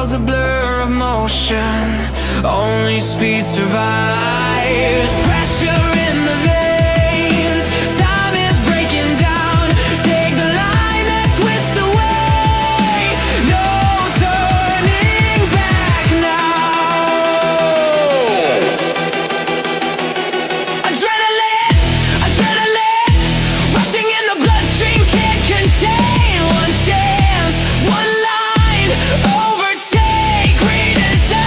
world's a blur of motion, only speed survives. Pressure in the veins, time is breaking down. Take the line that twists away, no turning back now. Adrenaline, adrenaline, rushing in the bloodstream, can't contain. One chance, one line, overtake, redesign.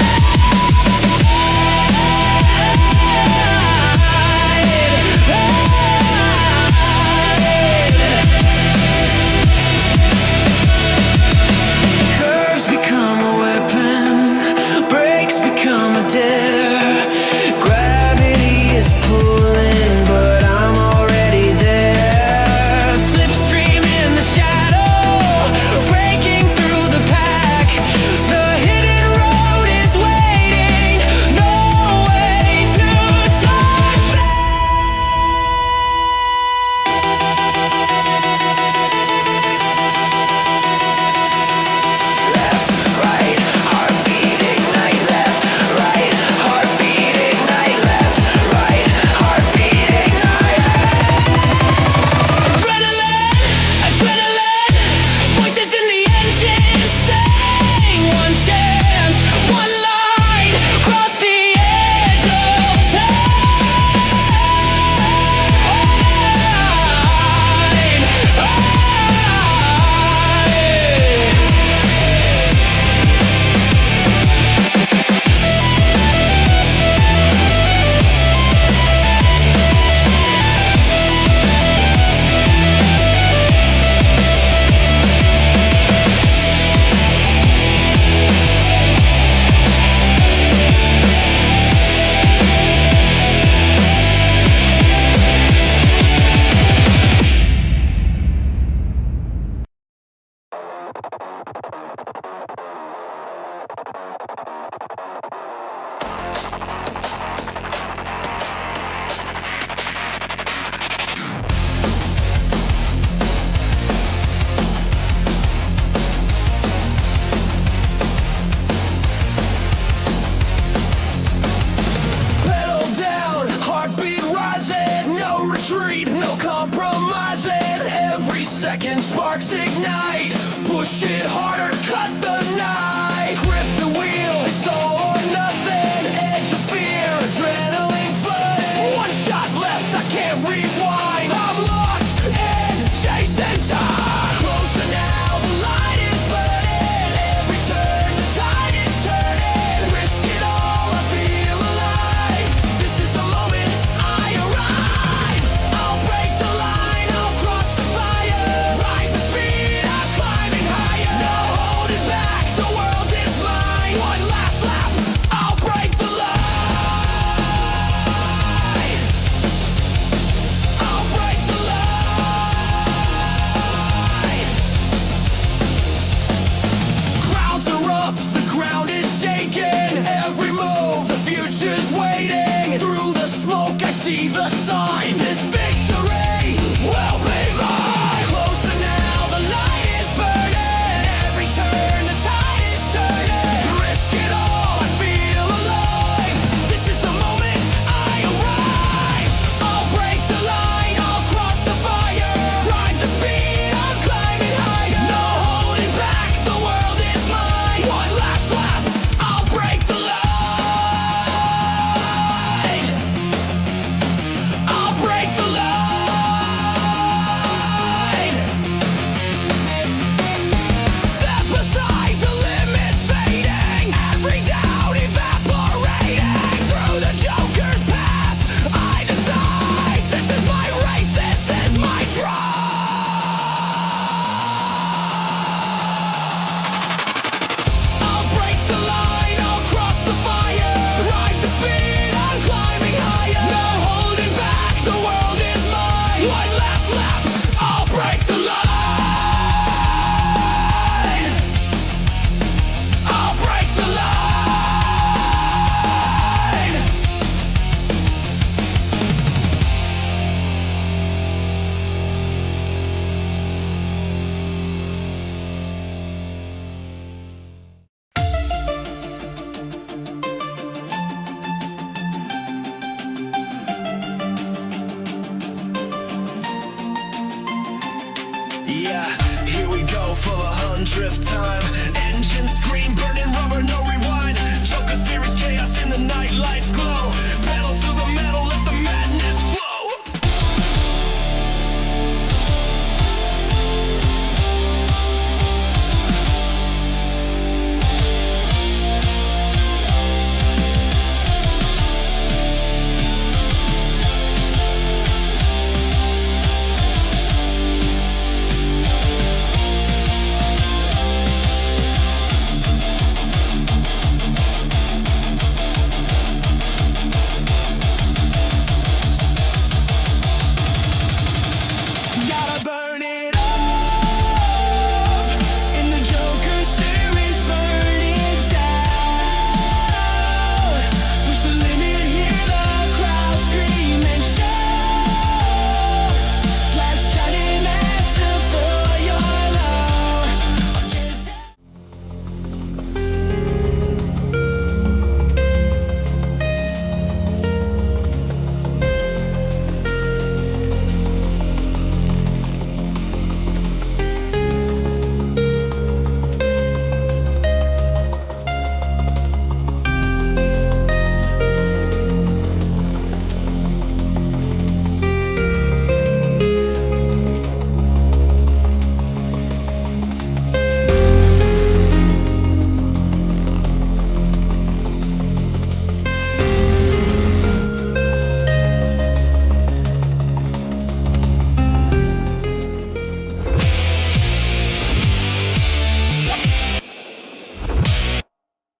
drift time. Engine scream, burning rubber, no rewind. Joker series chaos in the night, lights glow. Pedal to the metal, let the madness flow.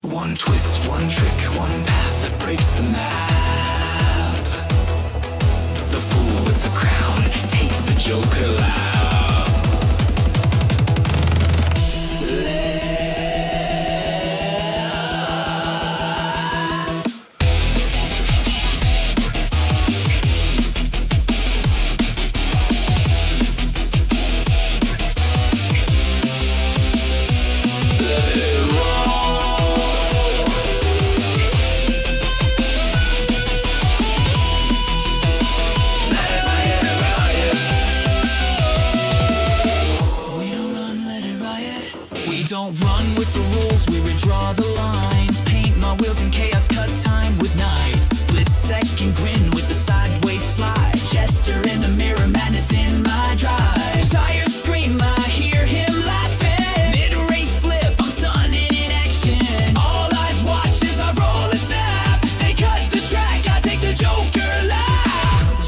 One twist, one trick, one path that breaks the map. The fool with the crown takes the Joker lap. Don't run with the rules, we redraw the lines. Paint my wheels in chaos, cut time with knives. Split second grin with the sideways slide. Gesture in the mirror, madness in my drive. Tires scream, I hear him laughing. Mid-race flip, I'm stunning in action. All eyes watch as I roll and snap. They cut the track, I take the Joker lap.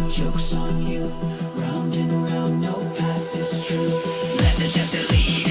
Joke's on you, round and round, no path is true. Let the jester lead.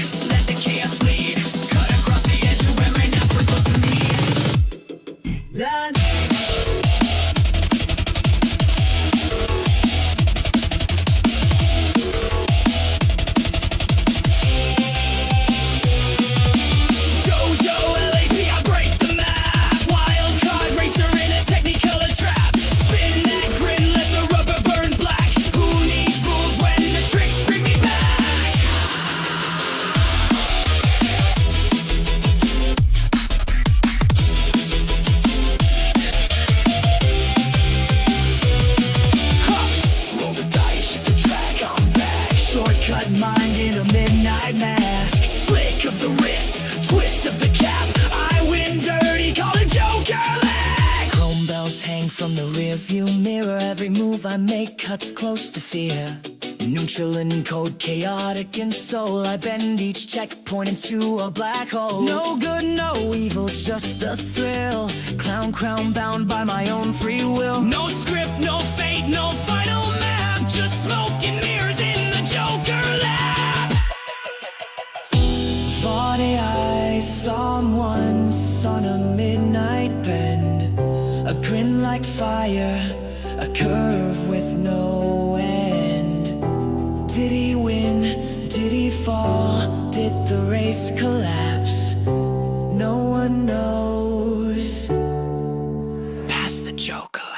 Shortcut mind in a midnight mask. Flick of the wrist, twist of the cap. I win dirty, call it Joker leg. Chrome bells hang from the rearview mirror. Every move I make cuts close to fear. Neutral and code, chaotic and soul. I bend each checkpoint into a black hole. No good, no evil, just the thrill. Clown crown bound by my own free will. No script, no fate, no final map. Just smoke and mirrors in the Joker lap. Thought I saw him once on a midnight bend. A grin like fire, a curve with no end. Did he win? Did he fall? Did the race collapse? No one knows. Past the Joker lap.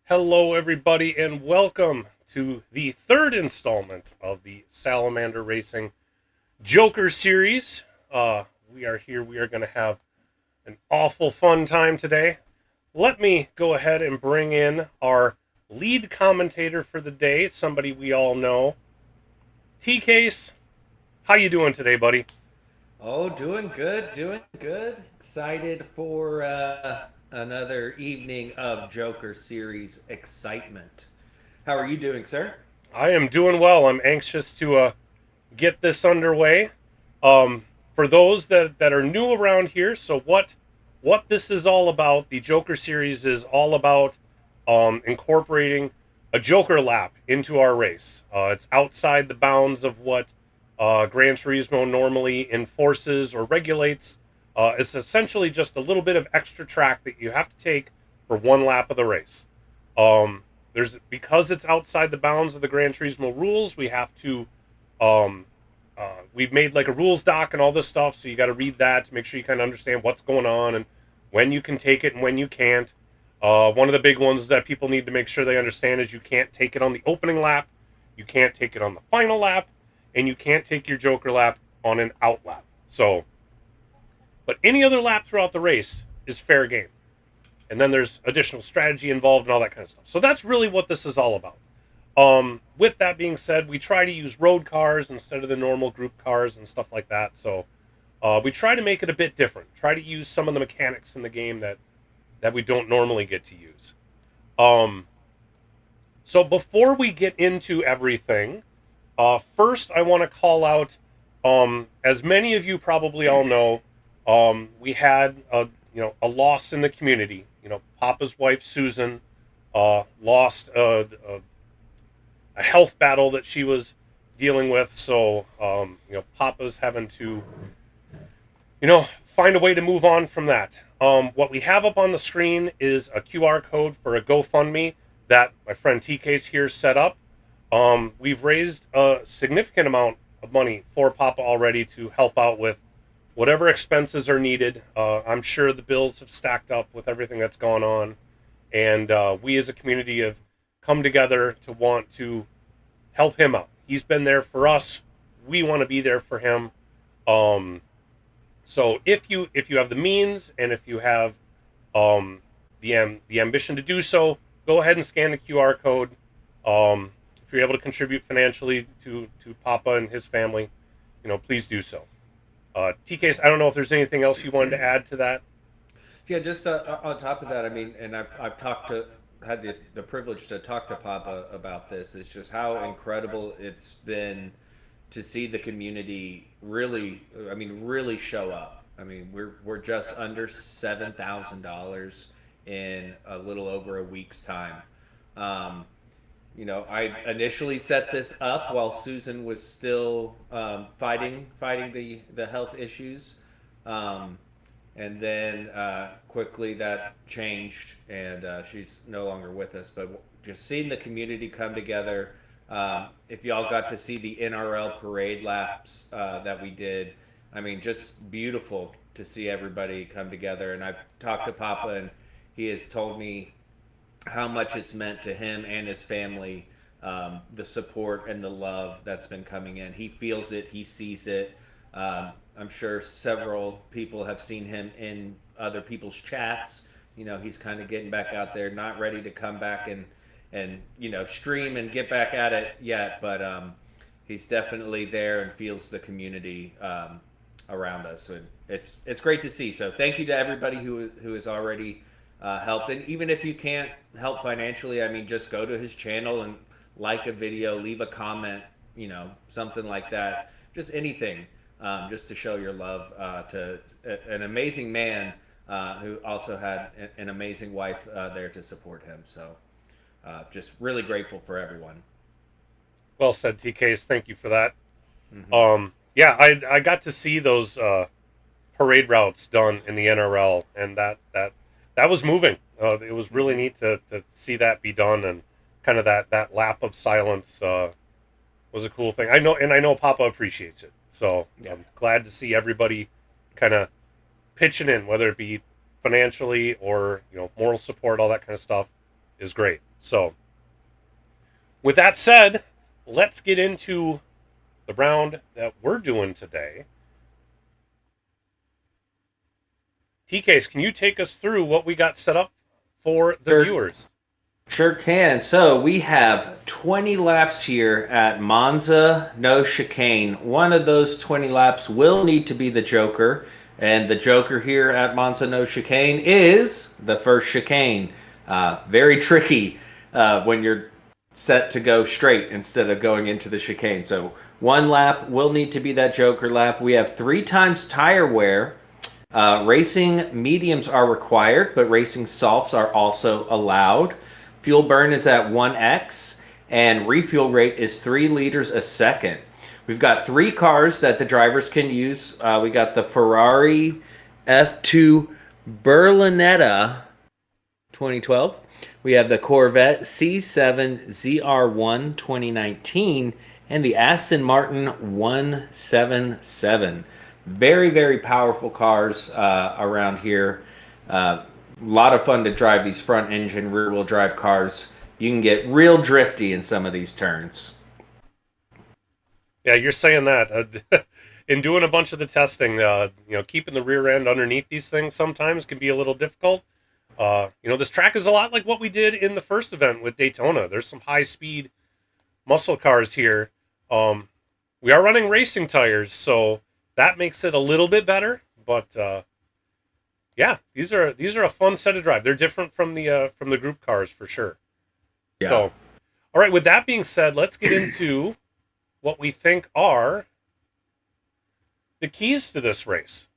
Hello, everybody, and welcome to the third installment of the Salamander Racing Joker series. We are here. We are going to have an awful fun time today. Let me go ahead and bring in our lead commentator for the day, somebody we all know. T-Case, how you doing today, buddy? Oh, doing good, doing good. Excited for another evening of Joker series excitement. How are you doing, sir? I am doing well. I'm anxious to get this underway. For those that are new around here, so what this is all about, the Joker series is all about incorporating a Joker lap into our race. It's outside the bounds of what Gran Turismo normally enforces or regulates. It's essentially just a little bit of extra track that you have to take for one lap of the race. There's because it's outside the bounds of the Gran Turismo rules, we have to we've made like a rules doc and all this stuff, so you got to read that to make sure you kind of understand what's going on and when you can take it and when you can't. One of the big ones that people need to make sure they understand is you can't take it on the opening lap, you can't take it on the final lap, and you can't take your Joker lap on an out lap. So, but any other lap throughout the race is fair game. And then there's additional strategy involved and all that kind of stuff. So that's really what this is all about. With that being said, we try to use road cars instead of the normal group cars and stuff like that. So we try to make it a bit different. Try to use some of the mechanics in the game that we don't normally get to use. Um, so before we get into everything, first I want to call out, as many of you probably all know, we had a loss in the community. Papa's wife Susan lost a health battle that she was dealing with. So, Papa's having to, find a way to move on from that. What we have up on the screen is a QR code for a GoFundMe that my friend TK's here set up. We've raised a significant amount of money for Papa already to help out with whatever expenses are needed. I'm sure the bills have stacked up with everything that's gone on. And we as a community have come together to want to help him out. He's been there for us. We want to be there for him. So if you have the means and if you have the ambition to do so, go ahead and scan the QR code. If you're able to contribute financially to Papa and his family, please do so. TKS, I don't know if there's anything else you wanted to add to that. Yeah, just on top of that, I mean, and I've had the privilege to talk to Papa about this. It's just how incredible it's been to see the community really, I mean, really show up. I mean, we're just under $7,000 in a little over a week's time. Um, I initially set this up while Susan was still fighting the health issues, um, and then quickly that changed, and she's no longer with us. But just seeing the community come together. If y'all got to see the NRL parade laps that we did, I mean, just beautiful to see everybody come together. And I've talked to Papa, and he has told me how much it's meant to him and his family, the support and the love that's been coming in. He feels it, he sees it. I'm sure several people have seen him in other people's chats. He's kind of getting back out there, not ready to come back and stream and get back at it yet, but he's definitely there and feels the community around us, and it's great to see. So thank you to everybody who has already helped, and even if you can't help financially, I mean, just go to his channel and like a video, leave a comment, something like that, just anything, just to show your love to an amazing man who also had an amazing wife there to support him. So just really grateful for everyone. Well said, TKs. Thank you for that. Mm-hmm. Yeah, I got to see those parade routes done in the NRL, and that was moving. It was really neat to see that be done, and kind of that lap of silence was a cool thing. I know Papa appreciates it, so Yeah. I'm glad to see everybody kind of pitching in, whether it be financially or moral support, all that kind of stuff. is great. So, with that said, let's get into the round that we're doing today. TKs, can you take us through what we got set up for the viewers? Sure can. So we have 20 laps here at Monza, no chicane. One of those 20 laps will need to be the Joker. And the Joker here at Monza, no chicane is the first chicane. Very tricky when you're set to go straight instead of going into the chicane. So one lap will need to be that Joker lap. We have 3 times tire wear. Racing mediums are required, but racing softs are also allowed. Fuel burn is at 1x, and refuel rate is 3 liters a second. We've got 3 cars that the drivers can use. We got the Ferrari F2 Berlinetta 2012. We have the Corvette C7 ZR1 2019, and the Aston Martin 177. Very, very powerful cars around here. A lot of fun to drive these front engine, rear wheel drive cars. You can get real drifty in some of these turns. Yeah, you're saying that. In doing a bunch of the testing, keeping the rear end underneath these things sometimes can be a little difficult. This track is a lot like what we did in the first event with Daytona. There's some high-speed muscle cars here. We are running racing tires, so that makes it a little bit better. But yeah, these are a fun set of drive. They're different from the group cars for sure. Yeah. So, all right. With that being said, let's get into what we think are the keys to this race.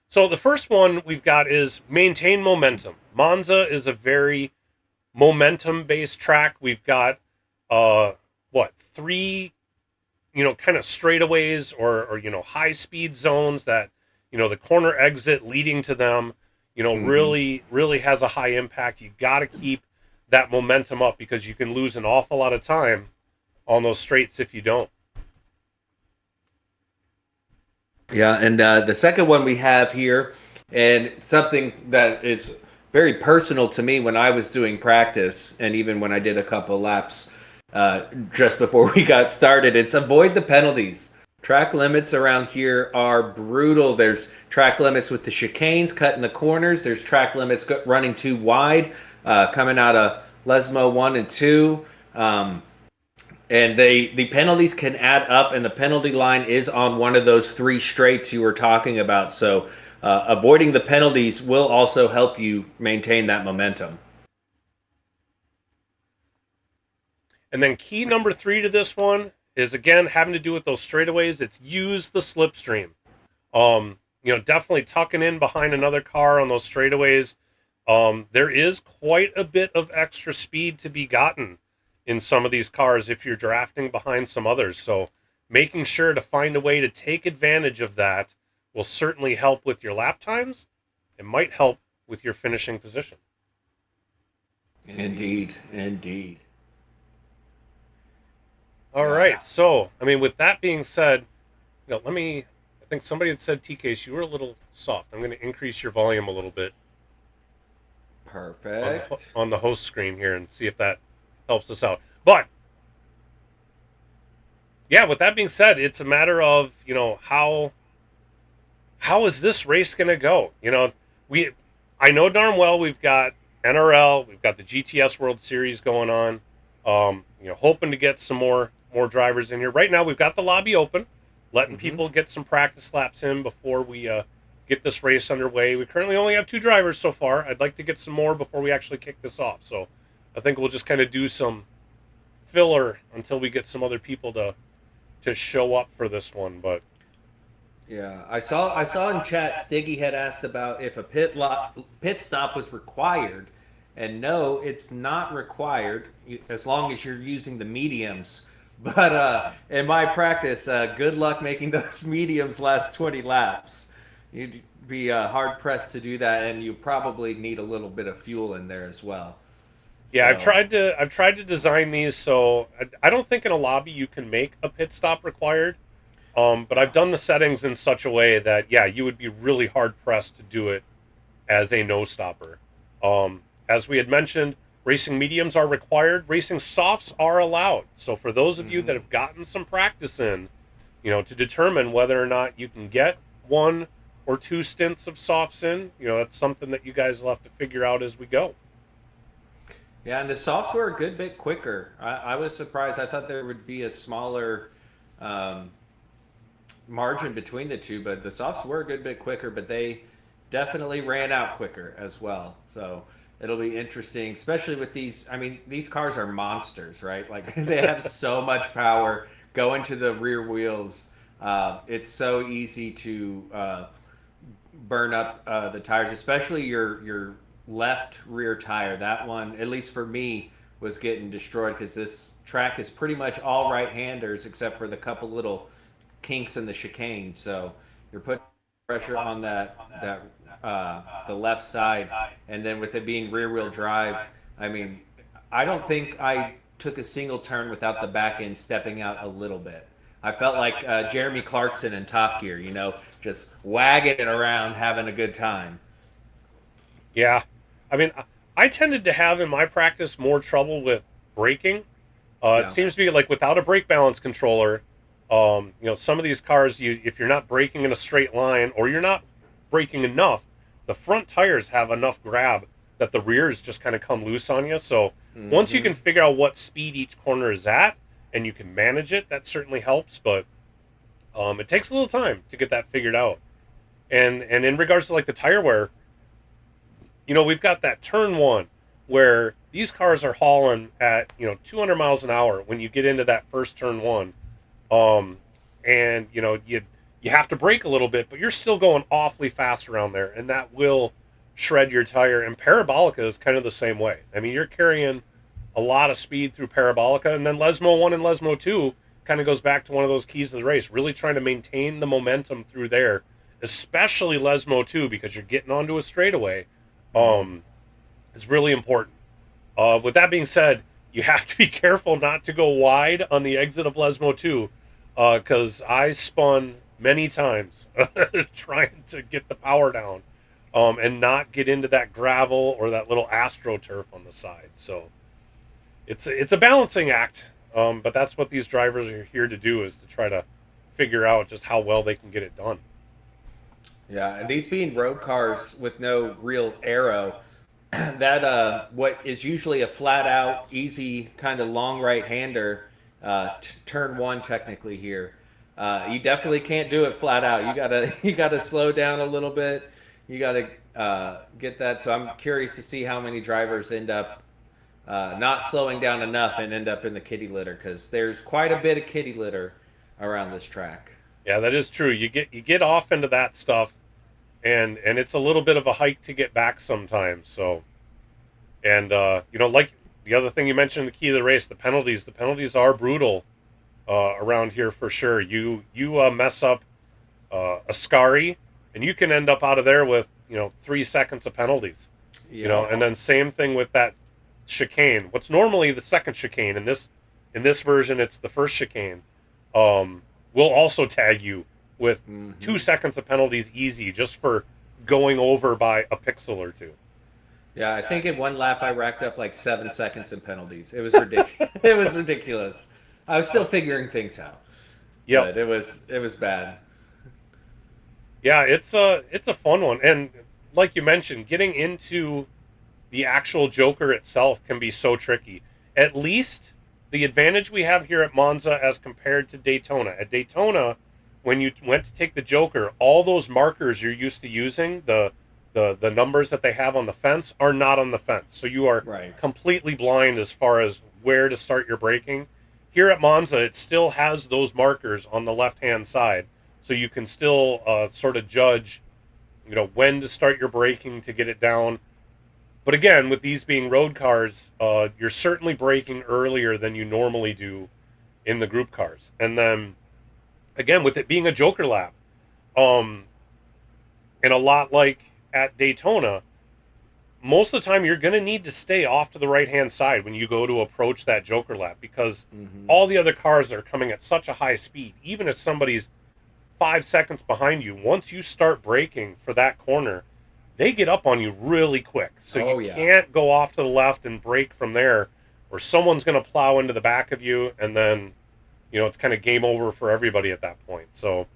So the first one we've got is maintain momentum. Monza is a very momentum-based track. We've got 3 kind of straightaways or high-speed zones that the corner exit leading to them really has a high impact. You got to keep that momentum up because you can lose an awful lot of time on those straights if you don't. Yeah, and the second one we have here, and something that is very personal to me when I was doing practice, and even when I did a couple laps just before we got started, it's avoid the penalties. Track limits around here are brutal. There's track limits with the chicanes, cutting the corners. There's track limits running too wide, coming out of Lesmo 1 and 2. And the penalties can add up, and the penalty line is on one of those 3 straights you were talking about. So avoiding the penalties will also help you maintain that momentum. And then key number 3 to this one is, again, having to do with those straightaways. It's use the slipstream. Definitely tucking in behind another car on those straightaways. There is quite a bit of extra speed to be gotten in some of these cars if you're drafting behind some others. So making sure to find a way to take advantage of that will certainly help with your lap times. It might help with your finishing position. Indeed. All right. So, with that being said, I think somebody had said, TK, you were a little soft. I'm going to increase your volume a little bit. Perfect. On the host screen here and see if that helps us out. But yeah, with that being said, it's a matter of how is this race going to go? I know darn well we've got NRL, we've got the GTS World Series going on. Hoping to get some more drivers in here. Right now, we've got the lobby open, letting people get some practice laps in before we get this race underway. We currently only have 2 drivers so far. I'd like to get some more before we actually kick this off. So I think we'll just kind of do some filler until we get some other people to show up for this one. But yeah, I saw in chat Stiggy had asked about if a pit stop was required, and no, it's not required as long as you're using the mediums. But in my practice, good luck making those mediums last 20 laps. You'd be hard pressed to do that, and you probably need a little bit of fuel in there as well. Yeah, I've tried to design these so I don't think in a lobby you can make a pit stop required. But I've done the settings in such a way that you would be really hard pressed to do it as a no stopper. I as we had mentioned, racing mediums are required. Racing softs are allowed. So for those of you that have gotten some practice in, to determine whether or not you can get 1 or 2 stints of softs in, that's something that you guys will have to figure out as we go. Yeah, and the softs were a good bit quicker. I was surprised. I thought there would be a smaller margin between the two, but the softs were a good bit quicker, but they definitely ran out quicker as well. So it'll be interesting, especially with these. I mean, these cars are monsters, right? Like they have so much power. Go into the rear wheels. It's so easy to burn up the tires, especially your left rear tire. That one, at least for me, was getting destroyed because this track is pretty much all right-handers except for the couple little kinks in the chicane. So you're putting pressure on the left side, and then with it being rear-wheel drive, I mean, I don't think I took a single turn without the back end stepping out a little bit. I felt like Jeremy Clarkson in Top Gear, just wagging it around, having a good time. Yeah. I mean, I tended to have in my practice more trouble with braking. It seems to be like without a brake balance controller, some of these cars, if you're not braking in a straight line or you're not braking enough, the front tires have enough grab that the rears just kind of come loose on you. So once you can figure out what speed each corner is at and you can manage it, that certainly helps. But it takes a little time to get that figured out. And in regards to like the tire wear, we've got that turn 1 where these cars are hauling at 200 miles an hour when you get into that first turn 1, and you have to brake a little bit, but you're still going awfully fast around there, and that will shred your tire. And Parabolica is kind of the same way. I mean, you're carrying a lot of speed through Parabolica, and then Lesmo 1 and Lesmo 2 kind of goes back to one of those keys of the race, really trying to maintain the momentum through there, especially Lesmo 2, because you're getting onto a straightaway. It's really important. With that being said, you have to be careful not to go wide on the exit of Lesmo 2, because I spun many times trying to get the power down and not get into that gravel or that little AstroTurf on the side. So it's a balancing act, but that's what these drivers are here to do, is to try to figure out just how well they can get it done. Yeah, and these being road cars with no real aero, that what is usually a flat out, easy kind of long right-hander, turn 1 technically here, you definitely can't do it flat out. You gotta slow down a little bit. You gotta get that. So I'm curious to see how many drivers end up not slowing down enough and end up in the kitty litter, because there's quite a bit of kitty litter around this track. Yeah, that is true. You get off into that stuff, and it's a little bit of a hike to get back sometimes. So, and like the other thing you mentioned, the key of the race, the penalties. The penalties are brutal around here for sure. You mess up a Scari, and you can end up out of there with 3 seconds of penalties. Yeah. And then same thing with that chicane. What's normally the second chicane, in this version it's the first chicane. Will also tag you with 2 seconds of penalties easy, just for going over by a pixel or 2. Yeah, I think in one lap I racked up like 7 seconds in penalties. It was ridiculous. It was ridiculous. I was still figuring things out. Yeah, it was bad. Yeah, it's a fun one, and like you mentioned, getting into the actual Joker itself can be so tricky. At least the advantage we have here at Monza as compared to Daytona. At Daytona, when you went to take the Joker, all those markers you're used to using, the numbers that they have on the fence, are not on the fence. So you are completely blind as far as where to start your braking. Here at Monza, it still has those markers on the left-hand side. So you can still sort of judge, when to start your braking to get it down. But again, with these being road cars, you're certainly braking earlier than you normally do in the group cars. And then, again, with it being a Joker lap, and a lot like at Daytona, most of the time you're going to need to stay off to the right-hand side when you go to approach that Joker lap, because all the other cars are coming at such a high speed. Even if somebody's 5 seconds behind you, once you start braking for that corner, they get up on you really quick. So you yeah. can't go off to the left and brake from there, or someone's going to plow into the back of you, and then, it's kind of game over for everybody at that point. So,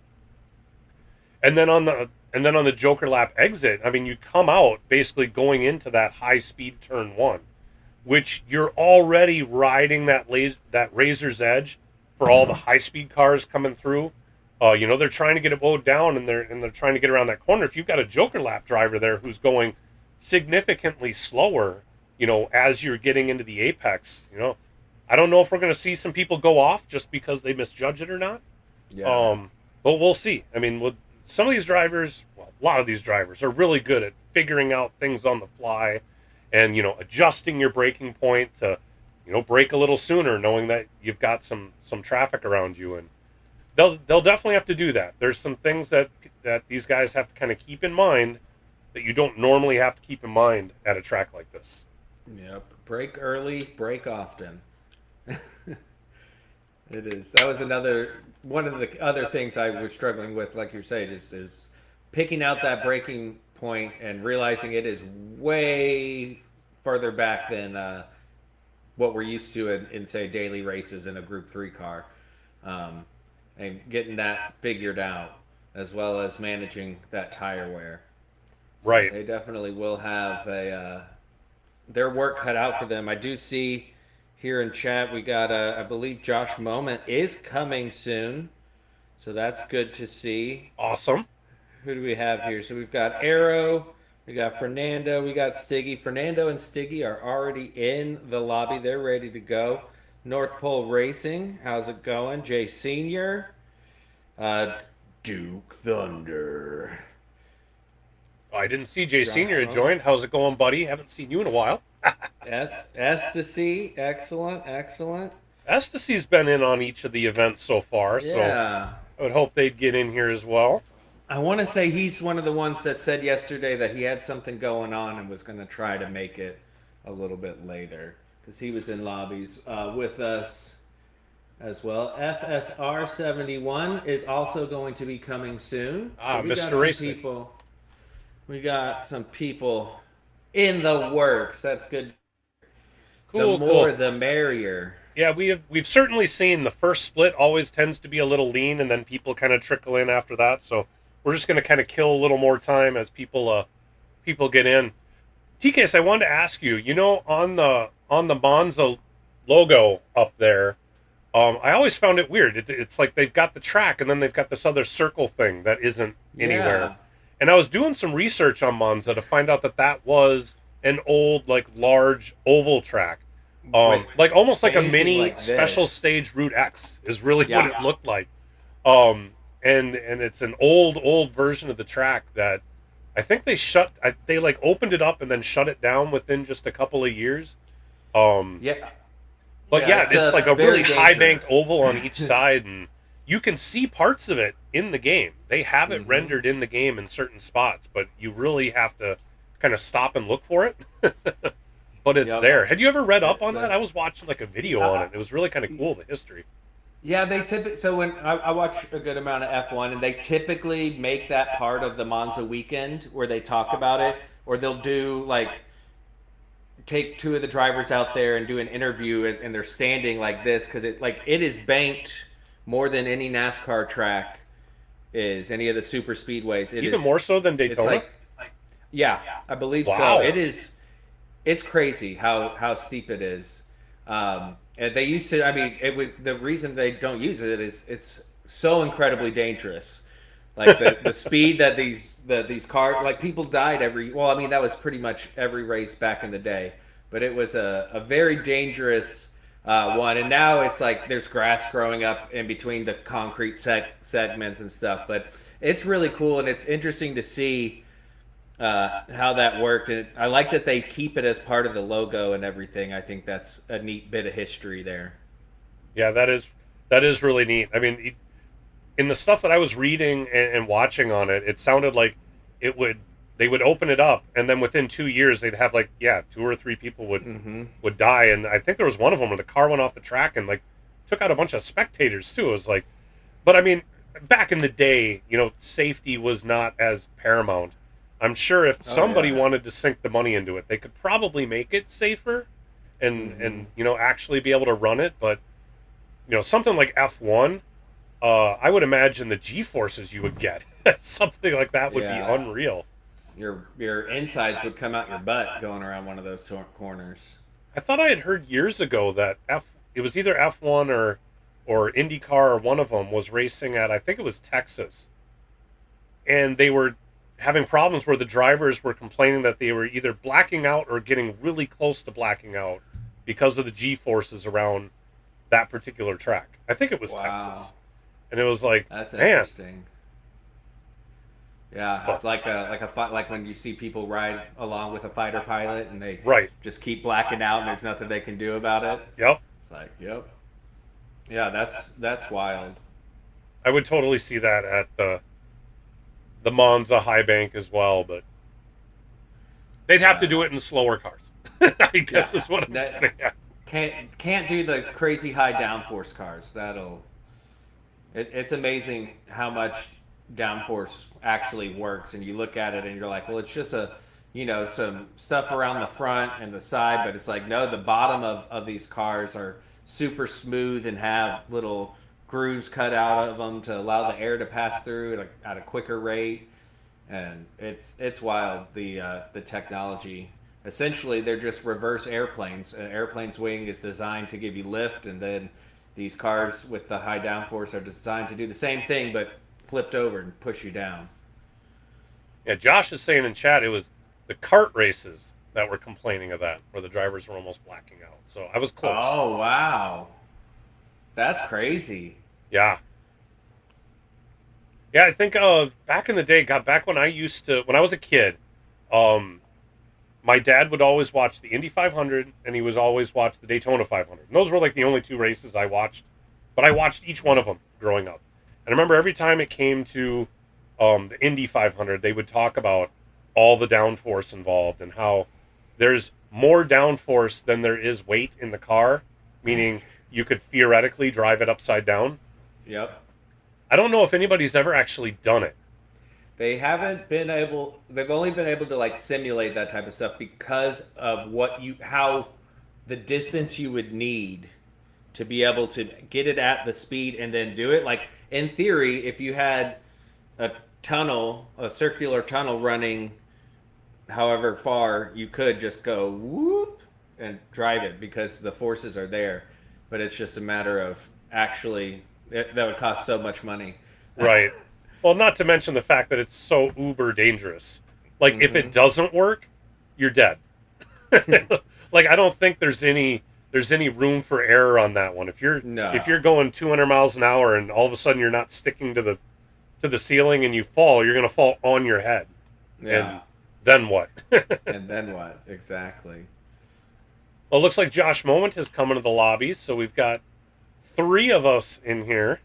and then on the Joker lap exit, I mean, you come out basically going into that high speed turn 1, which you're already riding that razor's edge for all the high speed cars coming through. They're trying to get it mowed down, and they're trying to get around that corner. If you've got a Joker lap driver there who's going significantly slower, as you're getting into the apex, I don't know if we're going to see some people go off just because they misjudge it or not. Yeah. But we'll see. I mean, with some of these drivers, a lot of these drivers are really good at figuring out things on the fly, and adjusting your braking point to brake a little sooner, knowing that you've got some traffic around you. And they'll definitely have to do that. There's some things that these guys have to kind of keep in mind that you don't normally have to keep in mind at a track like this. Yep. Brake early, brake often. It is. That was one of the other things I was struggling with, like you're saying, is picking out that braking point and realizing it is way further back than what we're used to in say daily races in a Group 3 car, and getting that figured out, as well as managing that tire wear. Right. They definitely will have their work cut out for them. I do see here in chat we got I believe Josh Moment is coming soon, so that's good to see. Awesome. Who do we have here? So we've got Arrow, we got Fernando, we got Stiggy. Fernando and Stiggy are already in the lobby. They're ready to go. North Pole Racing, how's it going? Jay Senior, Duke Thunder. I didn't see Jay Senior joined. How's it going, buddy? Haven't seen you in a while. Ecstasy, excellent. Estacy's been in on each of the events so far, so I would hope they'd get in here as well. I want to say he's one of the ones that said yesterday that he had something going on and was going to try to make it a little bit later, because he was in lobbies with us as well. FSR 71 is also going to be coming soon. Ah, so Mr. Racing. We got some people in the works. That's good. Cool, the more, the merrier. Yeah, we've certainly seen the first split always tends to be a little lean, and then people kind of trickle in after that. So we're just going to kind of kill a little more time as people get in. TKS, I wanted to ask you, on the Monza logo up there, I always found it weird. It's like they've got the track, and then they've got this other circle thing that isn't anywhere. Yeah. And I was doing some research on Monza to find out that was an old, like, large oval track. Like almost like a mini like special stage Route X is really what it looked like. And it's an old version of the track that I think they they opened it up and then shut it down within just a couple of years. But it's like a really high banked oval on each side, and you can see parts of it in the game. They have it rendered in the game in certain spots, but you really have to kind of stop and look for it. But it's there. Had you ever read up on that? I was watching like a video on it. It was really kind of cool, the history. Yeah, they typically. So when I watch a good amount of F1, and they typically make that part of the Monza weekend where they talk about it, or they'll do take two of the drivers out there and do an interview, and they're standing like this because it is banked more than any NASCAR track is, any of the super speedways. Even more so than Daytona. Yeah, I believe wow. so. It is. It's crazy how steep it is. And they used to. I mean, it was the reason they don't use it is it's so incredibly dangerous. Like the speed that these cars, people died every. Well, I mean that was pretty much every race back in the day, but it was a very dangerous one. And now it's like there's grass growing up in between the concrete segments and stuff. But it's really cool, and it's interesting to see how that worked. And I like that they keep it as part of the logo and everything. I think that's a neat bit of history there. Yeah, that is really neat. I mean, in the stuff that I was reading and watching on it, it sounded like they would open it up, and then within 2 years they'd have 2 or 3 people would die. And I think there was one of them where the car went off the track and took out a bunch of spectators too. It was but I mean, back in the day, safety was not as paramount. I'm sure if somebody yeah. wanted to sink the money into it, they could probably make it safer and actually be able to run it. But something like F1, I would imagine the G-forces you would get, something like that would be Yeah. unreal. Your insides would come out your butt going around one of those corners. I thought I had heard years ago that it was either F1 or IndyCar, or one of them was racing at, I think it was Texas, and they were having problems where the drivers were complaining that they were either blacking out or getting really close to blacking out because of the G-forces around that particular track. I think it was Texas. And it was like, That's man. interesting. Yeah, like when you see people ride along with a fighter pilot and they Right. just keep blacking out and there's nothing they can do about it. Yep. It's like, yep. Yeah, that's wild. I would totally see that at the Monza high bank as well, but they'd have to do it in slower cars. I guess is what I'm getting at. Can't do the crazy high downforce cars. It's amazing how much downforce actually works, and you look at it and you're like, well, it's just some stuff around the front and the side, but it's like, no, the bottom of these cars are super smooth and have little grooves cut out of them to allow the air to pass through at a quicker rate, and it's wild, the technology. Essentially, they're just reverse airplanes. An airplane's wing is designed to give you lift, and then these cars with the high downforce are designed to do the same thing, but flipped over and push you down. Yeah, Josh is saying in chat it was the kart races that were complaining of that, where the drivers were almost blacking out. So I was close. Oh, wow. That's crazy. Yeah. Yeah, I think back in the day, back when I was a kid, my dad would always watch the Indy 500, and he was always watch the Daytona 500. And those were like the only two races I watched, but I watched each one of them growing up. And I remember every time it came to the Indy 500, they would talk about all the downforce involved and how there's more downforce than there is weight in the car, meaning you could theoretically drive it upside down. Yep. I don't know if anybody's ever actually done it. They've only been able to like simulate that type of stuff because of how the distance you would need to be able to get it at the speed and then do it. Like in theory, if you had a circular tunnel running however far, you could just go whoop and drive it because the forces are there. But it's just a matter of that would cost so much money. Right. Well, not to mention the fact that it's so uber dangerous. Like, if it doesn't work, you're dead. Like, I don't think there's any room for error on that one. If you're going 200 miles an hour and all of a sudden you're not sticking to the ceiling and you fall, you're going to fall on your head. Yeah. And then what? And then what? Exactly. Well, it looks like Josh Moment has come into the lobby, so we've got 3 of us in here.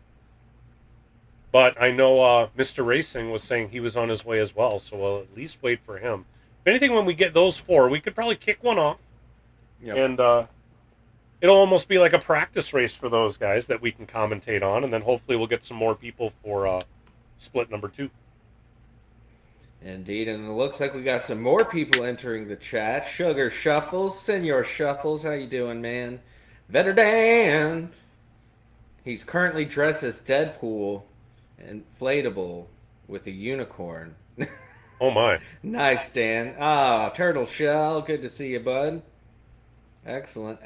But I know Mr. Racing was saying he was on his way as well, so we'll at least wait for him. If anything, when we get those 4, we could probably kick one off. Yep. And it'll almost be like a practice race for those guys that we can commentate on, and then hopefully we'll get some more people for split number 2. Indeed, and it looks like we got some more people entering the chat. Sugar Shuffles, Senor Shuffles, how you doing, man? Vetter Dan. He's currently dressed as Deadpool, inflatable with a unicorn. Oh my! Nice, Dan. Turtle Shell, good to see you, bud. Excellent.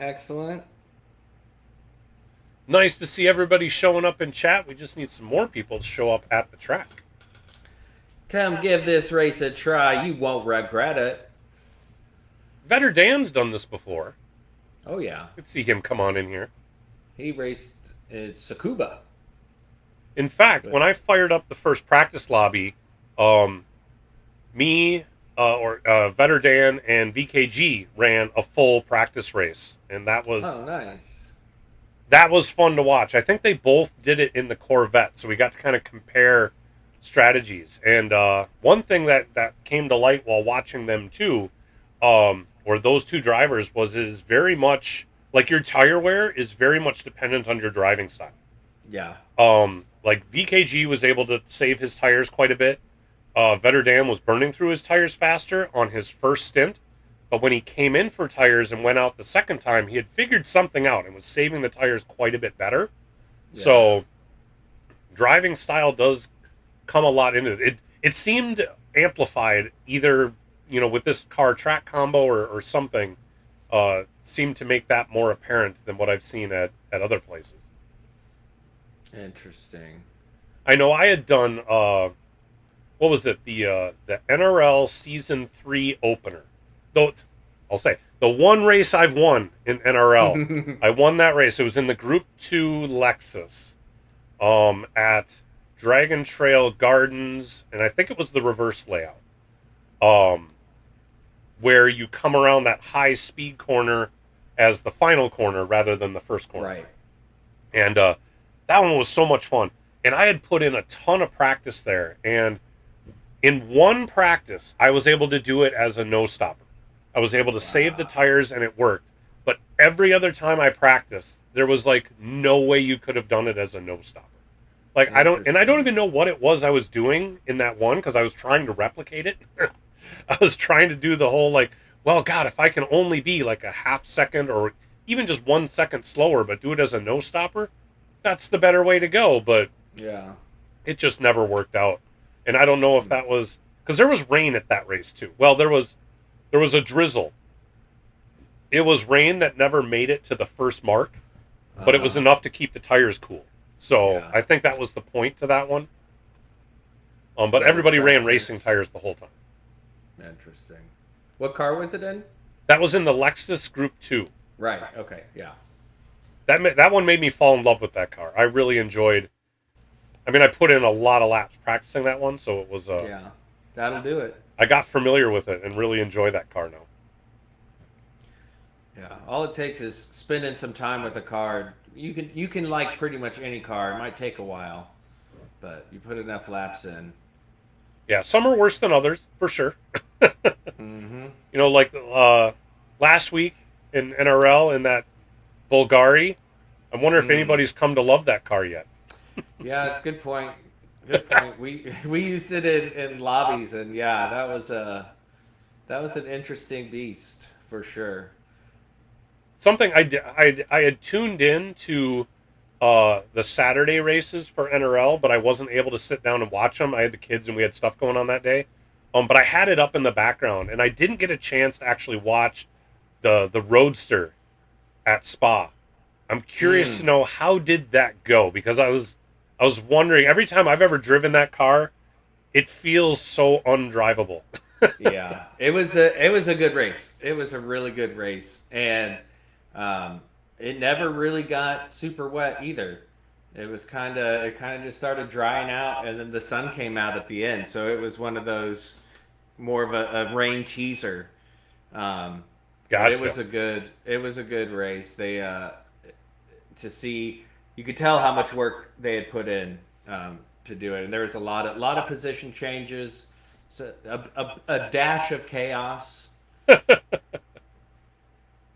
Nice to see everybody showing up in chat. We just need some more people to show up at the track. Come give this race a try. You won't regret it. Vetter Dan's done this before. Oh, yeah. I could see him come on in here. He raced at Tsukuba. In fact, when I fired up the first practice lobby, Vetter Dan and VKG ran a full practice race. And that was... Oh, nice. That was fun to watch. I think they both did it in the Corvette, so we got to kind of compare strategies. And one thing that came to light while watching them too, or those two drivers, is very much like your tire wear is very much dependent on your driving style. Yeah. Like VKG was able to save his tires quite a bit. Vetterdam was burning through his tires faster on his first stint, but when he came in for tires and went out the second time, he had figured something out and was saving the tires quite a bit better. Yeah. So driving style does come a lot into it. It seemed amplified either, with this car track combo or something, seemed to make that more apparent than what I've seen at other places. Interesting. I know I had done, what was it? The NRL Season 3 opener. Though, I'll say, the one race I've won in NRL, I won that race. It was in the Group 2 Lexus at Dragon Trail Gardens, and I think it was the reverse layout, where you come around that high speed corner as the final corner rather than the first corner. Right. And that one was so much fun. And I had put in a ton of practice there. And in one practice, I was able to do it as a no-stopper. I was able to save the tires, and it worked. But every other time I practiced, there was like no way you could have done it as a no-stopper. Like I don't even know what it was I was doing in that one, because I was trying to replicate it. I was trying to do the whole like, well, God, if I can only be like a half second or even just 1 second slower, but do it as a no-stopper, that's the better way to go. But yeah, it just never worked out. And I don't know if that was because there was rain at that race too. Well, there was a drizzle. It was rain that never made it to the first mark, but it was enough to keep the tires cool. So yeah. I think that was the point to that one. But everybody ran racing tires the whole time. Interesting. What car was it in? That was in the Lexus Group 2. Right. Okay. Yeah. That one made me fall in love with that car. I really enjoyed. I mean, I put in a lot of laps practicing that one, so it was. Yeah, that'll do it. I got familiar with it and really enjoy that car now. Yeah, all it takes is spending some time with a car. You can like pretty much any car. It might take a while, but you put enough laps in. Yeah, some are worse than others, for sure. Mm-hmm. Like last week in NRL in that Bulgari, I wonder if anybody's come to love that car yet. Yeah, good point. Good point. We used it in lobbies, and yeah, that was an interesting beast for sure. Something I had tuned in to the Saturday races for NRL, but I wasn't able to sit down and watch them. I had the kids and we had stuff going on that day. But I had it up in the background, and I didn't get a chance to actually watch the Roadster at Spa. I'm curious to know, how did that go, because I was wondering, every time I've ever driven that car, it feels so undrivable. Yeah, it was a good race. It was a really good race, and it never really got super wet either. It kind of just started drying out, and then the sun came out at the end. So it was one of those more of a rain teaser. Gotcha. It was a good race. They to see, you could tell how much work they had put in to do it, and there was a lot of position changes, so a dash of chaos.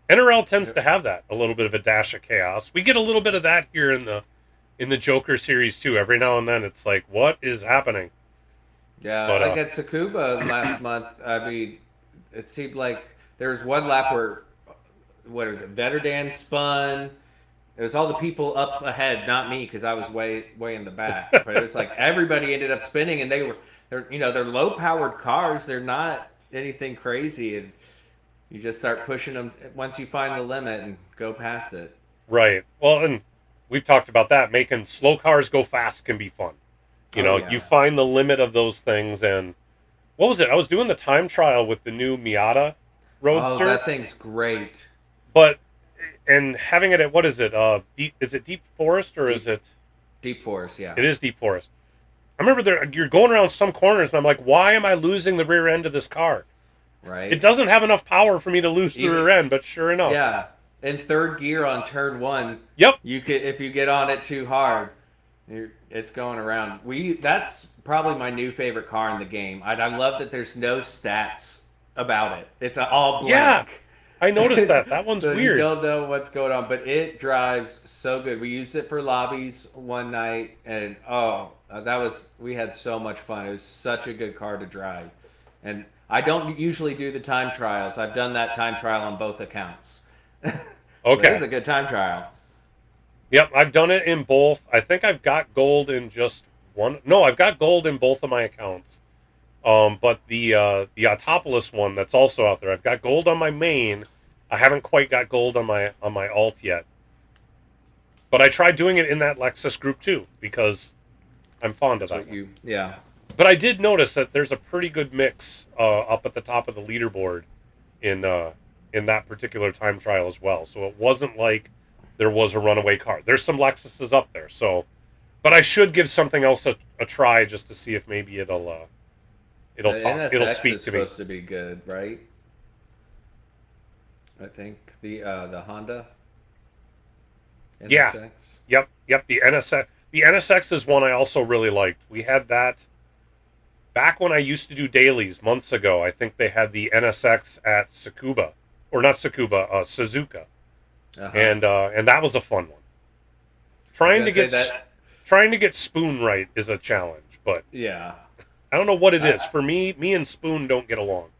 NRL tends to have that, a little bit of a dash of chaos. We get a little bit of that here in the Joker series too. Every now and then, it's like, what is happening? Yeah, but, like at Tsukuba last month, I mean, it seemed like there was one lap where, Vetterdam spun. It was all the people up ahead, not me, because I was way in the back. But it was like everybody ended up spinning, and they're low powered cars. They're not anything crazy, and you just start pushing them once you find the limit and go past it. Right. Well, and we've talked about that. Making slow cars go fast can be fun. You find the limit of those things. And what was it? I was doing the time trial with the new Miata Roadster. Oh, that thing's great. And having it at, what is it? Is it Deep Forest or is it? Deep Forest, yeah. It is Deep Forest. I remember you're going around some corners, and I'm like, why am I losing the rear end of this car? Right. It doesn't have enough power for me to lose the rear end, but sure enough. Yeah. In third gear on turn 1. Yep. If you get on it too hard, it's going around. That's probably my new favorite car in the game. I love that there's no stats about it. It's all blank. Yeah. I noticed that. That one's So you weird. don't know what's going on, but it drives so good. We used it for lobbies one night, and we had so much fun. It was such a good car to drive. And I don't usually do the time trials. I've done that time trial on both accounts. But it was Okay. a good time trial. Yep, I've done it in both. I think I've got gold in just one. No, I've got gold in both of my accounts. But the Autopolis one that's also out there, I've got gold on my main. I haven't quite got gold on my alt yet. But I tried doing it in that Lexus group too because I'm fond of That's that what one. yeah. But I did notice that there's a pretty good mix up at the top of the leaderboard in that particular time trial as well. So it wasn't like there was a runaway car. There's some Lexuses up there. So, but I should give something else a try just to see if maybe it'll The it'll NSX speak is to me. supposed to be good, right? I think the Honda Yeah. NSX. Yep. The NSX is one I also really liked. We had that back when I used to do dailies months ago. I think they had the NSX at Tsukuba, or not Tsukuba, Suzuka, Uh-huh. and that was a fun one. I was gonna say that. Trying to get spoon right is a challenge, but Yeah, I don't know what it I- is. For me and spoon don't get along.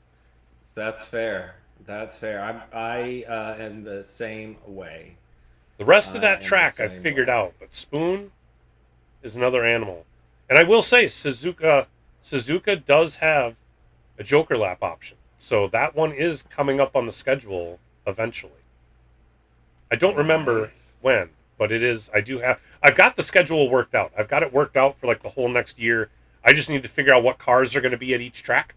that's fair. That's fair. I am the same way. The rest of I that am track the I same figured way. out, but spoon is another animal. And I will say, Suzuka does have a Joker lap option, so that one is coming up on the schedule eventually. I don't remember Nice. when, but it is. I've got the schedule worked out. I've got it worked out for like the whole next year. I just need to figure out what cars are going to be at each track.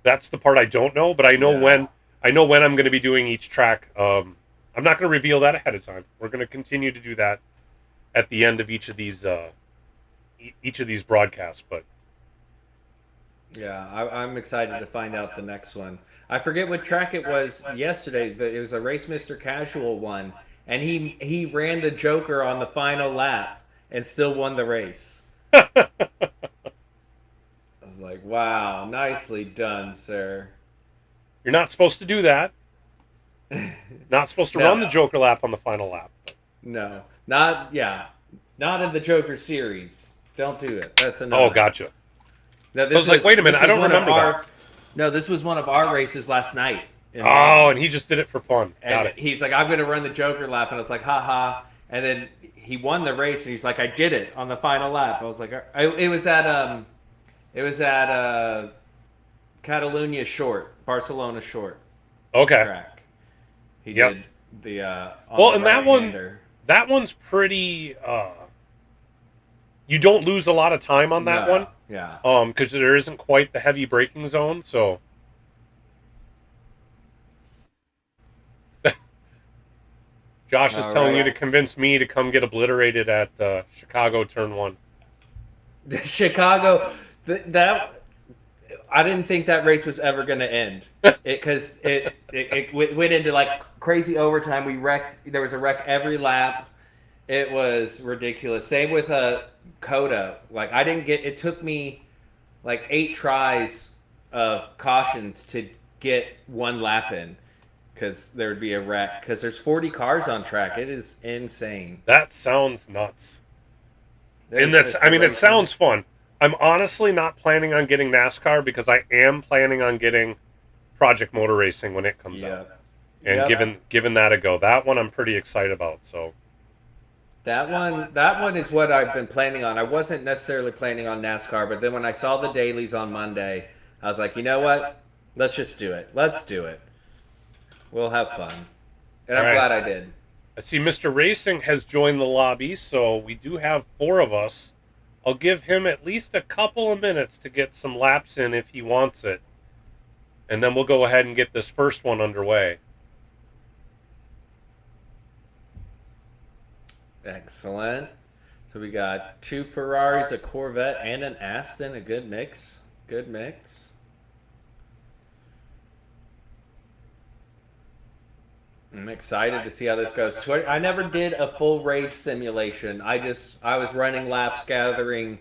That's the part I don't know, but I know Yeah. when. I know when I'm going to be doing each track. I'm not going to reveal that ahead of time. We're going to continue to do that at the end of each of these broadcasts. But Yeah, I'm excited to find out the next one. I forget what track it was yesterday. It was a Race Mr. Casual one, and he ran the Joker on the final lap and still won the race. I was like, wow, nicely done, sir. you're not supposed to do that. Not supposed to No. run the Joker lap on the final lap. No, not in the Joker series. Don't do it. That's a no. Oh, gotcha. No, I was like, wait a minute, I don't remember that. No, this was one of our races last night. in Oh, Monza. and he just did it for fun. Got And it. he's like, I'm going to run the Joker lap. And I was like, haha. And then he won the race. And he's like, I did it on the final lap. I was like, it was at Catalunya short, Barcelona short Okay. track. He Yep. did the, on Well, the and that one- right-hander. That one's pretty. You don't lose a lot of time on that No, one. Yeah. Because there isn't quite the heavy braking zone. So. Josh is All telling right. you to convince me to come get obliterated at Chicago Turn 1. Chicago, that I didn't think that race was ever going to end because it went into like crazy overtime. We wrecked. There was a wreck every lap. It was ridiculous. Same with Coda. Like I didn't get. It took me like 8 tries of cautions to get one lap in because there would be a wreck because there's 40 cars on track. It is insane. That sounds nuts. There's And that's, just I mean, it racing. sounds fun. I'm honestly not planning on getting NASCAR because I am planning on getting Project Motor Racing when it comes out. And Yep. giving that a go. That one I'm pretty excited about. So That one is what I've been planning on. I wasn't necessarily planning on NASCAR, but then when I saw the dailies on Monday, I was like, you know what? Let's just do it. Let's do it. We'll have fun. And I'm All right. glad I did. I see Mr. Racing has joined the lobby, so we do have 4 of us. I'll give him at least a couple of minutes to get some laps in if he wants it. And then we'll go ahead and get this first one underway. Excellent. So we got 2 Ferraris, a Corvette, and an Aston. A good mix. Good mix. I'm excited to see how this goes. I never did a full race simulation. I was running laps, gathering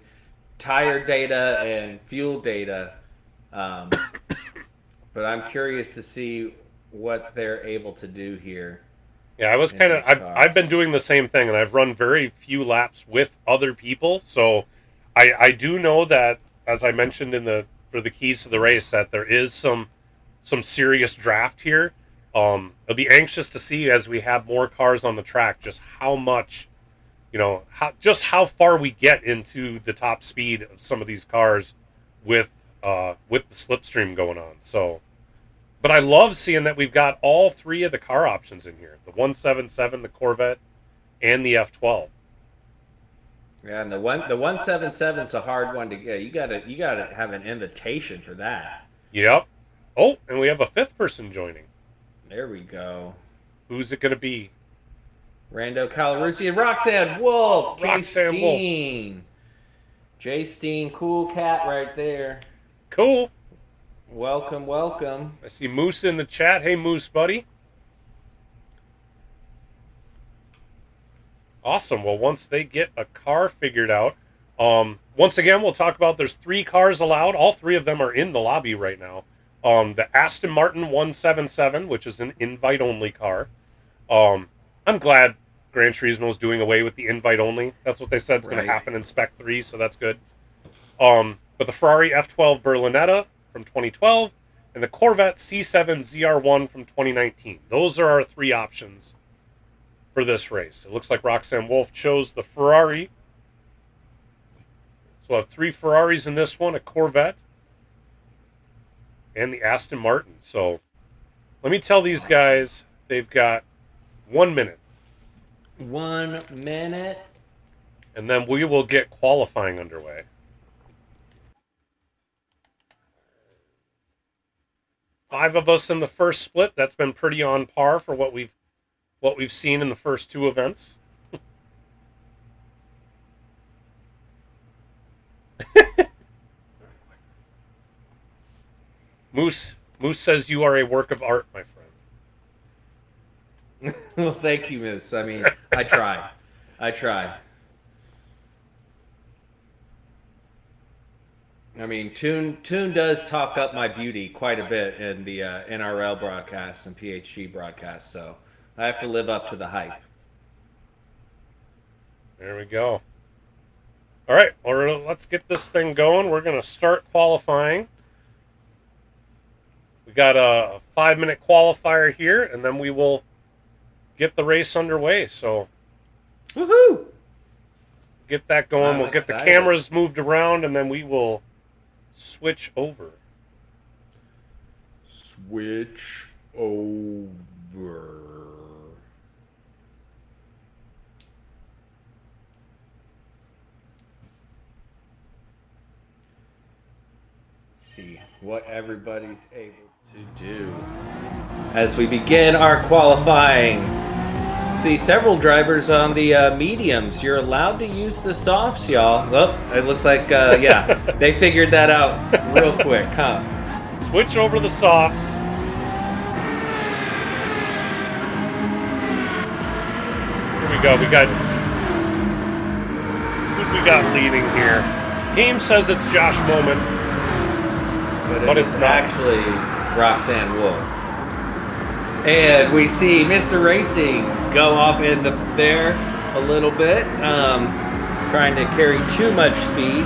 tire data and fuel data. But I'm curious to see what they're able to do here. Yeah, I was I've been doing the same thing, and I've run very few laps with other people, so I do know that, as I mentioned for the keys to the race, that there is some serious draft here. I'll be anxious to see, as we have more cars on the track, just how much, how far we get into the top speed of some of these cars with the slipstream going on. So, but I love seeing that we've got all three of the car options in here: the 177, the Corvette, and the F12. Yeah, and the 177 is a hard one to get. You gotta have an invitation for that. Yep. Oh, and we have a fifth person joining. There we go. Who's it going to be? Rando Calarusi and Roxanne Wolf. Roxanne Wolf. Jay Steen, cool cat right there. Cool. Welcome, welcome. I see Moose in the chat. Hey, Moose, buddy. Awesome. Well, once they get a car figured out, once again, we'll talk about there's 3 cars allowed. All 3 of them are in the lobby right now. The Aston Martin 177, which is an invite-only car. I'm glad Gran Turismo is doing away with the invite-only. That's what they said is going to happen in Spec 3, so that's good. But the Ferrari F12 Berlinetta from 2012 and the Corvette C7 ZR1 from 2019. Those are our 3 options for this race. It looks like Roxanne Wolf chose the Ferrari. So we'll have 3 Ferraris in this one, a Corvette, and the Aston Martin. So let me tell these guys they've got 1 minute. 1 minute. And then we will get qualifying underway. Five of us in the first split. That's been pretty on par for what we've seen in the first 2 events. Moose says you are a work of art, my friend. Well, thank you, Moose. I mean, I try. I mean, Toon does talk up my beauty quite a bit in the NRL broadcast and PHG broadcast, so I have to live up to the hype. There we go. All right, well, let's get this thing going. We're going to start qualifying. We got a 5-minute qualifier here, and then we will get the race underway. So, woohoo! Get that going. We'll get the cameras moved around, and then we will switch over. Switch over. See what everybody's able to do as we begin our qualifying. See several drivers on the mediums. You're allowed to use the softs, y'all. Well, it looks like, yeah, they figured that out real quick, huh? Switch over the softs. Here we go. We got leading here. Game says it's Josh Moment, but it's not. Actually Roxanne Wolf. And we see Mr. Racing go off in there a little bit, trying to carry too much speed.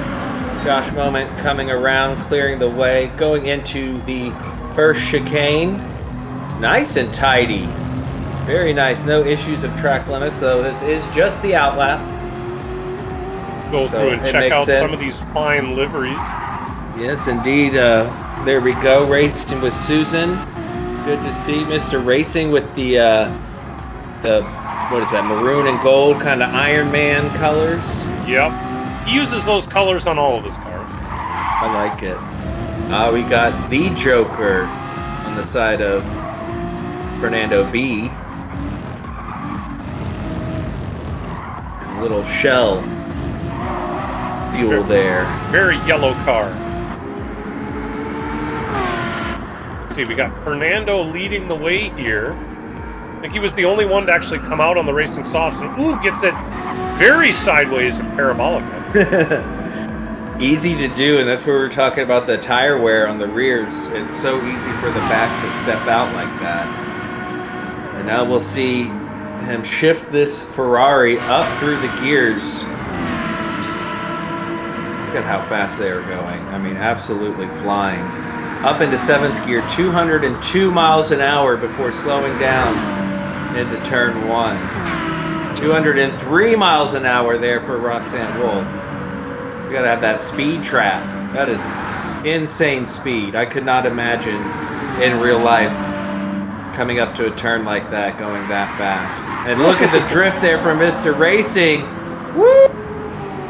Josh Moment coming around, clearing the way, going into the first chicane. Nice and tidy. Very nice. No issues of track limits, so this is just the outlap. Go through and check out some of these fine liveries. Yes, indeed. There we go. Racing with Susan. Good to see Mr. Racing with the what is that, maroon and gold kind of Iron Man colors. Yep. He uses those colors on all of his cars. I like it. We got the Joker on the side of Fernando B. Little shell fuel there. Very yellow car. Let's see, we got Fernando leading the way here. I think he was the only one to actually come out on the racing softs. And, ooh, gets it very sideways and parabolic. easy to do, and that's where we're talking about the tire wear on the rears. It's so easy for the back to step out like that. And now we'll see him shift this Ferrari up through the gears. Look at how fast they are going. I mean, absolutely flying. Up into 7th gear, 202 miles an hour before slowing down into turn 1. 203 miles an hour there for Roxanne Wolf. You gotta have that speed trap. That is insane speed. I could not imagine in real life coming up to a turn like that, going that fast. And look at the drift there from Mr. Racing. Woo!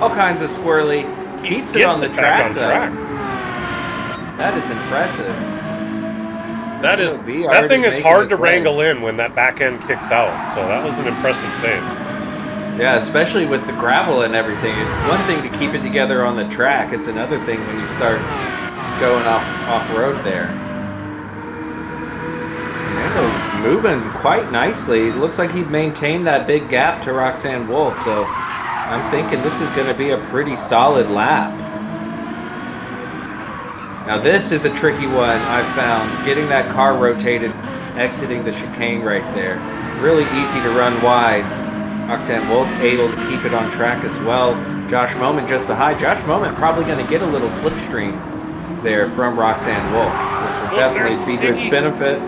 All kinds of swirly. Keeps it on the track, though. That is impressive. That thing is hard to wrangle in when that back end kicks out. So that was an impressive thing. Yeah, especially with the gravel and everything. It's one thing to keep it together on the track. It's another thing when you start going off-road there. Fernando moving quite nicely. It looks like he's maintained that big gap to Roxanne Wolf. So I'm thinking this is going to be a pretty solid lap. Now this is a tricky one I've found. Getting that car rotated, exiting the chicane right there. Really easy to run wide. Roxanne Wolf able to keep it on track as well. Josh Moment just behind. Josh Moment probably going to get a little slipstream there from Roxanne Wolf, which will definitely be to its benefit.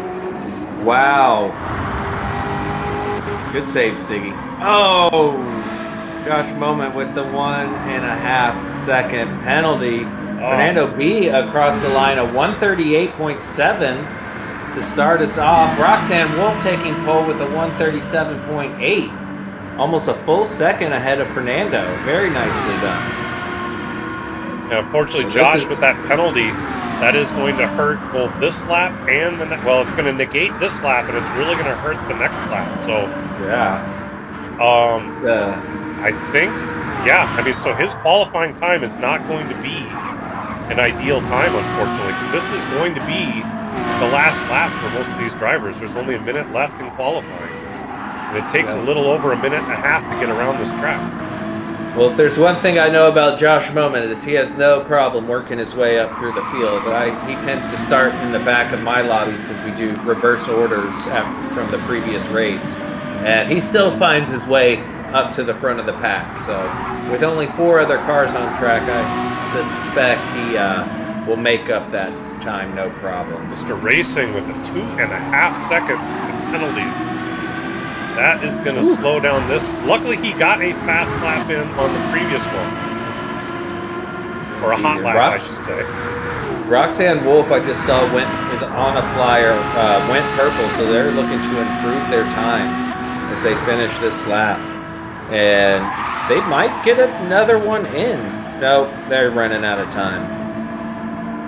Wow. Good save, Stiggy. Oh! Josh Moment with the 1.5 second penalty. Fernando B across the line, a 138.7 to start us off. Roxanne Wolf taking pole with a 137.8. Almost a full second ahead of Fernando. Very nicely done. Now, unfortunately, Josh, with that penalty, that is going to hurt both this lap and the next. Well, it's going to negate this lap, and it's really going to hurt the next lap. So, yeah. I think, yeah. I mean, so his qualifying time is not going to be an ideal time, unfortunately, because this is going to be the last lap for most of these drivers. There's only a minute left in qualifying. And it takes a little over a minute and a half to get around this track. Well, if there's one thing I know about Josh Moment, is he has no problem working his way up through the field. He tends to start in the back of my lobbies because we do reverse orders from the previous race. And he still finds his way up to the front of the pack. So with only 4 other cars on track, I suspect he will make up that time, no problem. Mr. Racing with the 2.5 seconds in penalties. That is going to slow down this. Luckily, he got a fast lap in on the previous one. Or a hot lap, I should say. Roxanne Wolf, I just saw, is on a flyer, went purple, so they're looking to improve their time as they finish this lap. And they might get another one in. No, they're running out of time.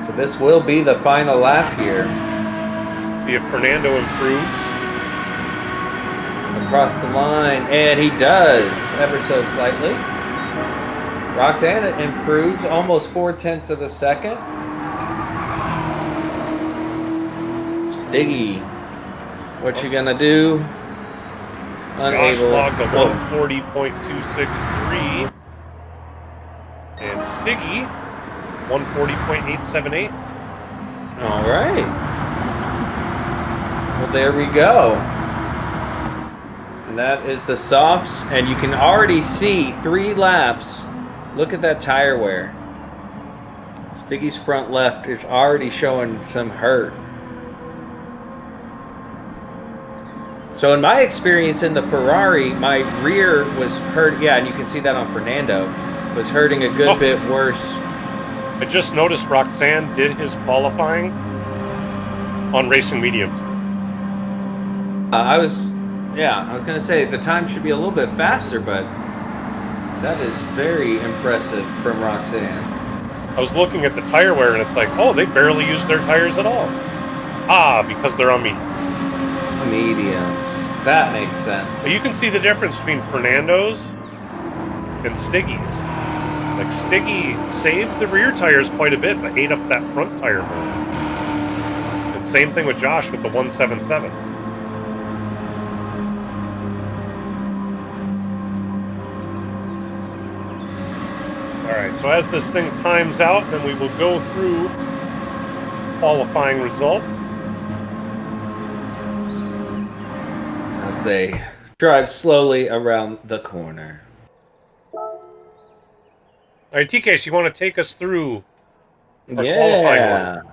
So this will be the final lap here. See if Fernando improves. Across the line, and he does, ever so slightly. Roxanne improves almost 0.4 of a second. Stiggy, what you gonna do? Josh logged a 140.263. And Stiggy, 140.878. All right. Well, there we go. And that is the softs, and you can already see 3 laps. Look at that tire wear. Stiggy's front left is already showing some hurt. So in my experience in the Ferrari, my rear was hurt. Yeah, and you can see that on Fernando. Was hurting a good bit worse. I just noticed Roxanne did his qualifying on racing mediums. I was going to say the time should be a little bit faster, but that is very impressive from Roxanne. I was looking at the tire wear, and it's like, oh, they barely use their tires at all. Because they're on mediums. Mediums. That makes sense. But you can see the difference between Fernando's and Stiggy's. Like, Stiggy saved the rear tires quite a bit, but ate up that front tire more. And same thing with Josh with the 177. All right, right, so as this thing times out, then we will go through qualifying results. As they drive slowly around the corner. All right, TK, so you want to take us through our qualifying order?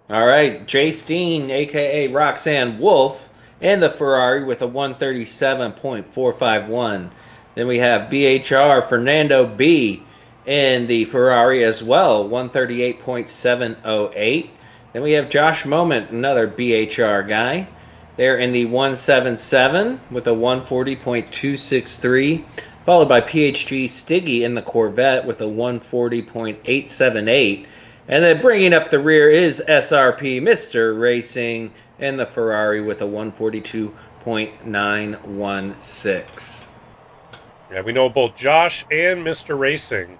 All right, Jay Steen, aka Roxanne Wolf, and the Ferrari with a 137.451. Then we have BHR Fernando B in the Ferrari as well, 138.708. Then we have Josh Moment, another BHR guy. They're in the 177 with a 140.263, followed by PHG Stiggy in the Corvette with a 140.878. And then bringing up the rear is SRP Mr. Racing in the Ferrari with a 142.916. Yeah, we know both Josh and Mr. Racing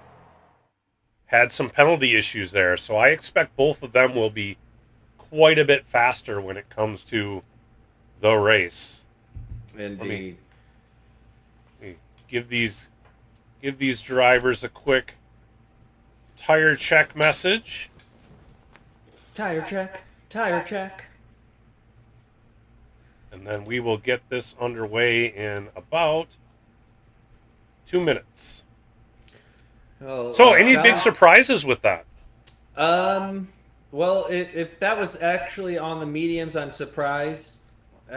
had some penalty issues there, so I expect both of them will be quite a bit faster when it comes to the race. Indeed. Let me give these drivers a quick tire check message. Tire check. Tire check. And then we will get this underway in about 2 minutes. Well, So, any big surprises with that? Well, if that was actually on the mediums, I'm surprised.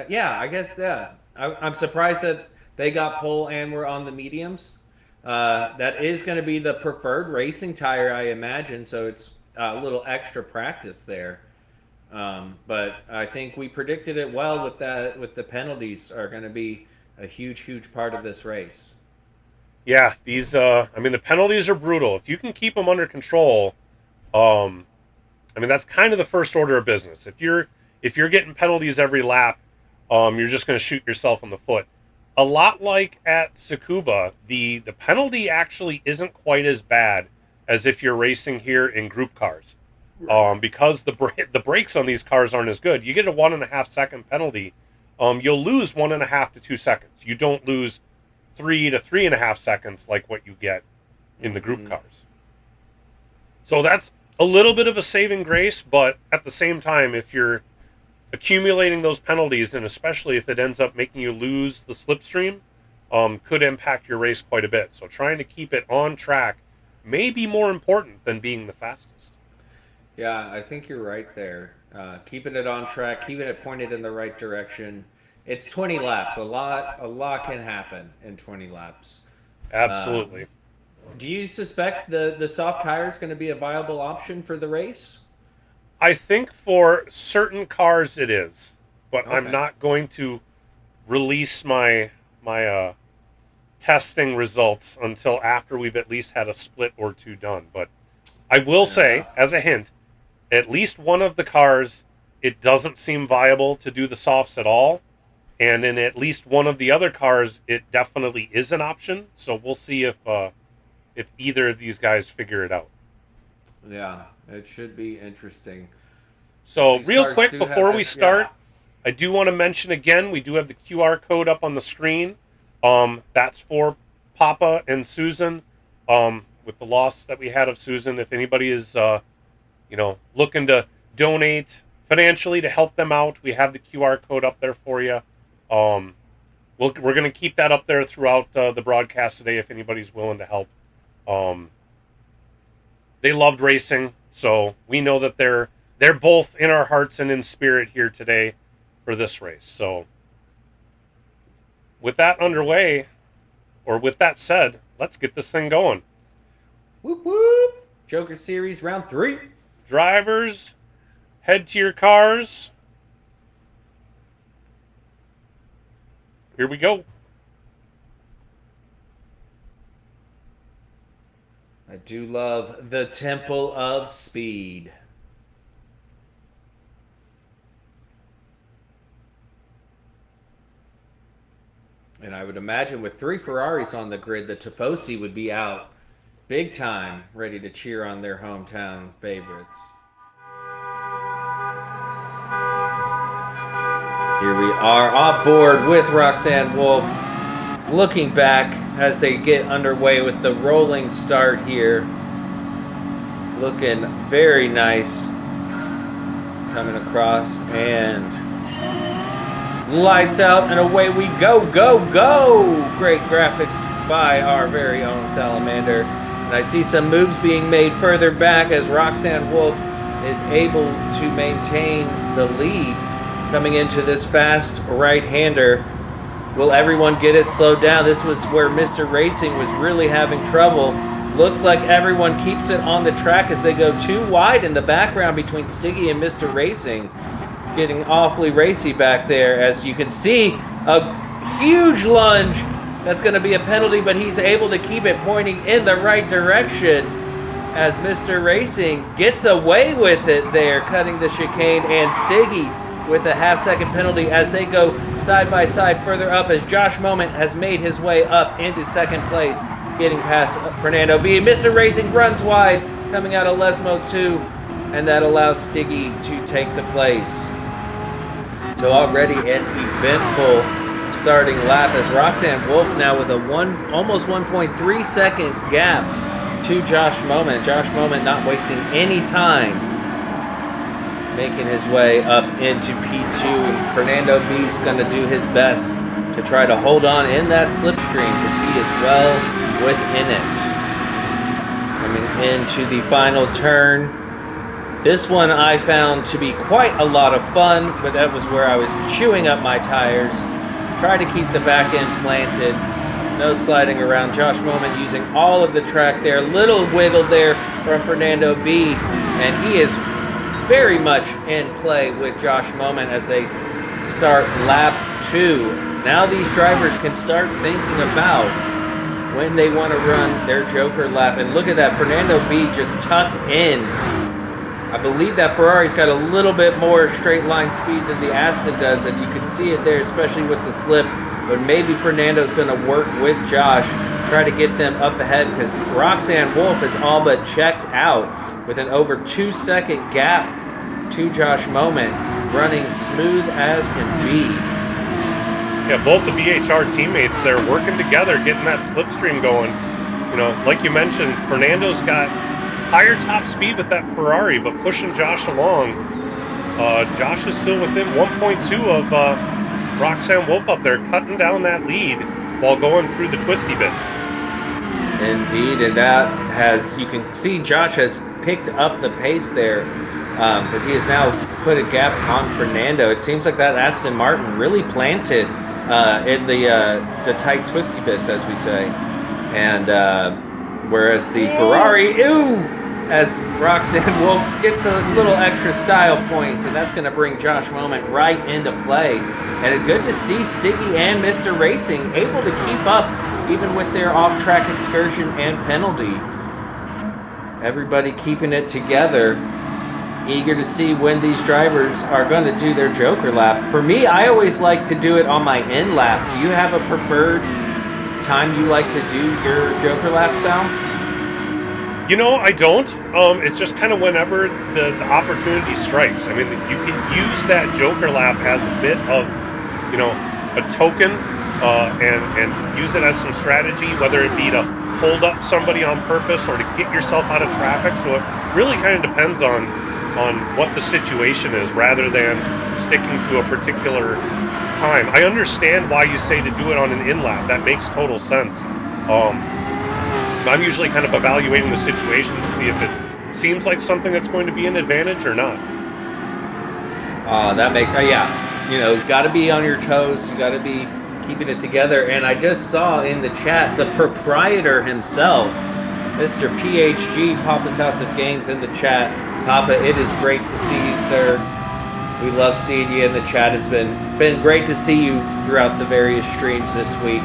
Yeah, I guess that. I'm surprised that they got pole and were on the mediums. That is going to be the preferred racing tire, I imagine. So it's a little extra practice there. But I think we predicted it well with that. With the penalties are going to be a huge part of this race. Yeah, these. I mean, the penalties are brutal. If you can keep them under control, I mean, that's kind of the first order of business. If you're getting penalties every lap, you're just going to shoot yourself in the foot. A lot like at Tsukuba, the penalty actually isn't quite as bad as if you're racing here in group cars, because the brakes on these cars aren't as good. You get a 1.5 second penalty, you'll lose 1.5 to 2 seconds. You don't lose 3 to 3.5 seconds like what you get in the group cars. So that's a little bit of a saving grace, but at the same time, if you're accumulating those penalties, and especially if it ends up making you lose the slipstream, could impact your race quite a bit. So trying to keep it on track may be more important than being the fastest. Yeah, I think you're right there. Keeping it on track, keeping it pointed in the right direction. It's 20 laps. A lot can happen in 20 laps. Absolutely. Do you suspect the soft tire is going to be a viable option for the race? I think for certain cars it is, but Okay. I'm not going to release my testing results until after we've at least had a split or two done. But I will say, as a hint, at least one of the cars, it doesn't seem viable to do the softs at all. And in at least one of the other cars, it definitely is an option. So we'll see if either of these guys figure it out. Yeah, it should be interesting. So These real cars quick do before have we it, start, yeah. I do want to mention again, we do have the QR code up on the screen. That's for Papa and Susan. With the loss that we had of Susan, if anybody is looking to donate financially to help them out, we have the QR code up there for you. We're going to keep that up there throughout the broadcast today if anybody's willing to help. They loved racing, so we know that they're both in our hearts and in spirit here today for this race. So with that underway, or with that said, let's get this thing going. Whoop whoop! Joker Series round 3. Drivers, head to your cars. Here we go. I do love the Temple of Speed. And I would imagine with 3 Ferraris on the grid, the Tifosi would be out big time, ready to cheer on their hometown favorites. Here we are on board with Roxanne Wolf, looking back as they get underway with the rolling start here looking very nice. Coming across and lights out and away we go, go, go! Great graphics by our very own Salamander. And I see some moves being made further back as Roxanne Wolf is able to maintain the lead coming into this fast right-hander. Will everyone get it slowed down? This was where Mr. Racing was really having trouble. Looks like everyone keeps it on the track as they go too wide in the background between Stiggy and Mr. Racing. Getting awfully racy back there. As you can see, a huge lunge. That's going to be a penalty, but he's able to keep it pointing in the right direction as Mr. Racing gets away with it there, cutting the chicane, and Stiggy with a half-second penalty as they go side by side further up as Josh Moment has made his way up into second place, getting past Fernando B. Mr. Racing runs wide, coming out of Lesmo 2, and that allows Stiggy to take the place. So already an eventful starting lap as Roxanne Wolf now with a almost 1.3 second gap to Josh Moment. Josh Moment not wasting any time, making his way up into P2. Fernando B's going to do his best to try to hold on in that slipstream because he is well within it. Coming into the final turn. This one I found to be quite a lot of fun, but that was where I was chewing up my tires. Try to keep the back end planted. No sliding around. Josh Moment using all of the track there. Little wiggle there from Fernando B. And he is very much in play with Josh Moment as they start lap 2. Now these drivers can start thinking about when they want to run their Joker lap. And look at that. Fernando B just tucked in. I believe that Ferrari's got a little bit more straight line speed than the Aston does, and you can see it there, especially with the slip. But maybe Fernando's going to work with Josh, try to get them up ahead, because Roxanne Wolf is all but checked out with an over 2 second gap to Josh Moment, running smooth as can be. Yeah, both the BHR teammates there working together, getting that slipstream going. You know, like you mentioned, Fernando's got higher top speed with that Ferrari, but pushing Josh along. Josh is still within 1.2 of Roxanne Wolf up there, cutting down that lead while going through the twisty bits. Indeed, and that has, you can see Josh has picked up the pace there because he has now put a gap on Fernando. It seems like that Aston Martin really planted in the tight twisty bits, as we say. And whereas the Ferrari, as Roxanne Wolf gets a little extra style points, and that's going to bring Josh Moment right into play. And it's good to see Stiggy and Mr. Racing able to keep up even with their off-track excursion and penalty. Everybody keeping it together. Eager to see when these drivers are going to do their Joker lap. For me, I always like to do it on my end lap. Do you have a preferred time you like to do your Joker lap, Sal? You know, I don't. It's just kind of whenever the opportunity strikes. I mean, you can use that Joker lap as a bit of, you know, a token and use it as some strategy, whether it be to hold up somebody on purpose or to get yourself out of traffic. So it really kind of depends on what the situation is rather than sticking to a particular time. I understand why you say to do it on an in-lap. That makes total sense. I'm usually kind of evaluating the situation to see if it seems like something that's going to be an advantage or not. Yeah, you know, got to be on your toes. You got to be keeping it together. And I just saw in the chat the proprietor himself, Mr. PHG, Papa's House of Games, in the chat. Papa, it is great to see you, sir. We love seeing you in the chat. It's been great to see you throughout the various streams this week.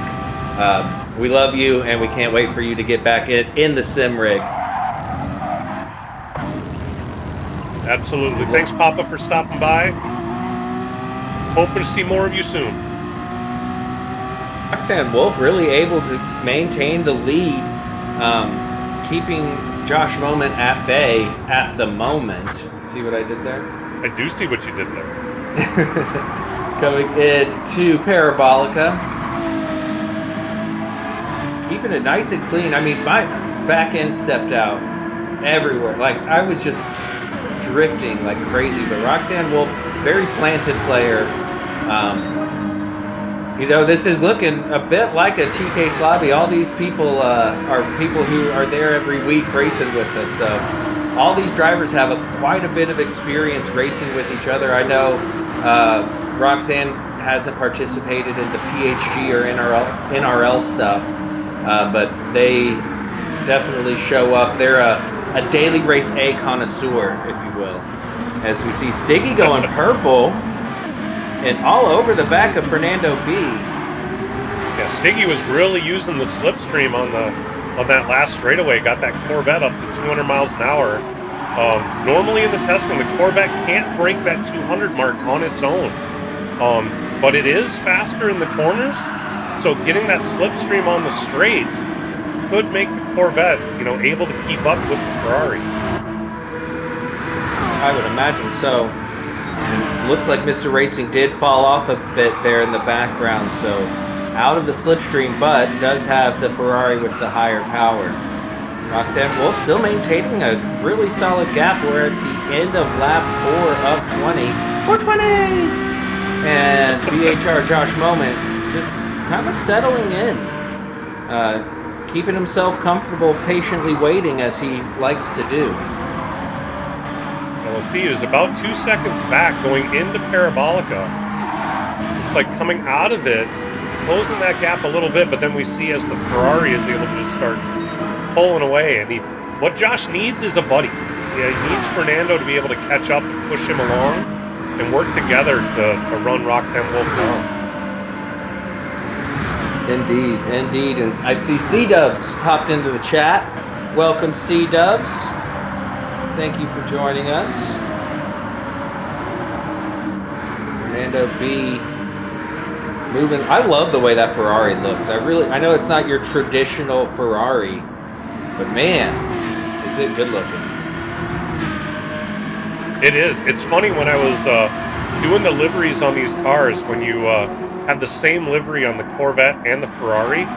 We love you, and we can't wait for you to get back in the sim rig. Absolutely. Thanks, Papa, for stopping by. Hoping to see more of you soon. Roxanne Wolf really able to maintain the lead, keeping Josh Moment at bay at the moment. See what I did there? I do see what you did there. Coming in to Parabolica. Keeping it nice and clean. I mean, my back end stepped out everywhere. Like, I was just drifting like crazy. But Roxanne Wolf, very planted player. You know, this is looking a bit like a TK Slobby. All these people are people who are there every week racing with us. So all these drivers have quite a bit of experience racing with each other. I know Roxanne hasn't participated in the PHG or NRL stuff, but they definitely show up. They're a daily race A connoisseur, if you will. As we see Stiggy going purple and all over the back of Fernando B. Yeah, Stiggy was really using the slipstream on that last straightaway. Got that Corvette up to 200 miles an hour. Normally in the testing, the Corvette can't break that 200 mark on its own, but it is faster in the corners. So getting that slipstream on the straight could make the Corvette, you know, able to keep up with the Ferrari. I would imagine so. Looks like Mr. Racing did fall off a bit there in the background, so out of the slipstream, but does have the Ferrari with the higher power. Roxanne Wolf still maintaining a really solid gap. We're at the end of lap 4 of 20. 420! And BHR Josh Moment just kind of settling in. Keeping himself comfortable, patiently waiting as he likes to do. We'll see, he was about 2 seconds back going into Parabolica. It's like coming out of it, it's closing that gap a little bit, but then we see as the Ferrari is able to just start pulling away. And what Josh needs is a buddy. Yeah, he needs Fernando to be able to catch up and push him along and work together to run Roxanne Wolf down. Indeed, indeed. And I see C-Dubs hopped into the chat. Welcome, C-Dubs. Thank you for joining us. Fernando B moving. I love the way that Ferrari looks. I know it's not your traditional Ferrari, but man, is it good looking. It is. It's funny when I was doing the liveries on these cars, when you have the same livery on the Corvette and the Ferrari,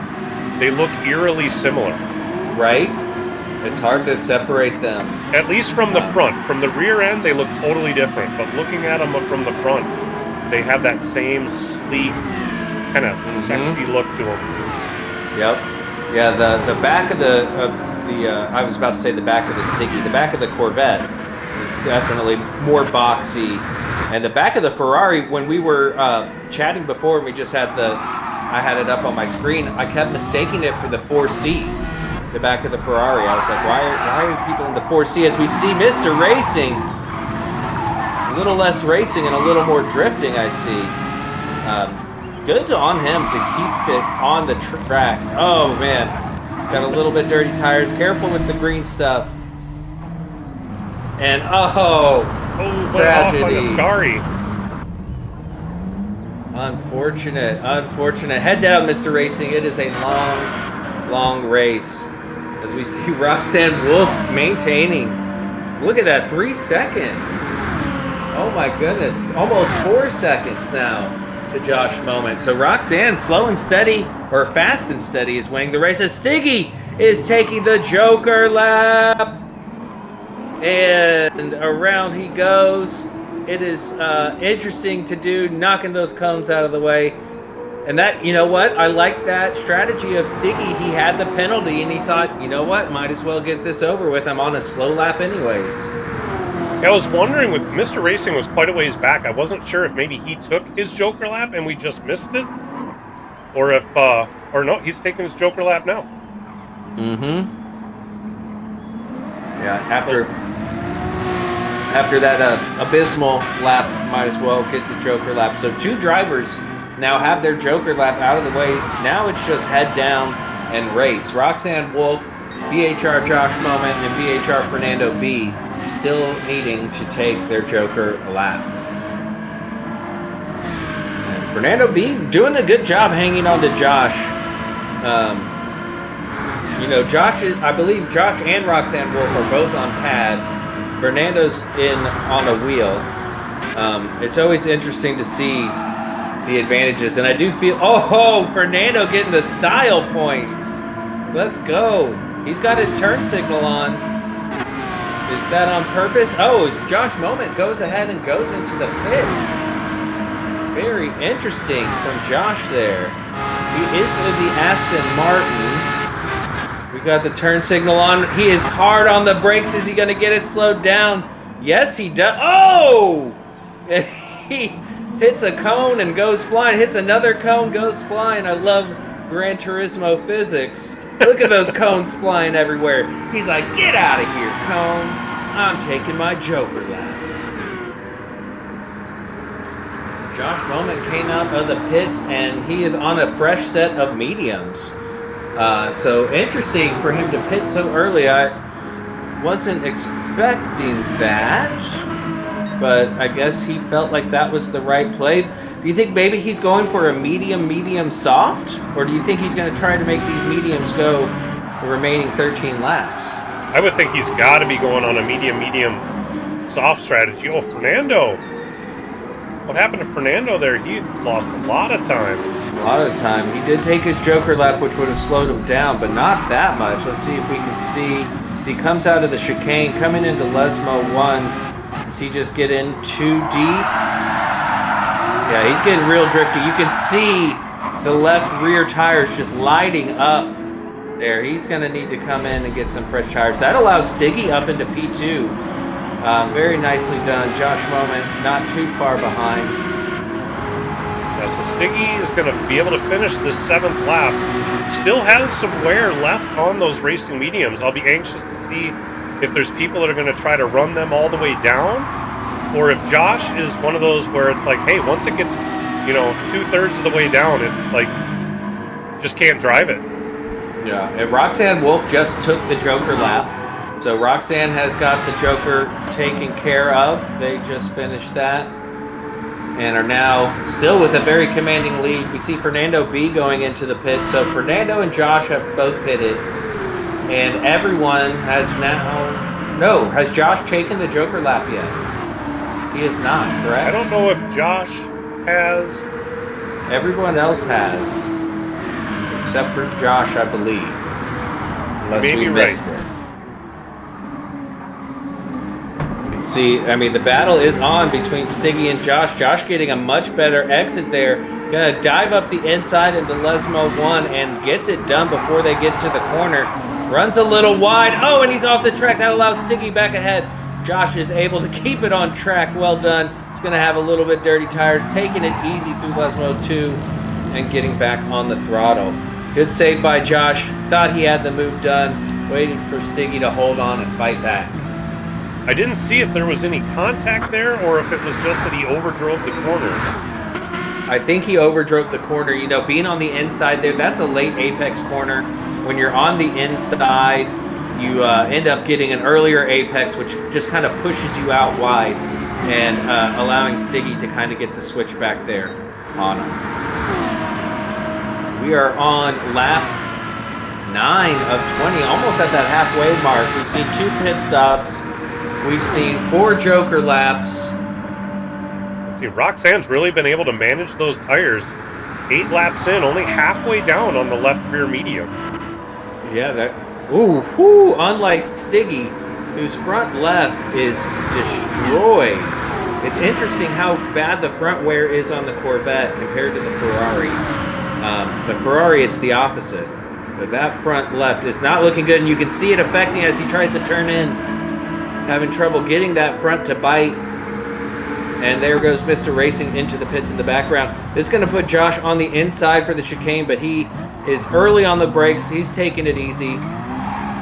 they look eerily similar. Right? It's hard to separate them. At least from the front. From the rear end, they look totally different. But looking at them from the front, they have that same sleek, kind of sexy look to them. Yep. Yeah, the back of the I was about to say the back of the Stiggy. The back of the Corvette is definitely more boxy. And the back of the Ferrari, when we were chatting before, and we just had I had it up on my screen, I kept mistaking it for the 4C. The back of the Ferrari. I was like, why are people in the 4C? As we see Mr. Racing, a little less racing and a little more drifting, I see. Good on him to keep it on the track. Oh, man. Got a little bit dirty tires. Careful with the green stuff. And, tragedy. Off on the Scary. Unfortunate. Head down, Mr. Racing. It is a long race. As we see Roxanne Wolf maintaining. Look at that, 3 seconds. Oh my goodness, almost 4 seconds now to Josh Moment. So Roxanne, slow and steady, or fast and steady, is winning the race. As Stiggy is taking the Joker lap. And around he goes. It is interesting to do, knocking those cones out of the way. And that, you know what? I like that strategy of Stiggy. He had the penalty, and he thought, you know what? Might as well get this over with. I'm on a slow lap anyways. I was wondering, with Mr. Racing was quite a ways back. I wasn't sure if maybe he took his Joker lap and we just missed it, or if, or no, he's taking his Joker lap now. Yeah. After that abysmal lap, might as well get the Joker lap. So 2 drivers now have their Joker lap out of the way. Now it's just head down and race. Roxanne Wolf, BHR Josh Moment, and BHR Fernando B still needing to take their Joker lap. And Fernando B doing a good job hanging on to Josh. Josh I believe Josh and Roxanne Wolf are both on pad. Fernando's on a wheel. It's always interesting to see the advantages, and I do feel Fernando getting the style points. Let's go. He's got his turn signal on. Is that on purpose? Oh, Josh Moment goes ahead and goes into the pits. Very interesting from Josh there. He is in the Aston Martin. We got the turn signal on. He is hard on the brakes. Is he going to get it slowed down? Yes, he does. Oh! He hits a cone and goes flying. Hits another cone, goes flying. I love Gran Turismo physics. Look at those cones flying everywhere. He's like, get out of here, cone. I'm taking my Joker lap. Josh Moment came out of the pits, and he is on a fresh set of mediums. So interesting for him to pit so early. I wasn't expecting that, but I guess he felt like that was the right play. Do you think maybe he's going for a medium soft? Or do you think he's going to try to make these mediums go the remaining 13 laps? I would think he's got to be going on a medium soft strategy. Oh, Fernando. What happened to Fernando there? He lost a lot of time. A lot of time. He did take his Joker lap, which would have slowed him down, but not that much. Let's see if we can see. So he comes out of the chicane, coming into Lesmo 1. Does he just get in too deep? Yeah, he's getting real drifty. You can see the left rear tires just lighting up there. He's going to need to come in and get some fresh tires. That allows Stiggy up into P2. Very nicely done. Josh Moment not too far behind. Yeah, so Stiggy is going to be able to finish this 7th lap. Still has some wear left on those racing mediums. I'll be anxious to see if there's people that are going to try to run them all the way down, or if Josh is one of those where it's like, hey, once it gets, 2/3 of the way down, it's like, just can't drive it. Yeah, and Roxanne Wolf just took the Joker lap. So Roxanne has got the Joker taken care of. They just finished that and are now still with a very commanding lead. We see Fernando B going into the pit. So Fernando and Josh have both pitted. And everyone has now... No, has Josh taken the Joker lap yet? He is not, correct? I don't know if Josh has. Everyone else has. Except for Josh, I believe. Unless we missed it. See, I mean, the battle is on between Stiggy and Josh. Josh getting a much better exit there. Gonna dive up the inside into Lesmo 1 and gets it done before they get to the corner. Runs a little wide. Oh, and he's off the track. That allows Stiggy back ahead. Josh is able to keep it on track. Well done. It's gonna have a little bit dirty tires. Taking it easy through Lesmo 2 and getting back on the throttle. Good save by Josh. Thought he had the move done. Waited for Stiggy to hold on and fight back. I didn't see if there was any contact there or if it was just that he overdrove the corner. I think he overdrove the corner. Being on the inside there, that's a late apex corner. When you're on the inside, you end up getting an earlier apex, which just kind of pushes you out wide and allowing Stiggy to kind of get the switch back there on him. We are on lap 9 of 20, almost at that halfway mark. We've seen 2 pit stops. We've seen 4 Joker laps. Let's see, Roxanne's really been able to manage those tires. 8 laps in, only halfway down on the left rear medium. Yeah, unlike Stiggy, whose front left is destroyed. It's interesting how bad the front wear is on the Corvette compared to the Ferrari. The Ferrari, it's the opposite. But that front left is not looking good, and you can see it affecting as he tries to turn in. Having trouble getting that front to bite. And there goes Mr. Racing into the pits in the background. This is going to put Josh on the inside for the chicane, but he is early on the brakes. He's taking it easy.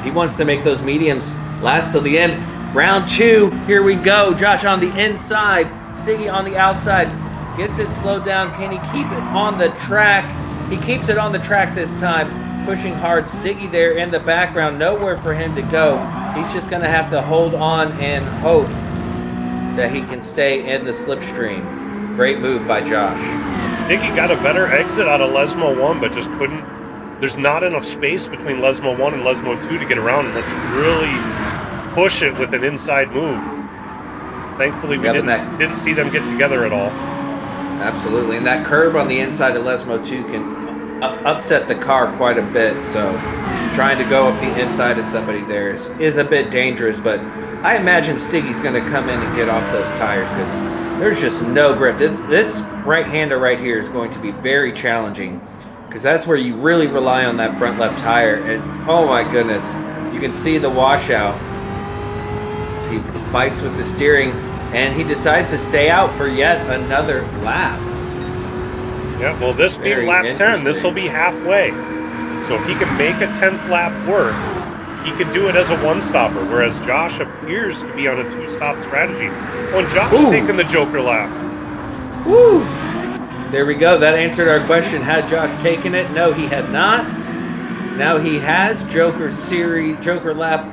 He wants to make those mediums last till the end. Round 2, here we go. Josh on the inside, Stiggy on the outside. Gets it slowed down. Can he keep it on the track? He keeps it on the track this time. Pushing hard. Stiggy there in the background. Nowhere for him to go. He's just going to have to hold on and hope that he can stay in the slipstream. Great move by Josh. Stiggy got a better exit out of Lesmo 1, but just couldn't. There's not enough space between Lesmo 1 and Lesmo 2 to get around unless you really push it with an inside move. Thankfully, we didn't see them get together at all. Absolutely. And that curb on the inside of Lesmo 2 can upset the car quite a bit. So trying to go up the inside of somebody there is a bit dangerous. But I imagine Stiggy's going to come in and get off those tires because there's just no grip. This right-hander right here is going to be very challenging because that's where you really rely on that front left tire. And oh my goodness, you can see the washout as he fights with the steering, and he decides to stay out for yet another lap. Yeah, well, this being lap 10, this will be halfway. So if he can make a 10th lap work, he could do it as a one-stopper, whereas Josh appears to be on a two-stop strategy. When Josh taking the Joker lap. Woo! There we go. That answered our question. Had Josh taken it? No, he had not. Now he has Joker lap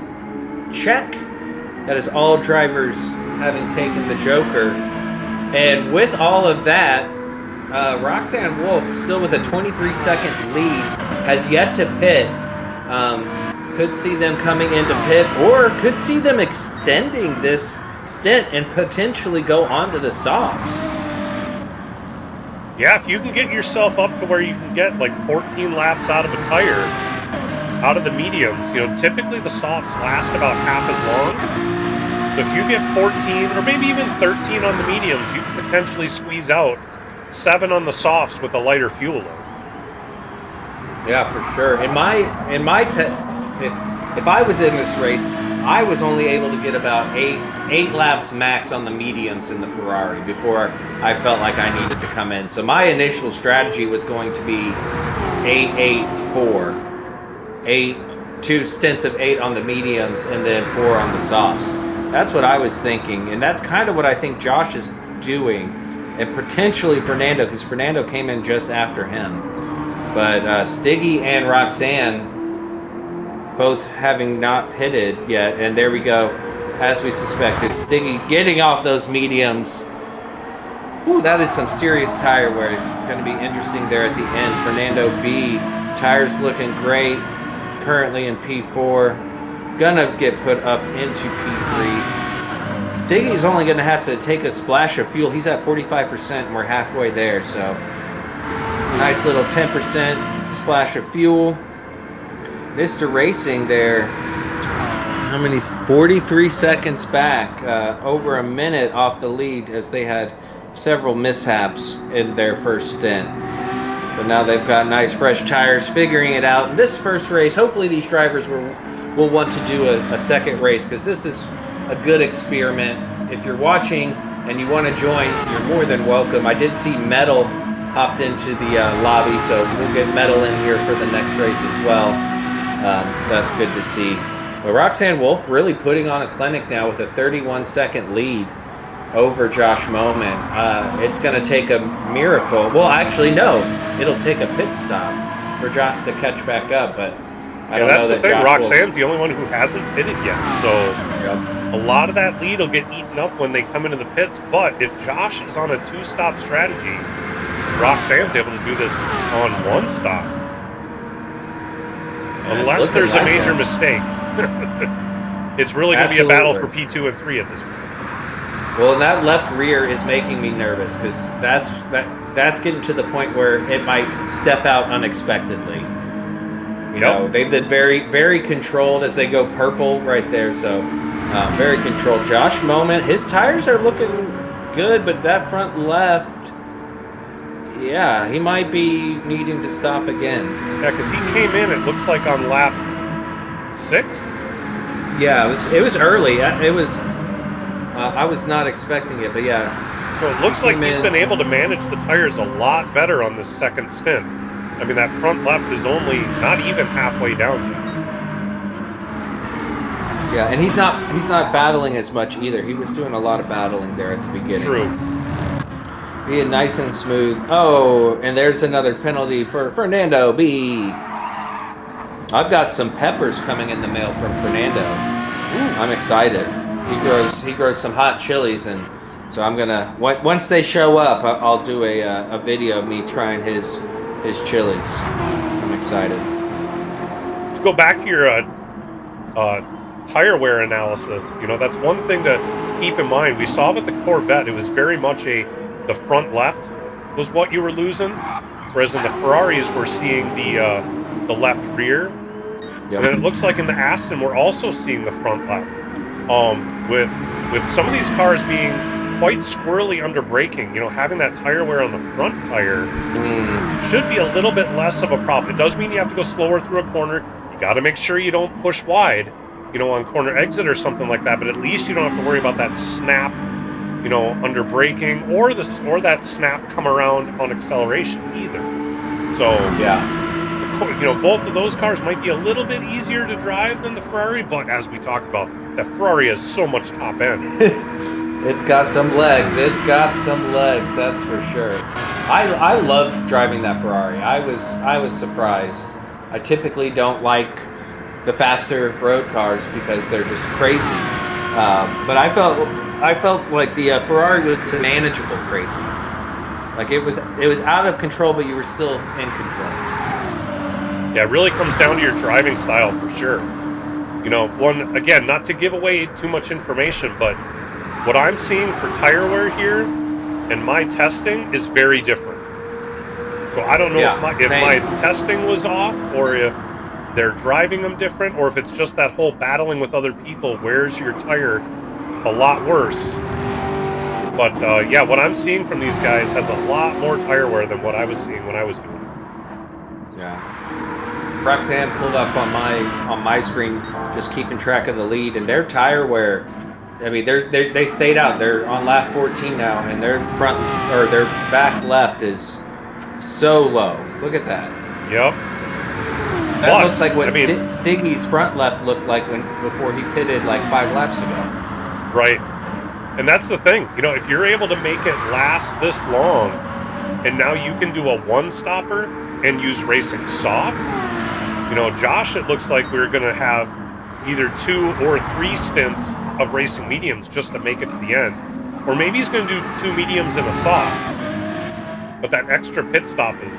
check. That is all drivers having taken the Joker. And with all of that, Roxanne Wolf, still with a 23-second lead, has yet to pit. Could see them coming into pit, or could see them extending this stint and potentially go on to the softs. Yeah, if you can get yourself up to where you can get like 14 laps out of a tire, out of the mediums, typically the softs last about half as long. So if you get 14 or maybe even 13 on the mediums, you can potentially squeeze out 7 on the softs with a lighter fuel load. Yeah, for sure. In my test, if I was in this race, I was only able to get about eight laps max on the mediums in the Ferrari before I felt like I needed to come in. So my initial strategy was going to be 8-8-4, 2 stints of 8 on the mediums and then 4 on the softs. That's what I was thinking, and that's kind of what I think Josh is doing, and potentially Fernando, because Fernando came in just after him. But Stiggy and Roxanne both having not pitted yet, and there we go, as we suspected. Stiggy getting off those mediums. Ooh, that is some serious tire wear. Going to be interesting there at the end. Fernando B, tires looking great, currently in P4. Gonna get put up into P3. Stiggy's only gonna have to take a splash of fuel. He's at 45%, and we're halfway there, so nice little 10% splash of fuel. Mr. Racing there, how many? 43 seconds back, over a minute off the lead as they had several mishaps in their first stint. But now they've got nice fresh tires, figuring it out. This first race, hopefully these drivers will want to do a second race, because this is a good experiment. If you're watching and you want to join, you're more than welcome. I did see Metal hopped into the lobby, so we'll get Metal in here for the next race as well. That's good to see. But Roxanne Wolf really putting on a clinic now with a 31-second lead over Josh Moment. It's going to take a miracle. Well, actually, no. It'll take a pit stop for Josh to catch back up. But I don't know that that's the thing. Josh Roxanne's the only one who hasn't pitted yet. So a lot of that lead will get eaten up when they come into the pits. But if Josh is on a 2-stop strategy, Roxanne's able to do this on 1 stop. Unless there's a major mistake. It's really going to be a battle for P2 and 3 at this point. Well, and that left rear is making me nervous, because that's getting to the point where it might step out unexpectedly. You know, they've been very, very controlled as they go purple right there. So very controlled. Josh Moment, his tires are looking good, but that front left, yeah, he might be needing to stop again. Yeah, because he came in, it looks like on lap 6. Yeah, it was early. It was. I was not expecting it, but yeah. So it looks like he's been able to manage the tires a lot better on this second stint. I mean, that front left is only not even halfway down yet. Yeah, and he's not battling as much either. He was doing a lot of battling there at the beginning. True. Being nice and smooth. Oh, and there's another penalty for Fernando B. I've got some peppers coming in the mail from Fernando. Ooh, I'm excited. He grows some hot chilies, and so I'm gonna, once they show up, I'll do a video of me trying his chilies. I'm excited. To go back to your tire wear analysis, that's one thing to keep in mind. We saw with the Corvette, it was very much the front left was what you were losing. Whereas in the Ferraris, we're seeing the left rear. Yep. And then it looks like in the Aston, we're also seeing the front left. With some of these cars being quite squirrely under braking, you know, having that tire wear on the front tire should be a little bit less of a problem. It does mean you have to go slower through a corner. You got to make sure you don't push wide, you know, on corner exit or something like that. But at least you don't have to worry about that snap, you know, under braking or that snap come around on acceleration either. So Yeah. you know, both of those cars might be a little bit easier to drive than the Ferrari, but as we talked about, the Ferrari has so much top end. It's got some legs. It's got some legs. That's for sure. I loved driving that Ferrari. I was surprised. I typically don't like the faster road cars because they're just crazy. But I felt like the Ferrari was manageable crazy. Like it was out of control, but you were still in control. Yeah, it really comes down to your driving style for sure. You know, again, not to give away too much information, but what I'm seeing for tire wear here and my testing is very different. So I don't know if my testing was off, or if they're driving them different, or if it's just that whole battling with other people wears your tire a lot worse. But yeah, what I'm seeing from these guys has a lot more tire wear than what I was seeing when I was doing it. Yeah. Roxanne pulled up on my screen, just keeping track of the lead, and their tire wear. I mean, they stayed out. They're on lap 14 now, and their their back left is so low. Look at that. Yep. That looks like what Stiggy's front left looked like before he pitted like 5 laps ago. Right. And that's the thing. You know, if you're able to make it last this long, and now you can do a one-stopper and use racing softs. You know, Josh, it looks like we're going to have either 2 or 3 stints of racing mediums just to make it to the end. Or maybe he's going to do 2 mediums and a soft. But that extra pit stop is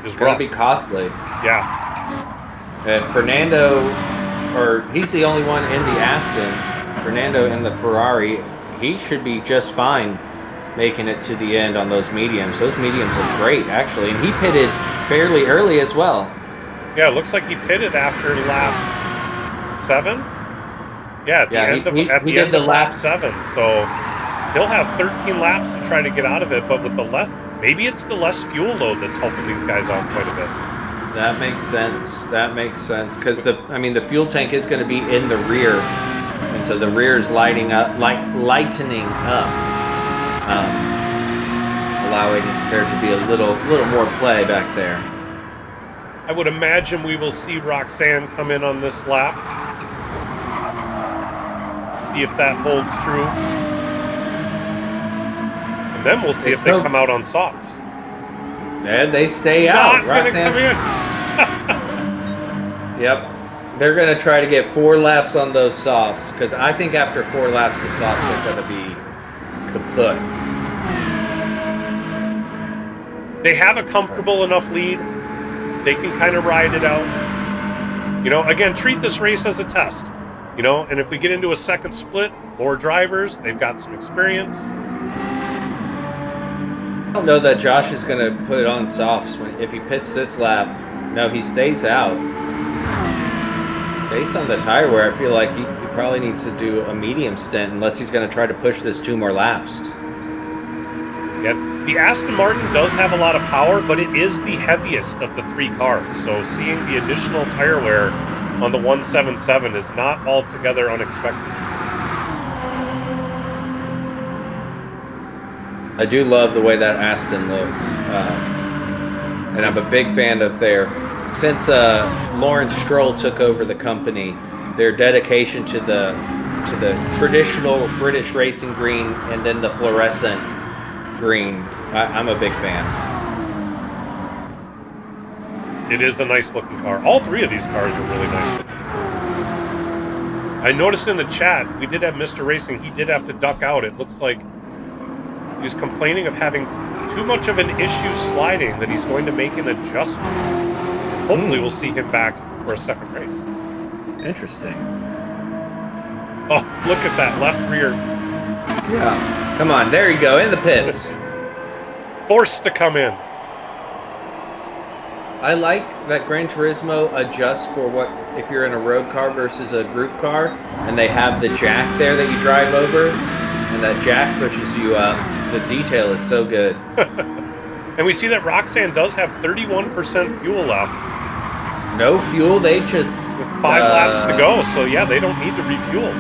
It's rough. going to be costly. Yeah. And Fernando, he's the only one in the Aston. Fernando in the Ferrari, he should be just fine making it to the end on those mediums. Those mediums look great, actually. And he pitted fairly early as well. Yeah, it looks like he pitted after lap 7. Yeah, at the end of lap 7. So he'll have 13 laps to try to get out of it. But with the maybe it's the less fuel load that's helping these guys out quite a bit. That makes sense. Because the fuel tank is going to be in the rear, and so the rear is lightening up, allowing there to be a little more play back there. I would imagine we will see Roxanne come in on this lap. See if that holds true. And then we'll see if they come out on softs. And they stay out. Not gonna come in. Yep. They're going to try to get 4 laps on those softs, because I think after 4 laps, the softs are going to be kaput. They have a comfortable enough lead. They can kind of ride it out. You know, again, treat this race as a test. You know, and if we get into a second split, more drivers, they've got some experience. I don't know that Josh is going to put it on softs if he pits this lap. No, he stays out. Based on the tire wear, I feel like he probably needs to do a medium stint unless he's going to try to push this 2 more laps. Yeah, the Aston Martin does have a lot of power, but it is the heaviest of the 3 cars. So seeing the additional tire wear on the 177 is not altogether unexpected. I do love the way that Aston looks, and I'm a big fan of since Lawrence Stroll took over the company, their dedication to the traditional British racing green and then the fluorescent green. I'm a big fan. It is a nice looking car. All 3 of these cars are really nice looking. I noticed in the chat, we did have Mr. Racing. He did have to duck out. It looks like he was complaining of having too much of an issue sliding, that he's going to make an adjustment. Hopefully we'll see him back for a second race. Interesting. Oh, look at that left rear. Yeah. Come on, there you go, in the pits. Forced to come in. I like that Gran Turismo adjusts for what if you're in a road car versus a group car, and they have the jack there that you drive over, and that jack pushes you up. The detail is so good. And we see that Roxanne does have 31% fuel left. No fuel, they just... With 5 laps to go, so yeah, they don't need to refuel.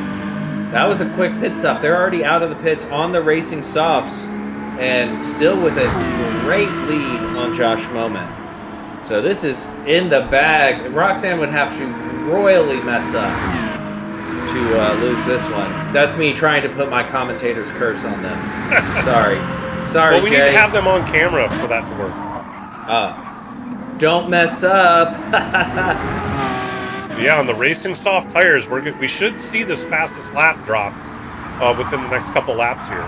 That was a quick pit stop. They're already out of the pits on the racing softs, and still with a great lead on Josh Moment. So this is in the bag. Roxanne would have to royally mess up to lose this one. That's me trying to put my commentator's curse on them. Sorry, well, we Jay. need to have them on camera for that to work. Don't mess up. Yeah, on the racing soft tires, we should see this fastest lap drop within the next couple laps here.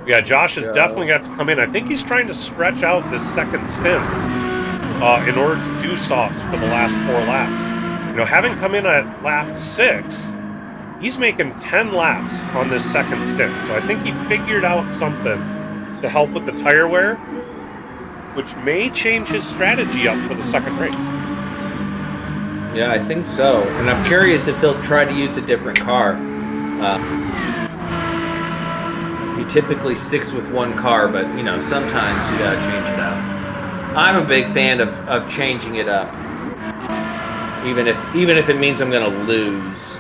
Yeah, Josh is definitely going to have to come in. I think he's trying to stretch out this second stint in order to do softs for the last 4 laps. You know, having come in at lap 6, he's making 10 laps on this second stint. So I think he figured out something to help with the tire wear, which may change his strategy up for the second race. Yeah, I think so. And I'm curious if he'll try to use a different car. He typically sticks with one car, but, you know, sometimes you gotta change it up. I'm a big fan of changing it up. Even if it means I'm gonna lose.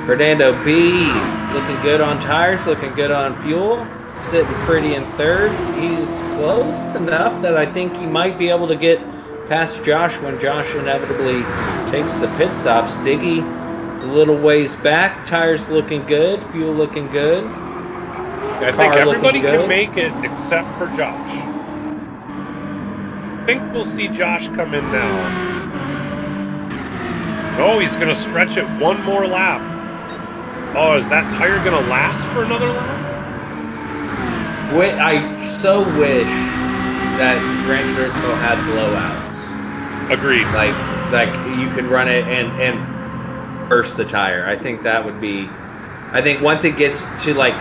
Fernando B, looking good on tires, looking good on fuel, sitting pretty in third. He's close enough that I think he might be able to get past Josh when Josh inevitably takes the pit stop. Stiggy a little ways back, tires looking good, fuel looking good. I think everybody can make it except for Josh. I think we'll see Josh come in now. Oh, he's going to stretch it one more lap. Oh, is that tire going to last for another lap? I so wish that Gran Turismo had blowouts. Agreed. Like you could run it and burst the tire. I think that would be... I think once it gets to like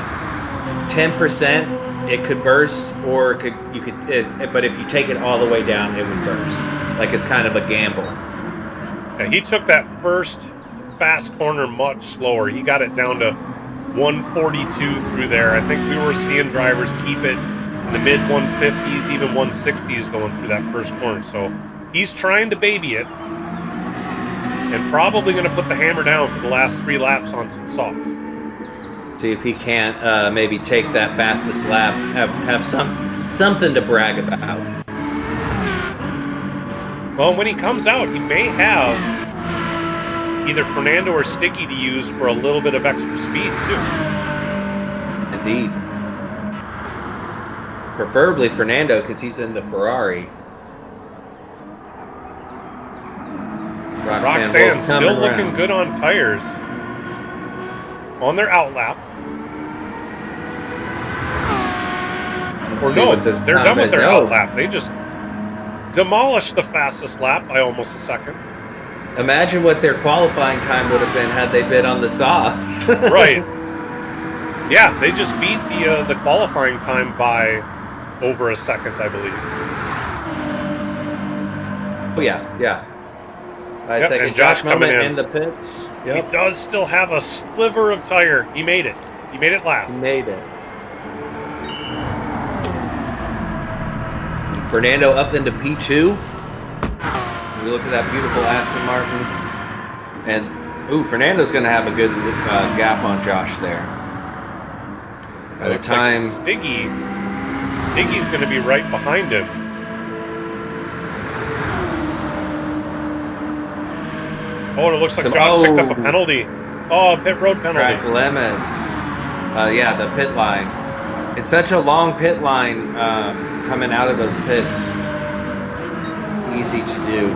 10%, it could burst, or but if you take it all the way down, it would burst. Like, it's kind of a gamble. Yeah, he took that first fast corner much slower. He got it down to 142 through there. I think we were seeing drivers keep it in the mid 150s, even 160s going through that first corner. So he's trying to baby it, and probably going to put the hammer down for the last 3 laps on some softs. See if he can't maybe take that fastest lap, have something to brag about. Well, when he comes out, he may have either Fernando or Sticky to use for a little bit of extra speed, too. Indeed. Preferably Fernando, because he's in the Ferrari. Roxanne still looking good on tires. On their outlap. Or no, they're done with their outlap. They just demolished the fastest lap by almost a second. Imagine what their qualifying time would have been had they been on the softs. Right. Yeah, they just beat the qualifying time by over a second, I believe. Oh, yeah. By a second. And Josh coming in the pits. Yep. He does still have a sliver of tire. He made it. He made it last. He made it. Fernando up into P2. We look at that beautiful Aston Martin. And, Fernando's going to have a good gap on Josh there. By the time... Like Stiggy's going to be right behind him. Oh, it looks like Josh picked up a penalty. Oh, pit road penalty. Track limits. Yeah, the pit line. It's such a long pit line coming out of those pits. Easy to do.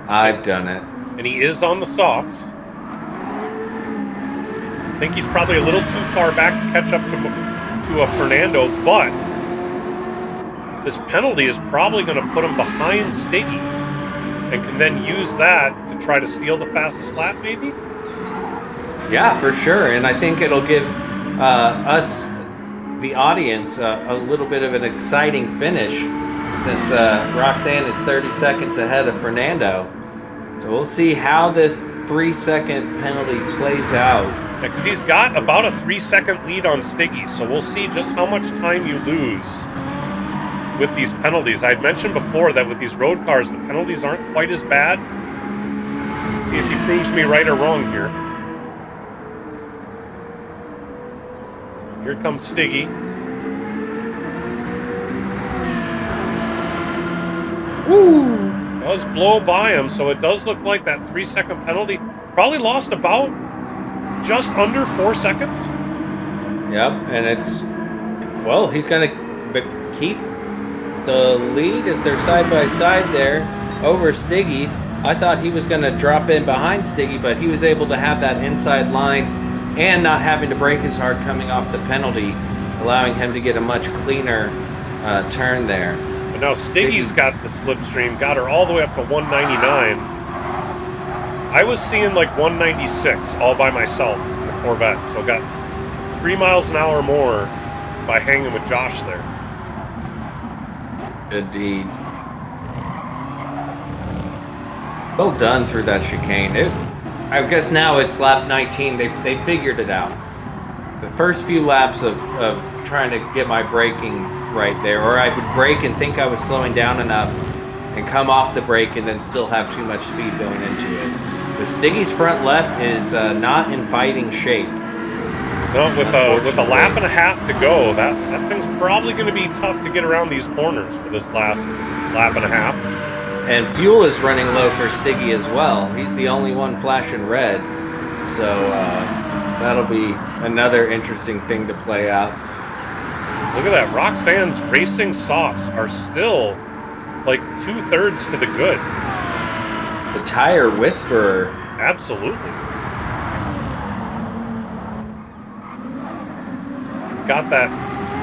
I've done it. And he is on the softs. I think he's probably a little too far back to catch up to a Fernando, but this penalty is probably going to put him behind Stiggy, and can then use that to try to steal the fastest lap, maybe? Yeah, for sure. And I think it'll give us the audience a little bit of an exciting finish, since Roxanne is 30 seconds ahead of Fernando. So we'll see how this 3-second penalty plays out. Yeah, because he's got about a 3-second lead on Stiggy, so we'll see just how much time you lose with these penalties. I'd mentioned before that with these road cars, the penalties aren't quite as bad. Let's see if he proves me right or wrong here. Here comes Stiggy. Woo! Does blow by him, so it does look like that 3-second penalty probably lost about just under 4 seconds. Yep, and it's, well, he's going to keep the lead as they're side by side there over Stiggy. I thought he was going to drop in behind Stiggy, but he was able to have that inside line and not having to brake as hard coming off the penalty, allowing him to get a much cleaner turn there. But now Stiggy's got the slipstream, got her all the way up to 199. I was seeing like 196 all by myself in the Corvette, so got 3 miles an hour more by hanging with Josh there. Good deed. Well done through that chicane. I guess now it's lap 19. They figured it out. The first few laps of trying to get my braking right there, or I would brake and think I was slowing down enough and come off the brake and then still have too much speed going into it. But Stiggy's front left is not in fighting shape. No, with a lap and a half to go, that thing's probably going to be tough to get around these corners for this last lap and a half. And fuel is running low for Stiggy as well. He's the only one flashing red. So that'll be another interesting thing to play out. Look at that. Roxanne's racing softs are still like 2/3 to the good. The tire whisperer. Absolutely. Got that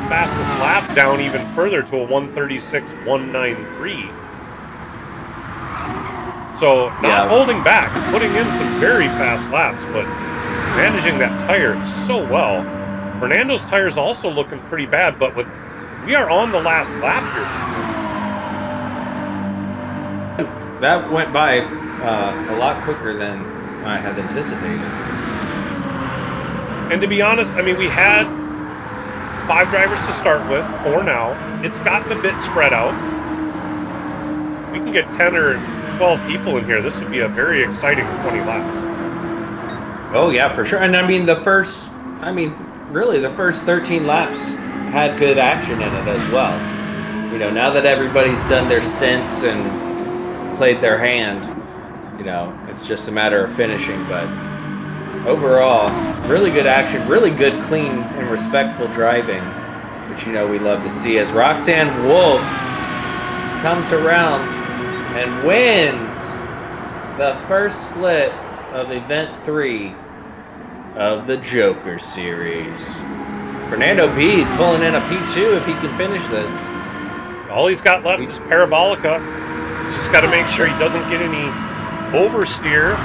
fastest lap down even further to a 136.193. So not holding back, putting in some very fast laps, but managing that tire so well. Fernando's tire's also looking pretty bad, but we are on the last lap here. That went by a lot quicker than I had anticipated. And to be honest, I mean, we had 5 drivers to start with, 4 now. It's gotten a bit spread out. We can get 10 or 12 people in here. This would be a very exciting 20 laps. Oh yeah, for sure. And I mean, really the first 13 laps had good action in it as well. You know, now that everybody's done their stints and played their hand, you know, it's just a matter of finishing. But overall, really good action, really good, clean, and respectful driving, which, you know, we love to see as Roxanne Wolf comes around and wins the first split of Event 3 of the Joker Series. Fernando B pulling in a P2 if he can finish this. All he's got left is Parabolica. He's just got to make sure he doesn't get any oversteer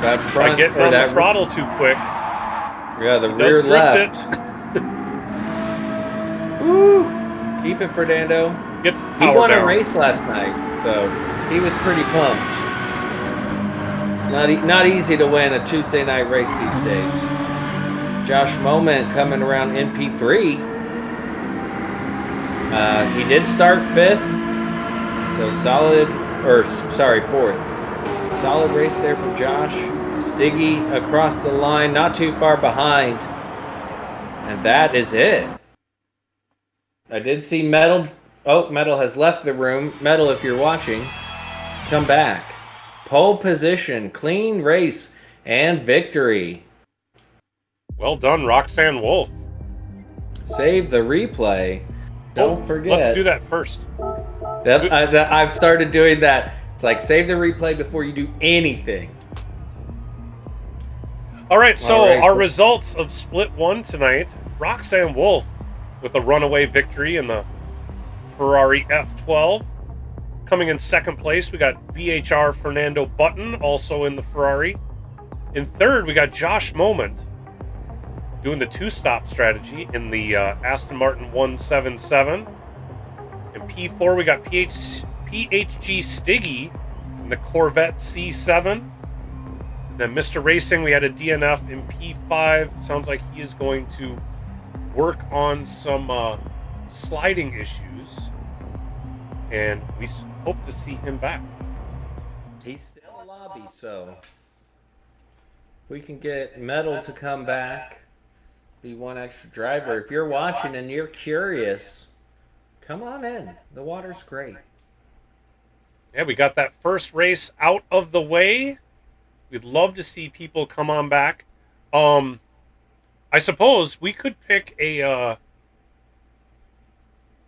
That front, by getting on the throttle too quick. Yeah, the He rear does drift left. Woo! Keep it, Fernando. Gets He power won down. a race last night, so he was pretty pumped. It's not easy to win a Tuesday night race these days. Josh Moment coming around in P3. He did start 5th, so fourth. Solid race there from Josh. Stiggy across the line, not too far behind. And that is it. I did see Metal. Oh, Metal has left the room. Metal, if you're watching, come back. Pole position, clean race, and victory. Well done, Roxanne Wolf. Save the replay. Don't forget. Let's do that first. I've started doing that. It's like, save the replay before you do anything. All right, so our results of Split 1 tonight. Roxanne Wolf with a runaway victory in the Ferrari F12. Coming in second place, we got BHR Fernando Button, also in the Ferrari. In third, we got Josh Moment doing the two-stop strategy in the Aston Martin 177. In P4, we got PHG Stiggy in the Corvette C7. Then Mr. Racing, we had a DNF in P5. Sounds like he is going to work on some sliding issues, and we hope to see him back. He's still in the lobby, so if we can get Metal to come back, be one extra driver. If you're watching and you're curious, come on in. The water's great. Yeah, we got that first race out of the way. We'd love to see people come on back. I suppose we could pick a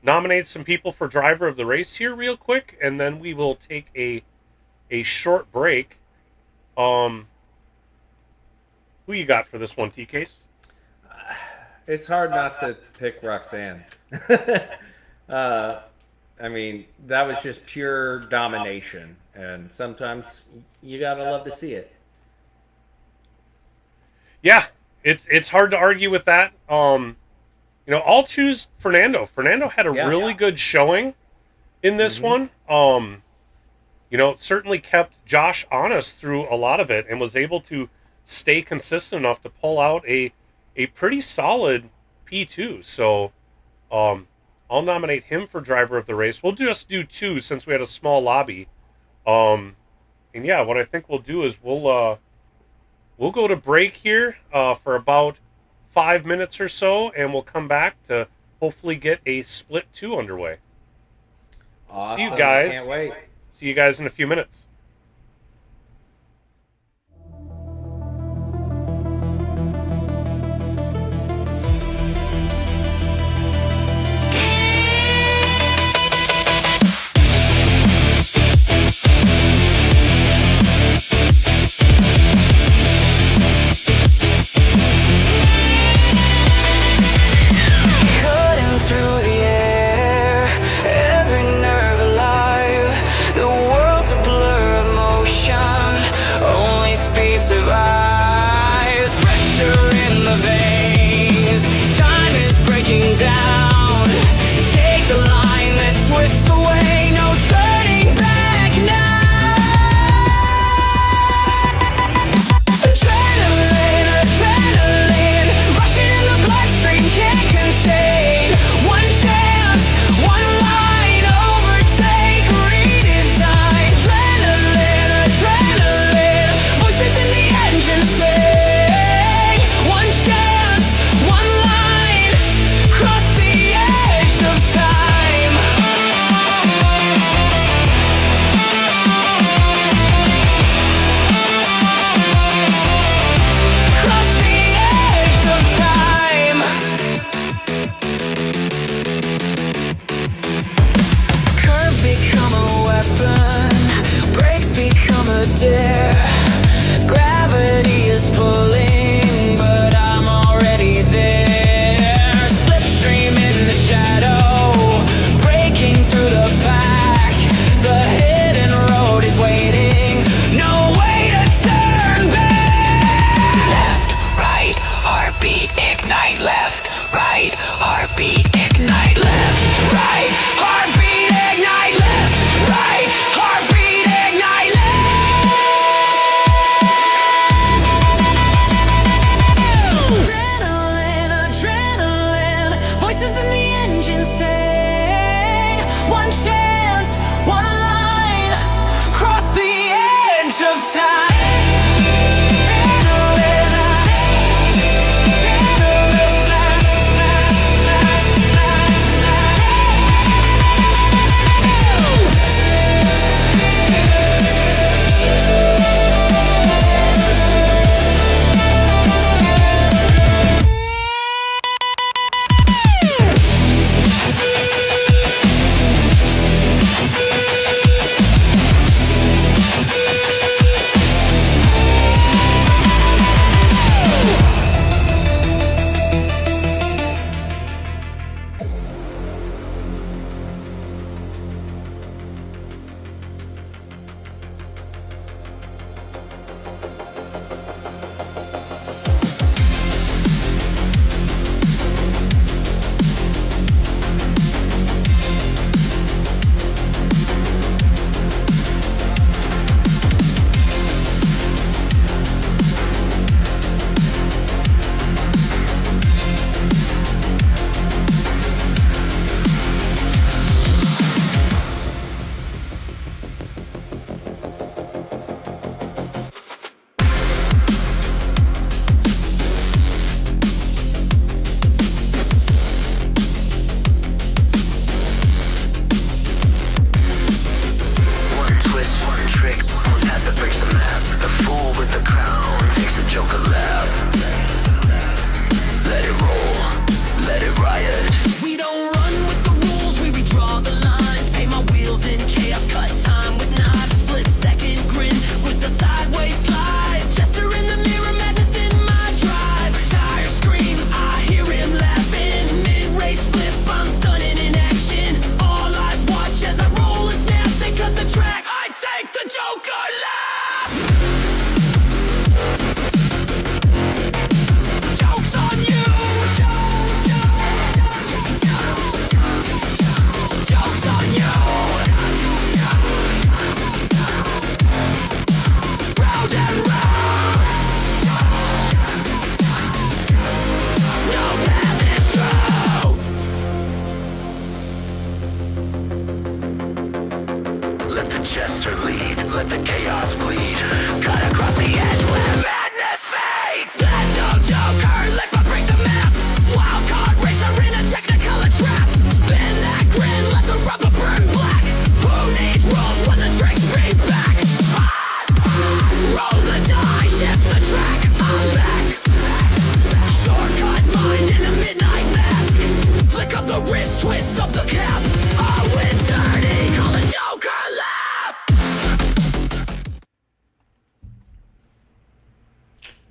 nominate some people for driver of the race here real quick, and then we will take a short break. Who you got for this one, T-Case? It's hard not to pick Roxanne. I mean, that was just pure domination, and sometimes you gotta love to see it. Yeah, it's hard to argue with that. You know, I'll choose Fernando. Fernando had a really good showing in this one. You know, certainly kept Josh honest through a lot of it and was able to stay consistent enough to pull out a pretty solid P2. So, I'll nominate him for driver of the race. We'll just do two since we had a small lobby. And yeah, what I think we'll do is we'll go to break here for about 5 minutes or so, and we'll come back to hopefully get a split 2 underway. Awesome. See you guys. Can't wait. See you guys in a few minutes. Cutting through the air, every nerve alive. The world's a blur.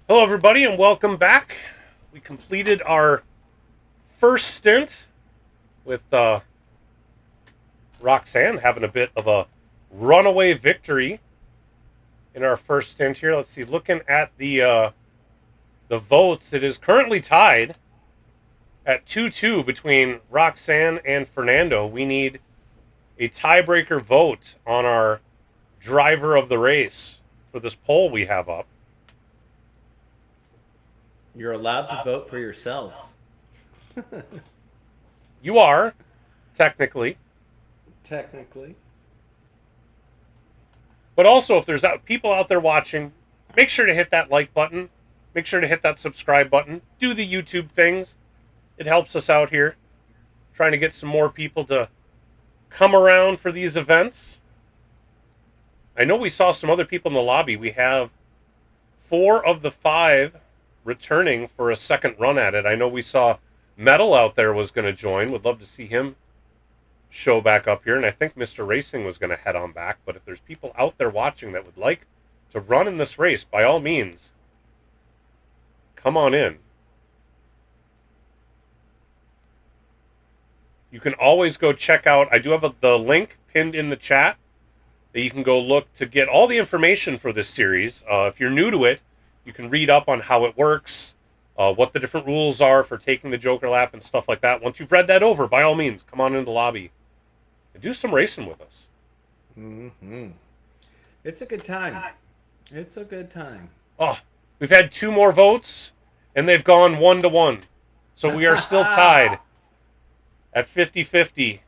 Hello, everybody, and welcome back. We completed our first stint with Roxanne having a bit of a runaway victory in our first stint here. Let's see. Looking at the votes, it is currently tied at 2-2 between Roxanne and Fernando. We need a tiebreaker vote on our driver of the race for this poll we have up. You're allowed to vote for yourself. You are, technically. Technically. But also, if there's people out there watching, make sure to hit that like button. Make sure to hit that subscribe button. Do the YouTube things. It helps us out here. Trying to get some more people to come around for these events. I know we saw some other people in the lobby. We have 4 of the 5 returning for a second run at it. I know we saw Metal out there was going to join. Would love to see him show back up here. And I think Mr. Racing was going to head on back. But if there's people out there watching that would like to run in this race, by all means, come on in. You can always go check out, I do have the link pinned in the chat that you can go look to get all the information for this series. If you're new to it, you can read up on how it works, what the different rules are for taking the Joker lap and stuff like that. Once you've read that over, by all means, come on into the lobby and do some racing with us. Mm-hmm. It's a good time. It's a good time. Oh, we've had 2 more votes, and they've gone 1-1. So we are still tied at 50-50.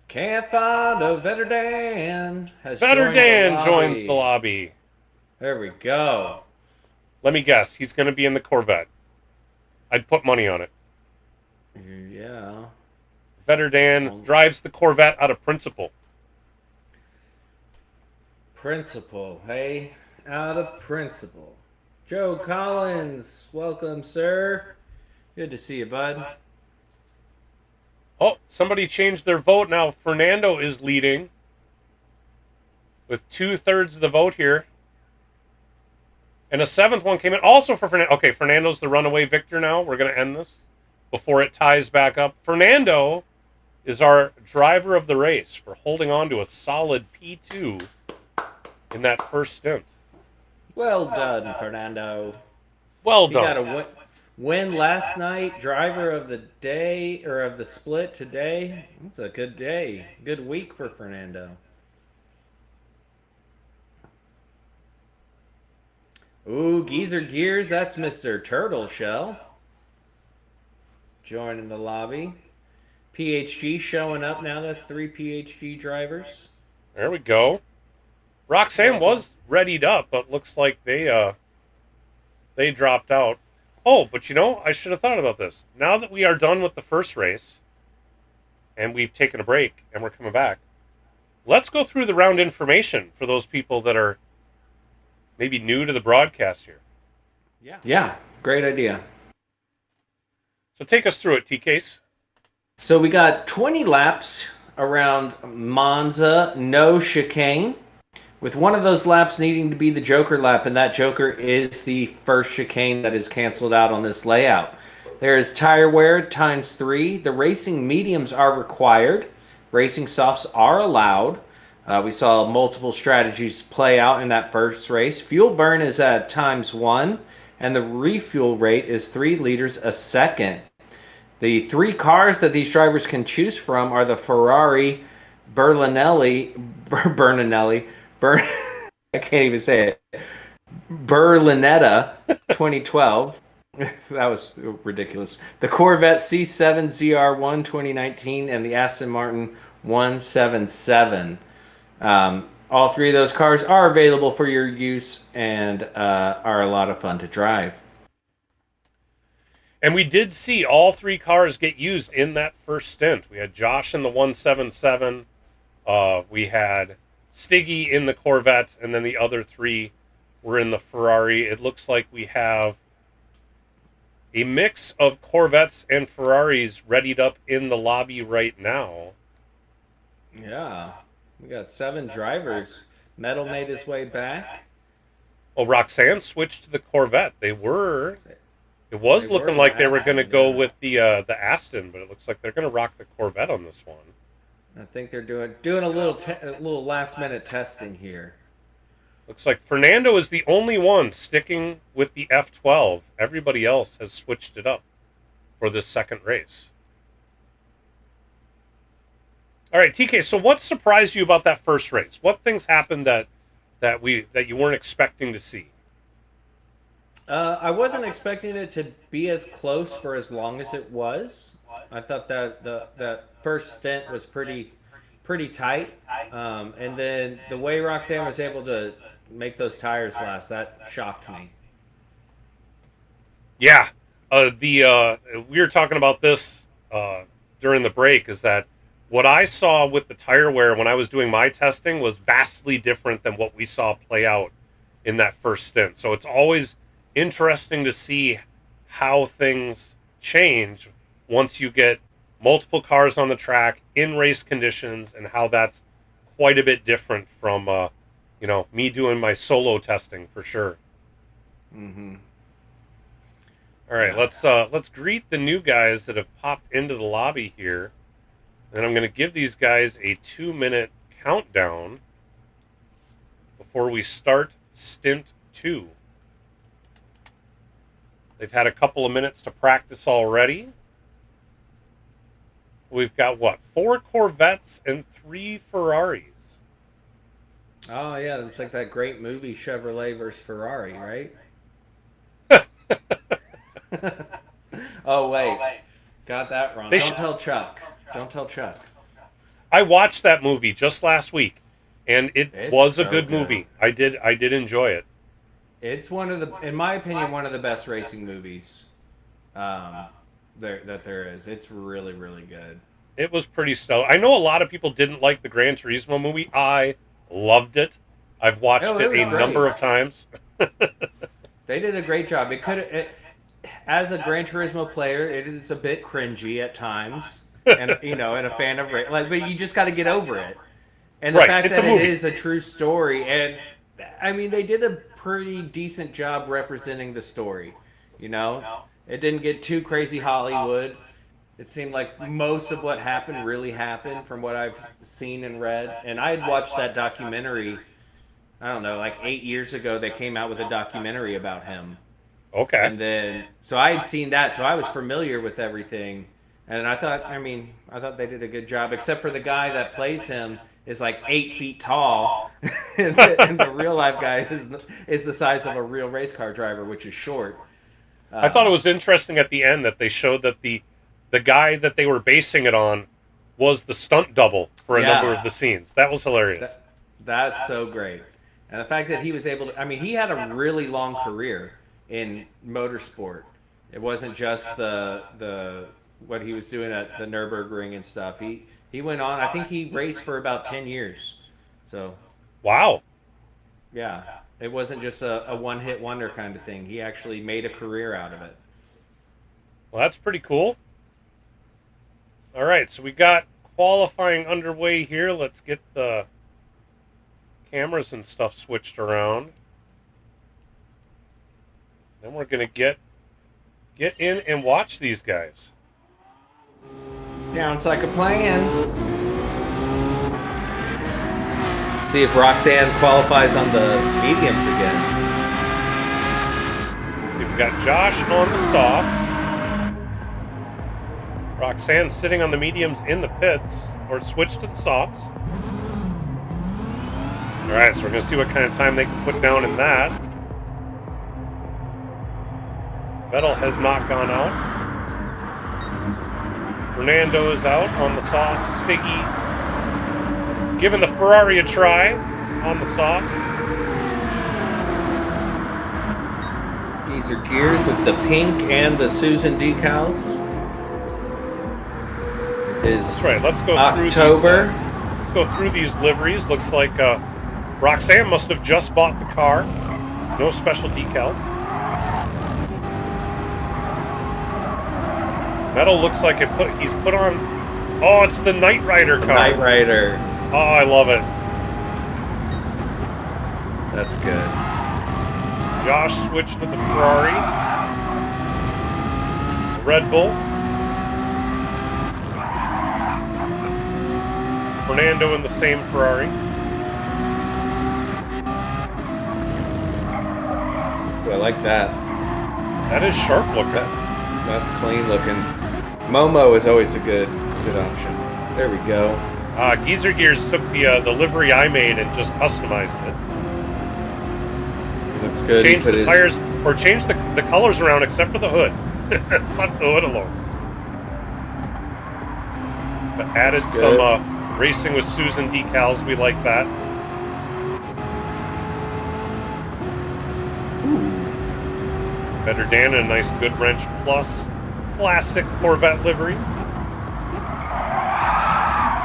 Can't find a Vetter Dan. Vetter Dan joins the lobby. There we go. Let me guess. He's going to be in the Corvette. I'd put money on it. Yeah. Vetter Dan drives the Corvette out of principle. Principle, hey? Out of principle. Joe Collins, welcome, sir. Good to see you, bud. Oh, somebody changed their vote now. Fernando is leading with 2/3 of the vote here. And a 7th one came in also for Fernando. Okay, Fernando's the runaway victor now. We're going to end this before it ties back up. Fernando is our driver of the race for holding on to a solid P2 in that first stint. Well done, Fernando. Well He done. got a win last night. Driver of the day, or of the split today. It's a good day. Good week for Fernando. Ooh, Geezer Gears, that's Mr. Turtle Shell. Joining the lobby. PHG showing up now. That's 3 PHG drivers. There we go. Roxanne was readied up, but looks like they dropped out. Oh, but you know, I should have thought about this. Now that we are done with the first race, and we've taken a break, and we're coming back, let's go through the round information for those people that are maybe new to the broadcast here. Yeah, great idea. So take us through it, T-Case. So we got 20 laps around Monza, no chicane, with one of those laps needing to be the Joker lap, and that Joker is the first chicane that is canceled out on this layout. There is tire wear times 3. The racing mediums are required. Racing softs are allowed. We saw multiple strategies play out in that first race. Fuel burn is at times 1, and the refuel rate is 3 liters a second. The 3 cars that these drivers can choose from are the Ferrari I can't even say it. Berlinetta 2012. That was ridiculous. The Corvette C7 ZR1 2019 and the Aston Martin 177. All 3 of those cars are available for your use and are a lot of fun to drive. And we did see all 3 cars get used in that first stint. We had Josh in the 177. We had Stiggy in the Corvette, and then the other 3 were in the Ferrari. It looks like we have a mix of Corvettes and Ferraris readied up in the lobby right now. Yeah, we got 7 drivers. Metal made his way back. Well, Roxanne switched to the Corvette. It was They were looking the like they were going to Aston, go yeah. with the Aston, but it looks like they're going to rock the Corvette on this one. I think they're doing a little last minute testing here. Looks like Fernando is the only one sticking with the F12. Everybody else has switched it up for this second race. All right, TK. So, what surprised you about that first race? What things happened that you weren't expecting to see? I wasn't expecting it to be as close for as long as it was. I thought that that first stint was pretty tight, and then the way Roxanne was able to make those tires last, that shocked me. Yeah, we were talking about this during the break. Is that what I saw with the tire wear when I was doing my testing was vastly different than what we saw play out in that first stint. So it's always interesting to see how things change once you get multiple cars on the track in race conditions, and how that's quite a bit different from me doing my solo testing for sure. Mm-hmm. All right, let's greet the new guys that have popped into the lobby here. And I'm going to give these guys a 2-minute countdown before we start stint 2. They've had a couple of minutes to practice already. We've got, 4 Corvettes and 3 Ferraris. Oh yeah, it's like that great movie Chevrolet versus Ferrari, right? Oh wait, got that wrong. Don't tell Chuck. Don't tell Chuck. I watched that movie just last week, and it's was a so good movie. I did enjoy it. It's one of the, in my opinion, one of the best racing movies there is. It's really, really good. It was pretty stellar. I know a lot of people didn't like the Gran Turismo movie. I loved it. I've watched it a number of times. They did a great job. As a Gran Turismo player, it is a bit cringy at times, and and a fan of but you just got to get over it. And the fact that it is a true story, and I mean, they did a pretty decent job representing the story. It didn't get too crazy Hollywood. It seemed like most of what happened really happened from what I've seen and read. And I had watched that documentary, I don't know, like 8 years ago. They came out with a documentary about him. Okay. And then, so I had seen that, so I was familiar with everything. And I thought they did a good job, except for the guy that plays him is like 8 feet tall, and the real life guy is the size of a real race car driver, which is short. I thought it was interesting at the end that they showed that the guy that they were basing it on was the stunt double for a number of the scenes. That was hilarious. That's so great. And the fact that he was able to, he had a really long career in motorsport. It wasn't just the what he was doing at the Nürburgring and stuff. He went on, I think he raced for about 10 years. So, wow. Yeah. It wasn't just a one-hit wonder kind of thing. He actually made a career out of it. Well, that's pretty cool. All right, so we got qualifying underway here. Let's get the cameras and stuff switched around. Then we're going to get in and watch these guys. Sounds like a plan. See if Roxanne qualifies on the mediums again. Let's see, we got Josh on the softs. Roxanne sitting on the mediums in the pits, or switch to the softs. All right, so we're going to see what kind of time they can put down in that. Vettel has not gone out. Fernando is out on the softs. Stiggy giving the Ferrari a try on the softs. These are geared with the pink and the Susan decals. That's right. Let's go October. Let's go through these liveries. Looks like Roxanne must have just bought the car. No special decals. Metal looks like he's put on. Oh, it's the Knight Rider car. Knight Rider. Oh, I love it. That's good. Josh switched to the Ferrari. The Red Bull. Fernando in the same Ferrari. Ooh, I like that. That is sharp looking. That's clean looking. Momo is always a good option. There we go. Geezer Gears took the livery I made and just customized it. Looks good. Changed the tires, or changed the colors around except for the hood. Left the hood alone. But added some Racing with Susan decals. We like that. Better Dan and a nice Good Wrench Plus classic Corvette livery.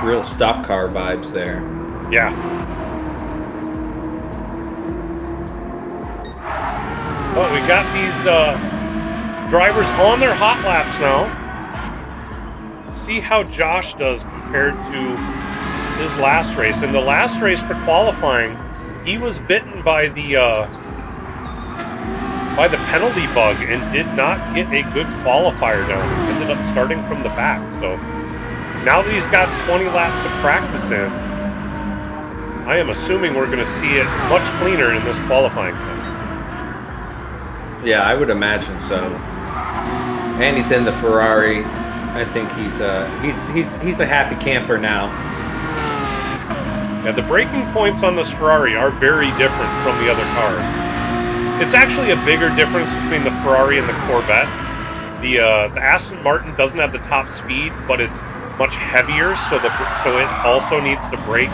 Real stock car vibes there. Yeah. Well, we got these drivers on their hot laps now. See how Josh does compared to his last race. In the last race for qualifying, he was bitten by the penalty bug and did not get a good qualifier down. Ended up starting from the back. So now that he's got 20 laps of practice in, I am assuming we're going to see it much cleaner in this qualifying session. Yeah, I would imagine so. And he's in the Ferrari. I think he's a happy camper now. Yeah, the braking points on this Ferrari are very different from the other cars. It's actually a bigger difference between the Ferrari and the Corvette. The Aston Martin doesn't have the top speed, but it's much heavier, so it also needs to brake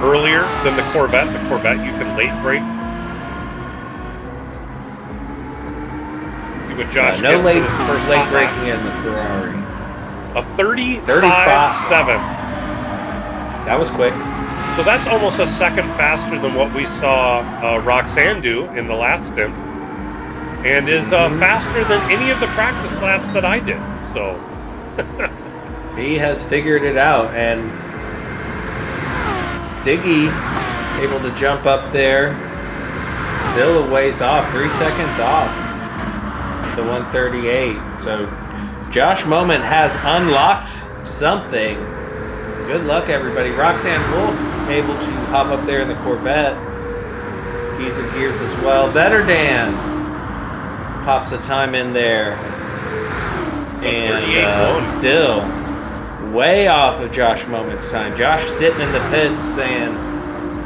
earlier than the Corvette. The Corvette you can late brake. See what Josh no gets late, for his first late hot lap. braking in the Ferrari. A 35.7. That was quick. So that's almost a second faster than what we saw Roxanne do in the last stint. And is faster than any of the practice laps that I did. So he has figured it out. And Stiggy able to jump up there. Still a ways off. 3 seconds off. The 138. So Josh Moment has unlocked something. Good luck, everybody. Roxanne Wolf able to hop up there in the Corvette. Geezer Gears as well. Better Dan pops a time in there. And still way off of Josh Moment's time. Josh sitting in the pits saying,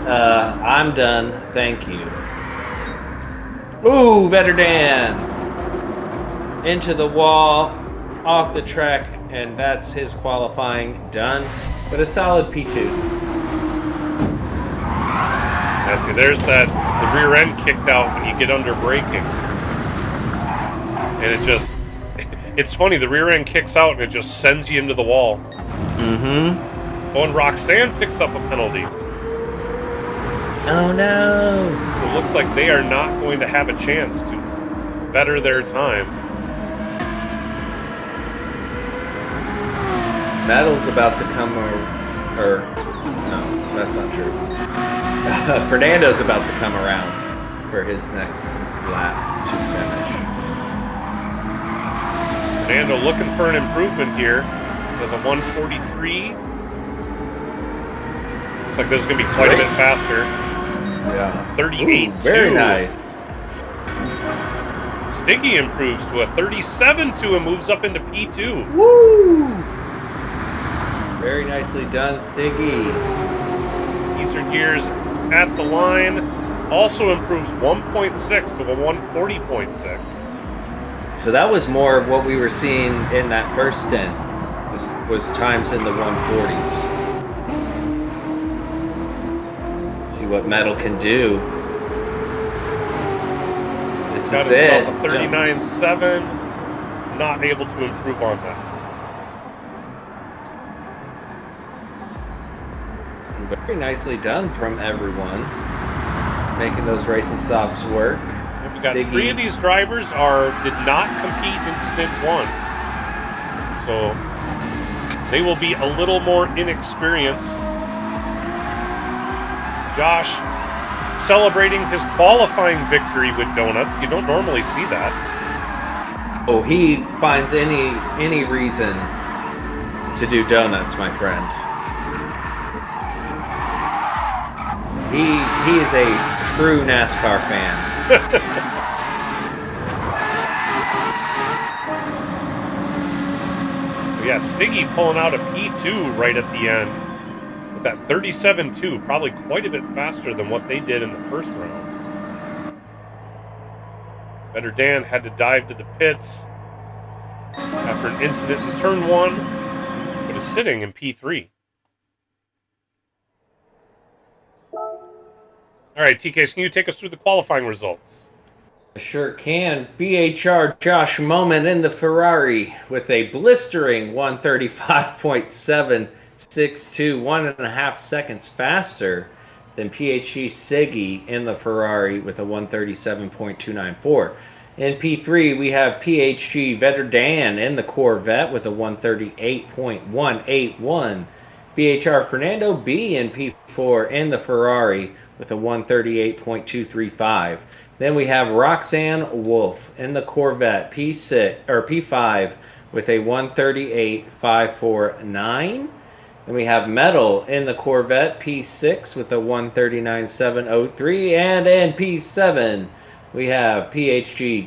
I'm done. Thank you. Ooh, Better Dan. Into the wall. Off the track. And that's his qualifying done. But a solid P2. Yeah, see, there's the rear end kicked out when you get under braking. And it's funny, the rear end kicks out and it just sends you into the wall. Mm-hmm. Oh, and Roxanne picks up a penalty. Oh, no. So it looks like they are not going to have a chance to better their time. Metal's about to come, or no, that's not true. Fernando's about to come around for his next lap to finish. Fernando looking for an improvement here. Does a 143. Looks like this is going to be quite a bit faster. Yeah. 38.2. Very nice. Stiggy improves to a 37.2 and moves up into P2. Woo! Very nicely done, Stiggy. Geezer Gears at the line also improves 1.6 to a 140.6. So that was more of what we were seeing in that first stint. Was times in the 140s. See what Metal can do. This Got is it. himself a 39.7. Not able to improve on that. Very nicely done from everyone. Making those racing softs work. And we got three of these drivers did not compete in stint 1. So they will be a little more inexperienced. Josh celebrating his qualifying victory with donuts. You don't normally see that. Oh, he finds any reason to do donuts, my friend. He is a true NASCAR fan. Yeah, Stiggy pulling out a P2 right at the end with that 37.2, probably quite a bit faster than what they did in the first round. Better Dan had to dive to the pits after an incident in turn 1, but is sitting in P3. All right, TK, can you take us through the qualifying results? Sure can. BHR Josh Moment in the Ferrari with a blistering 135.762, 1.5 seconds faster than PhD Siggy in the Ferrari with a 137.294. In P3, we have PhD Veterdan in the Corvette with a 138.181. BHR Fernando B in P4 in the Ferrari with a 138.235. Then we have Roxanne Wolf in the Corvette P6 or P5 with a 138.549. Then we have Metal in the Corvette P6 with a 139.703, and in P7 we have PHG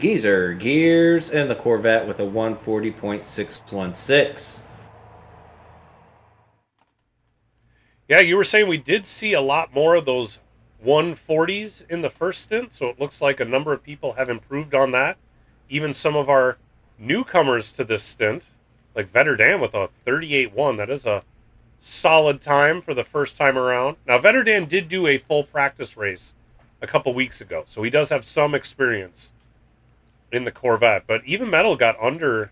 Gears in the Corvette with a 140.616. Yeah, you were saying we did see a lot more of those 140s in the first stint, so it looks like a number of people have improved on that. Even some of our newcomers to this stint, like Veterdan with a 38.1, that is a solid time for the first time around. Now, Veterdan did do a full practice race a couple weeks ago, so he does have some experience in the Corvette, but even Metal got under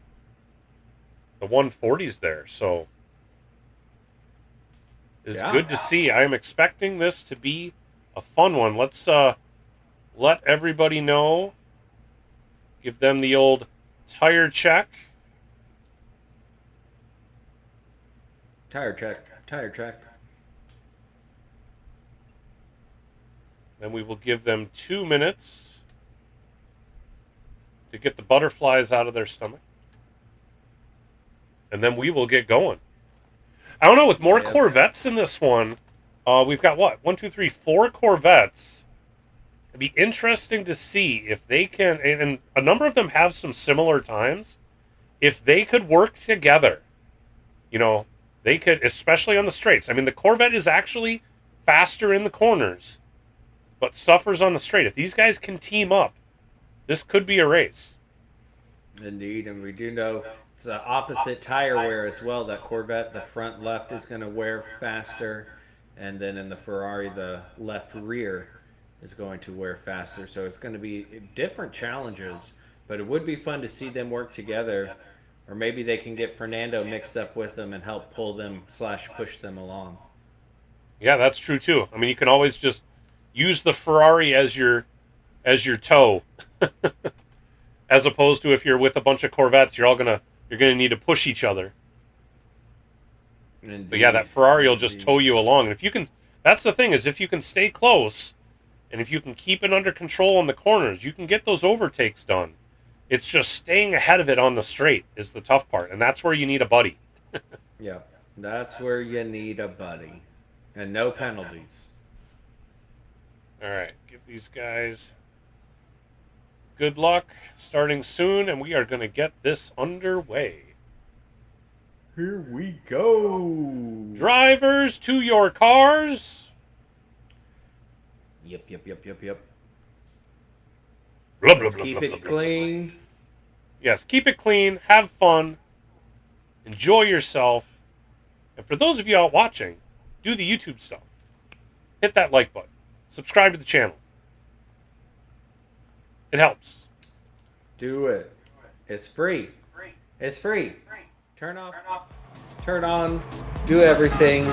the 140s there, so it's good to see. I am expecting this to be a fun one. Let's let everybody know. Give them the old tire check. Tire check. Then we will give them 2 minutes to get the butterflies out of their stomach. And then we will get going. I don't know, with more Corvettes in this one, we've got what? 1, 2, 3, 4 Corvettes. It'd be interesting to see if they can, and a number of them have some similar times, if they could work together. You know, they could, especially on the straights. I mean, the Corvette is actually faster in the corners, but suffers on the straight. If these guys can team up, this could be a race. Indeed, and we do know it's an opposite tire wear as well. That Corvette, the front left is going to wear faster, and then in the Ferrari, the left rear is going to wear faster. So it's going to be different challenges, but it would be fun to see them work together, or maybe they can get Fernando mixed up with them and help pull them / push them along. Yeah, that's true too. I mean, you can always just use the Ferrari as your toe, as opposed to if you're with a bunch of Corvettes, you're gonna need to push each other. Indeed. But yeah, that Ferrari will just tow you along. And if you can, that's the thing, is if you can stay close, and if you can keep it under control in the corners, you can get those overtakes done. It's just staying ahead of it on the straight is the tough part, and that's where you need a buddy. Yeah, that's where you need a buddy, and no penalties. All right, give these guys good luck, starting soon, and we are going to get this underway. Here we go. Drivers to your cars. Yep. Blah, blah, Let's blah, keep blah, it blah, clean. Yes, keep it clean, have fun, enjoy yourself. And for those of you out watching, do the YouTube stuff. Hit that like button. Subscribe to the channel. It helps. Do it. It's free. It's free. Turn off. Turn on. Do everything.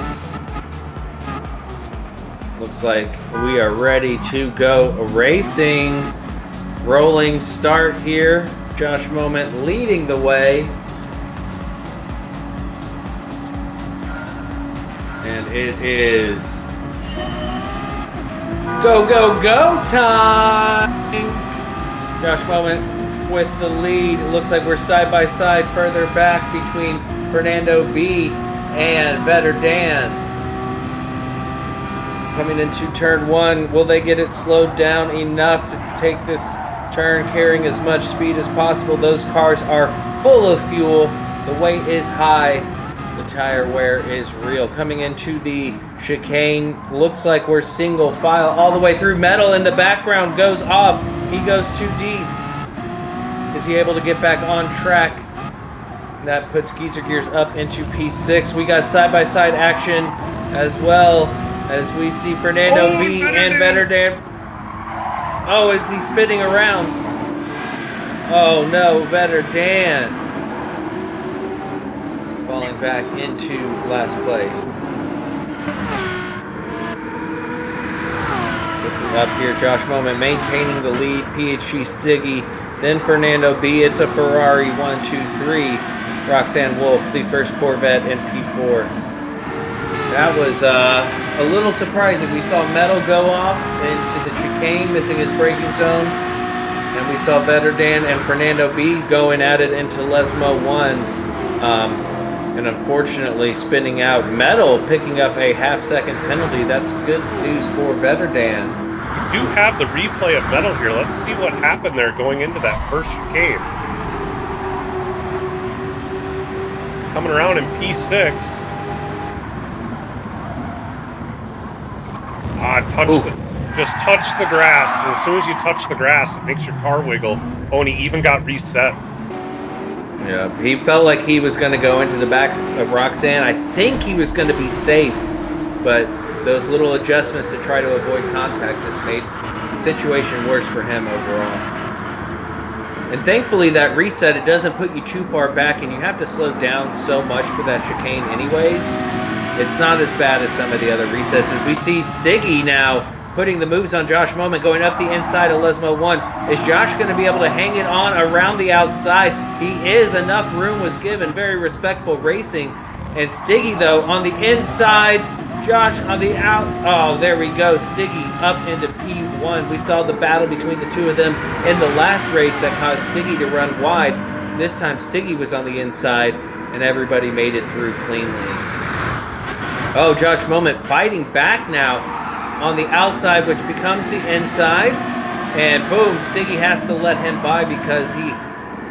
Looks like we are ready to go racing. Rolling start here. Josh Moment leading the way. And it is Go, go, go time! Josh Moment with the lead. It looks like we're side by side further back between Fernando B and Vetter Dan. Coming into turn 1, will they get it slowed down enough to take this turn carrying as much speed as possible? Those cars are full of fuel. The weight is high. The tire wear is real. Coming into the chicane, looks like we're single file all the way through. Metal in the background goes off. He goes too deep. Is he able to get back on track? That puts Geezer Gears up into P6. We got side-by-side action as well as we see Fernando B and Vetter Dan. Oh, is he spinning around? Oh no, Vetter Dan falling back into last place. Looking up here, Josh Moment maintaining the lead. PHG Stiggy, then Fernando B. It's a Ferrari 1, 2, 3. Roxanne Wolf, the first Corvette in P4. That was a little surprising. We saw Metal go off into the chicane, missing his braking zone. And we saw Vetter Dan and Fernando B going at it into Lesmo 1. And unfortunately spinning out. Metal picking up a half-second penalty. That's good news for Vetter Dan. We do have the replay of Metal here. Let's see what happened there going into that first chicane. Coming around in P6. Just touch the grass. And as soon as you touch the grass, it makes your car wiggle. Oh, and he even got reset. Yeah, he felt like he was going to go into the back of Roxanne. I think he was going to be safe, but those little adjustments to try to avoid contact just made the situation worse for him overall. And thankfully that reset, it doesn't put you too far back, and you have to slow down so much for that chicane anyways. It's not as bad as some of the other resets. As we see Stiggy now putting the moves on Josh Moment, going up the inside of Lesmo 1. Is Josh going to be able to hang it on around the outside? He is. Enough room was given. Very respectful racing. And Stiggy, though, on the inside. Josh on the out. Oh, there we go. Stiggy up into P1. We saw the battle between the two of them in the last race that caused Stiggy to run wide. This time Stiggy was on the inside, and everybody made it through cleanly. Oh, Josh Moment fighting back now on the outside, which becomes the inside. And boom, Stiggy has to let him by because he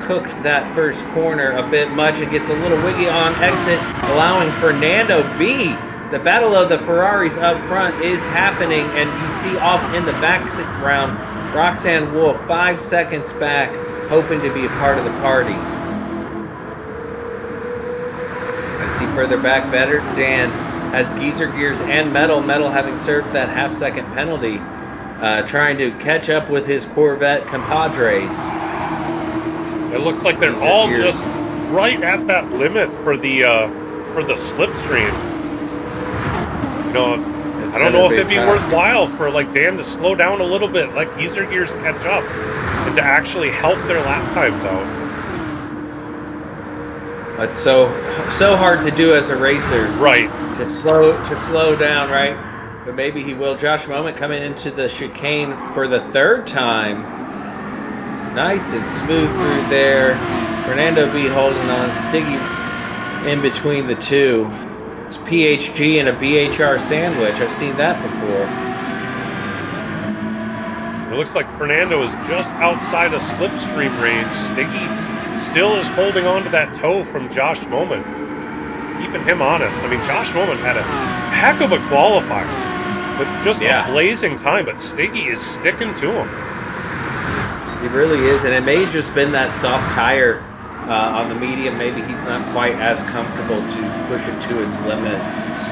cooked that first corner a bit much. It gets a little wiggy on exit, allowing Fernando B. The battle of the Ferraris up front is happening, and you see off in the background, Roxanne Wolf 5 seconds back, hoping to be a part of the party. I see further back, Vetter Dan has Geezer Gears and Metal having served that half-second penalty, trying to catch up with his Corvette compadres. It looks like they're all just right at that limit for the slipstream. You know, I don't know if it'd be worthwhile for like Dan to slow down a little bit, let Geezer Gears catch up, and to actually help their lap times out. That's so hard to do as a racer. Right. To slow down, right? But maybe he will. Josh Moment coming into the chicane for the third time. Nice and smooth through there. Fernando B holding on. Stiggy in between the two. It's PHG and a BHR sandwich. I've seen that before. It looks like Fernando is just outside of slipstream range. Stiggy still is holding on to that toe from Josh Moment, keeping him honest. I mean, Josh Moment had a heck of a qualifier with just a blazing time, but Stiggy is sticking to him. He really is, and it may have just been that soft tire on the medium. Maybe he's not quite as comfortable to push it to its limits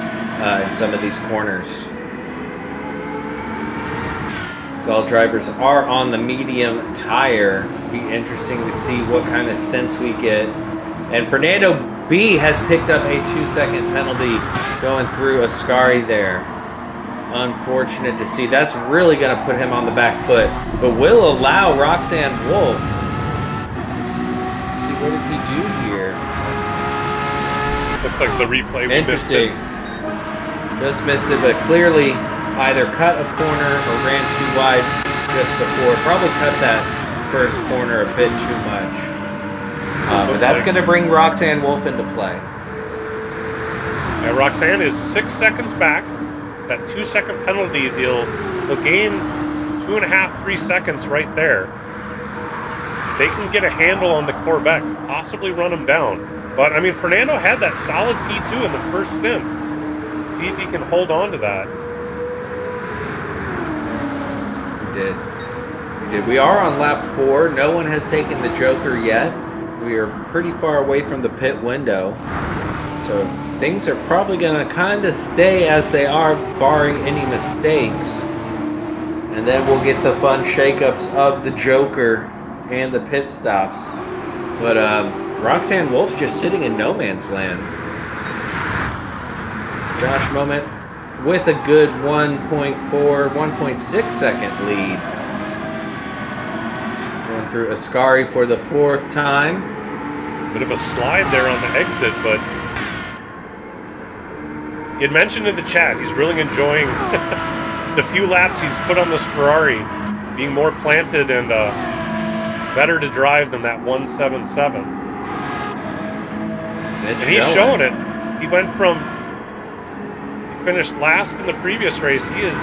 in some of these corners. So all drivers are on the medium tire. Be interesting to see what kind of stints we get. And Fernando B has picked up a 2-second penalty going through Ascari there. Unfortunate to see. That's really going to put him on the back foot, but will allow Roxanne Wolf. Let's see, what did he do here? Looks like the replay we missed it. Just missed it, but clearly either cut a corner or ran too wide just before. Probably cut that first corner a bit too much. But that's going to bring Roxanne Wolf into play. Yeah, Roxanne is 6 seconds back. That 2-second penalty, they'll gain 2.5, 3 seconds right there. They can get a handle on the Corvette, possibly run them down. But, I mean, Fernando had that solid P2 in the first stint. See if he can hold on to that. We did. We are on lap 4. No one has taken the Joker yet. We are pretty far away from the pit window. So things are probably going to kind of stay as they are, barring any mistakes. And then we'll get the fun shakeups of the Joker and the pit stops. But Roxanne Wolf's just sitting in no man's land. Josh Moment with a good 1.6 second lead. Going through Ascari for the 4th time. Bit of a slide there on the exit, but he had mentioned in the chat he's really enjoying the few laps he's put on this Ferrari, being more planted and better to drive than that 177. And he's showing it. He went from, he finished last in the previous race. He is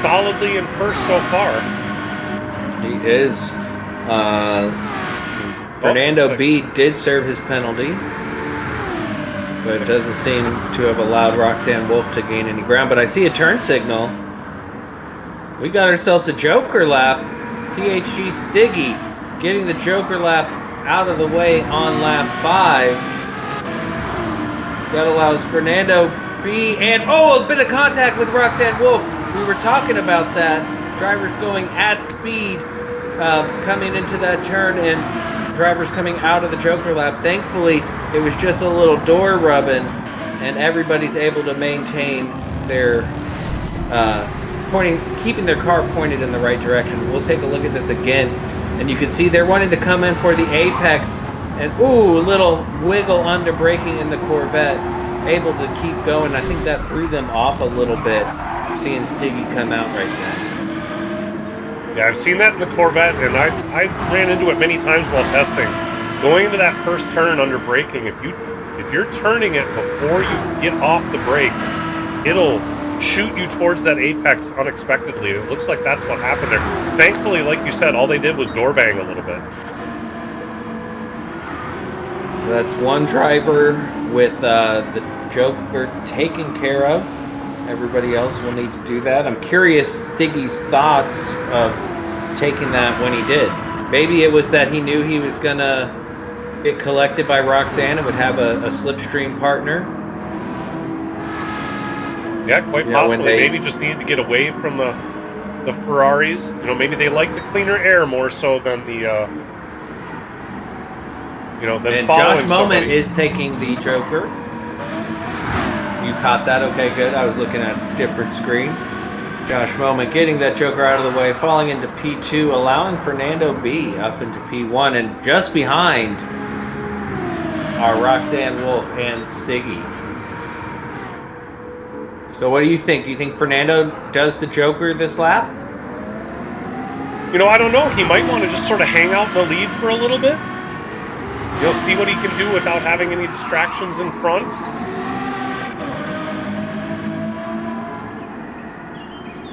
solidly in first so far. He is. Fernando B did serve his penalty, but it doesn't seem to have allowed Roxanne Wolf to gain any ground. But I see a turn signal. We got ourselves a Joker lap. PHG Stiggy getting the Joker lap out of the way on lap 5. That allows Fernando B and a bit of contact with Roxanne Wolf. We were talking about that. Drivers going at speed, coming into that turn, and drivers coming out of the Joker lap. Thankfully, it was just a little door rubbing, and everybody's able to maintain their keeping their car pointed in the right direction. We'll take a look at this again, and you can see they're wanting to come in for the apex, and a little wiggle under braking in the Corvette, able to keep going. I think that threw them off a little bit, seeing Stiggy come out right then. Yeah, I've seen that in the Corvette, and I ran into it many times while testing. Going into that first turn under braking, if you're turning it before you get off the brakes, it'll shoot you towards that apex unexpectedly. It looks like that's what happened there. Thankfully, like you said, all they did was door bang a little bit. That's one driver with the Joker taken care of. Everybody else will need to do that. I'm curious Stiggy's thoughts of taking that when he did. Maybe it was that he knew he was going to get collected by Roxanne and would have a slipstream partner. Yeah, quite possibly. Maybe just needed to get away from the Ferraris. You know, maybe they like the cleaner air more so than the, than and following Josh Moment somebody. is taking the Joker. You caught that? Okay, good. I was looking at a different screen. Josh Moment getting that Joker out of the way, falling into P2, allowing Fernando B up into P1, and just behind are Roxanne Wolf and Stiggy. So what do you think? Do you think Fernando does the Joker this lap? I don't know. He might want to just sort of hang out in the lead for a little bit. You'll see what he can do without having any distractions in front.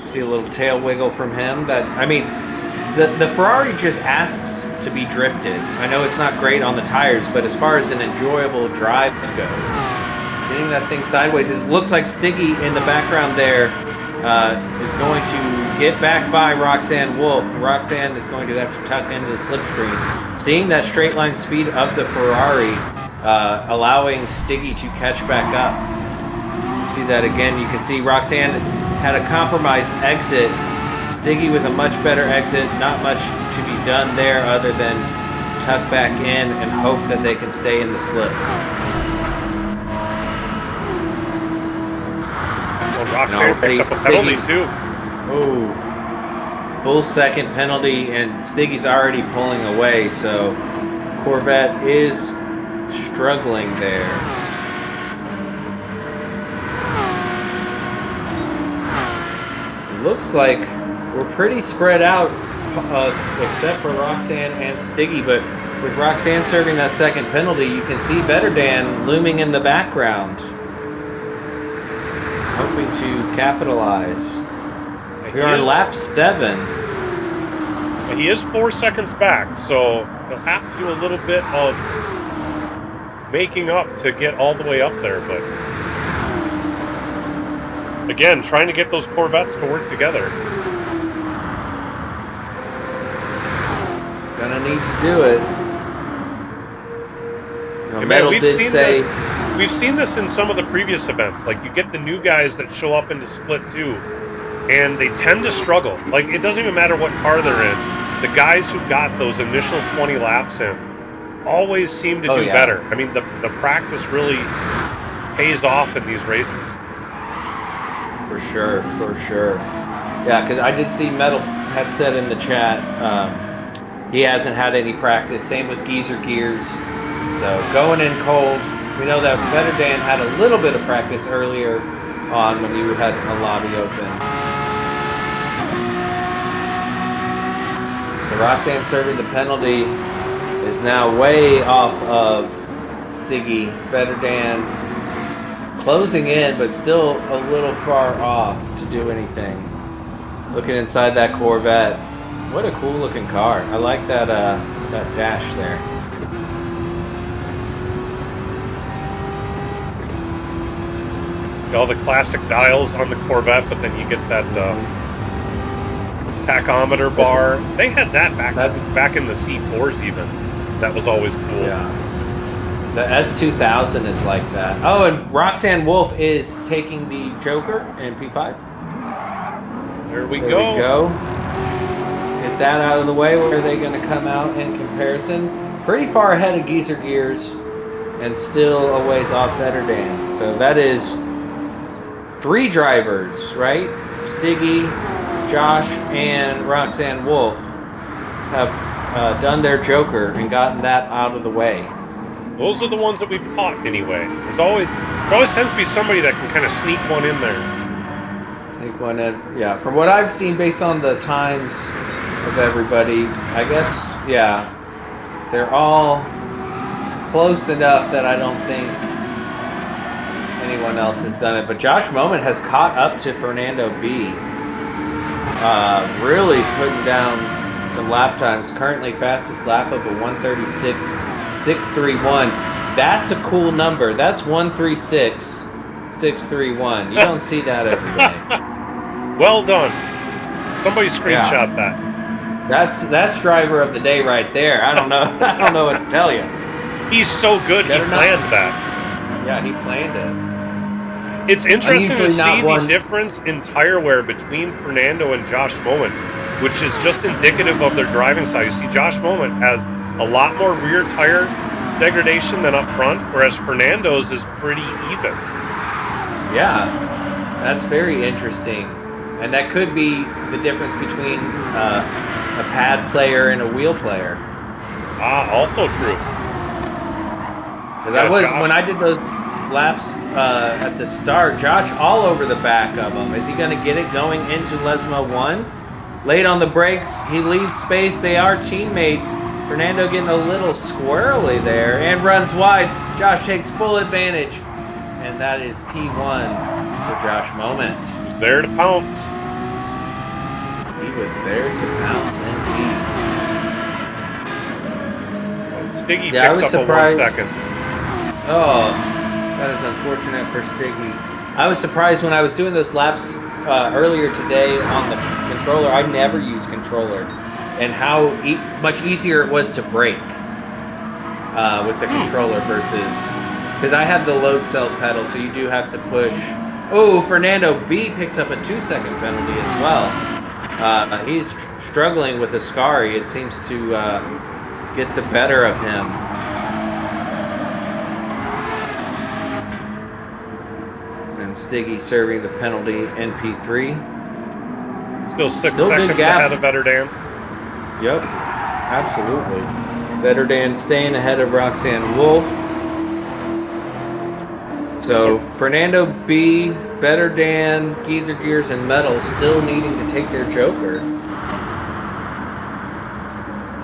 See a little tail wiggle from him. The Ferrari just asks to be drifted. I know it's not great on the tires, but as far as an enjoyable drive goes, getting that thing sideways, it looks like Stiggy in the background there is going to get back by Roxanne Wolf. Roxanne is going to have to tuck into the slipstream. Seeing that straight line speed of the Ferrari, allowing Stiggy to catch back up. See that again. You can see Roxanne had a compromised exit. Stiggy with a much better exit. Not much to be done there other than tuck back in and hope that they can stay in the slip. Well, Roxanne picked up a penalty too. Oh, full second penalty, and Stiggy's already pulling away, so Corvette is struggling there. looks like we're pretty spread out, except for Roxanne and Stiggy. But with Roxanne serving that second penalty, you can see Vetterdan looming in the background, hoping to capitalize. We're on lap 7. He is 4 seconds back, so he'll have to do a little bit of making up to get all the way up there. But again, trying to get those Corvettes to work together. Gonna need to do it. Hey man, we've seen this in some of the previous events. Like, you get the new guys that show up into Split 2, and they tend to struggle. Like, it doesn't even matter what car they're in. The guys who got those initial 20 laps in always seem to do better. I mean, the practice really pays off in these races. For sure, for sure. Yeah, because I did see Metal had said in the chat he hasn't had any practice. Same with Geezer Gears. So going in cold. We know that Vetterdan had a little bit of practice earlier on when you had a lobby open. So Roxanne serving the penalty is now way off of Stiggy. Vetterdan closing in, but still a little far off to do anything. Looking inside that Corvette. What a cool looking car. I like that that dash there. All the classic dials on the Corvette, but then you get that tachometer bar. They had that back in the C4s even. That was always cool. Yeah. The S2000 is like that. Oh, and Roxanne Wolf is taking the Joker in P5. There we There go. we go. Get that out of the way. Where are they going to come out in comparison? Pretty far ahead of Geezer Gears and still a ways off Vetterdan. So that is 3 drivers, right? Stiggy, Josh, and Roxanne Wolf have done their Joker and gotten that out of the way. Those are the ones that we've caught anyway. There always tends to be somebody that can kind of sneak one in there. Sneak one in, yeah. From what I've seen, based on the times of everybody, I guess, yeah, they're all close enough that I don't think anyone else has done it. But Josh Moment has caught up to Fernando B. Really putting down some lap times. Currently fastest lap of a 136.631. That's a cool number. That's 136.631. You don't see that every day. Well done. Somebody screenshot that. That's driver of the day right there. I don't know. I don't know what to tell you. He's so good. He planned that. Yeah, he planned it. It's interesting to see the difference in tire wear between Fernando and Josh Moment, which is just indicative of their driving style. You see, Josh Moment has a lot more rear tire degradation than up front, whereas Fernando's is pretty even. Yeah, that's very interesting. And that could be the difference between a pad player and a wheel player. Also true. Because when I did those laps at the start, Josh all over the back of him. Is he going to get it going into Lesmo 1? Late on the brakes, he leaves space. They are teammates. Fernando getting a little squirrely there and runs wide. Josh takes full advantage. And that is P1 for Josh Moment. He's there to pounce. He was there to pounce indeed. Stiggy picks up a 1 second. Oh, that is unfortunate for Stiggy. I was surprised when I was doing those laps earlier today on the controller. I never use controller, and how much easier it was to brake with the controller versus, because I have the load cell pedal, so you do have to push. Oh, Fernando B picks up a 2-second penalty as well. He's struggling with Ascari. It seems to get the better of him. And Stiggy serving the penalty NP3. Still 6 seconds ahead of Vetterdan. Yep, absolutely. Vetterdan staying ahead of Roxanne Wolf. So Fernando B, Vetter Dan, Geezer Gears, and Metal still needing to take their Joker.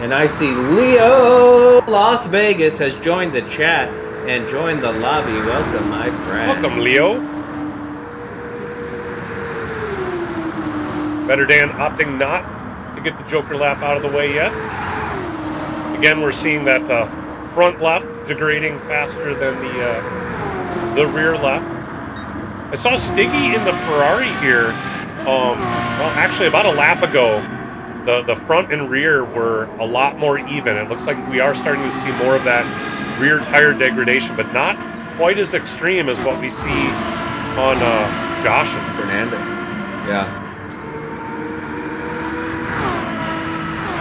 And I see Leo Las Vegas has joined the chat and joined the lobby. Welcome, my friend. Welcome, Leo. Better Dan opting not to get the Joker lap out of the way yet. Again, we're seeing that front left degrading faster than the rear left. I saw Stiggy in the Ferrari here. Well, actually, about a lap ago, the front and rear were a lot more even. It looks like we are starting to see more of that rear tire degradation, but not quite as extreme as what we see on Josh's. Fernando. Yeah.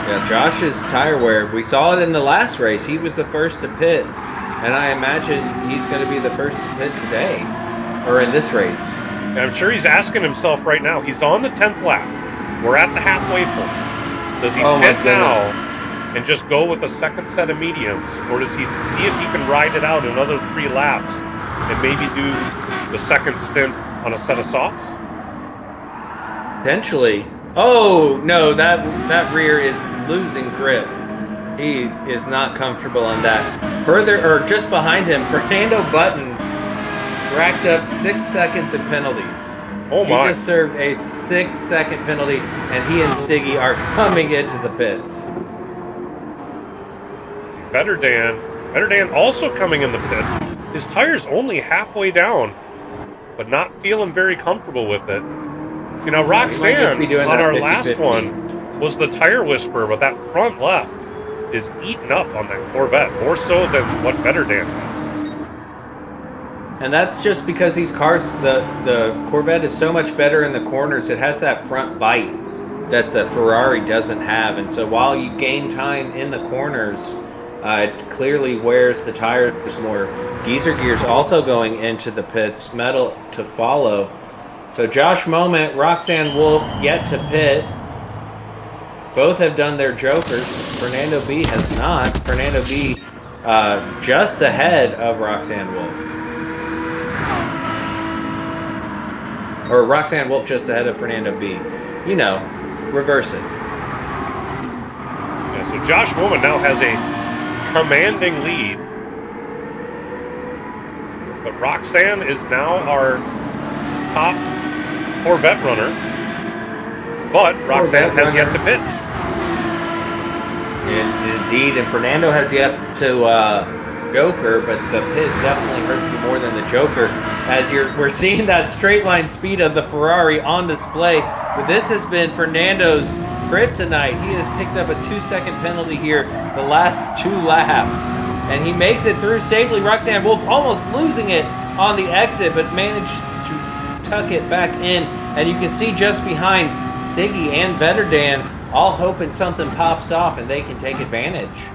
Yeah, Josh's tire wear, we saw it in the last race. He was the first to pit, and I imagine he's going to be the first to pit today, or in this race. And I'm sure he's asking himself right now, he's on the 10th lap. We're at the halfway point. Does he pit now and just go with a second set of mediums, or does he see if he can ride it out another 3 laps and maybe do the second stint on a set of softs? Potentially. Oh, no, that rear is losing grip. He is not comfortable on that. Further, or just behind him, Fernando Button racked up 6 seconds of penalties. Oh my. He just served a 6-second penalty, and he and Stiggy are coming into the pits. See, Better Dan also coming in the pits. His tire's only halfway down, but not feeling very comfortable with it. See, now Roxanne on our last one was the tire whisperer, but that front left is eaten up on that Corvette, more so than what Better Dan had. And that's just because these cars, the Corvette is so much better in the corners. It has that front bite that the Ferrari doesn't have. And so while you gain time in the corners, it clearly wears the tires more. Geezer Gears also going into the pits, Metal to follow. So Josh Moment, Roxanne Wolf yet to pit. Both have done their Jokers. Fernando B has not. Fernando B just ahead of Roxanne Wolf. Or Roxanne Wolf just ahead of Fernando B. You know, reverse it. Yeah, so Josh Moment now has a commanding lead. But Roxanne is now our top Corvette runner. But Roxanne has yet to pit. Indeed, and Fernando has yet to Joker, but the pit definitely hurts you more than the Joker. As we're seeing that straight line speed of the Ferrari on display. But this has been Fernando's kryptonite. He has picked up a 2-second penalty here the last 2 laps. And he makes it through safely. Roxanne Wolf almost losing it on the exit, but manages to tuck it back in. And you can see just behind Stiggy and Vetterdan all hoping something pops off and they can take advantage.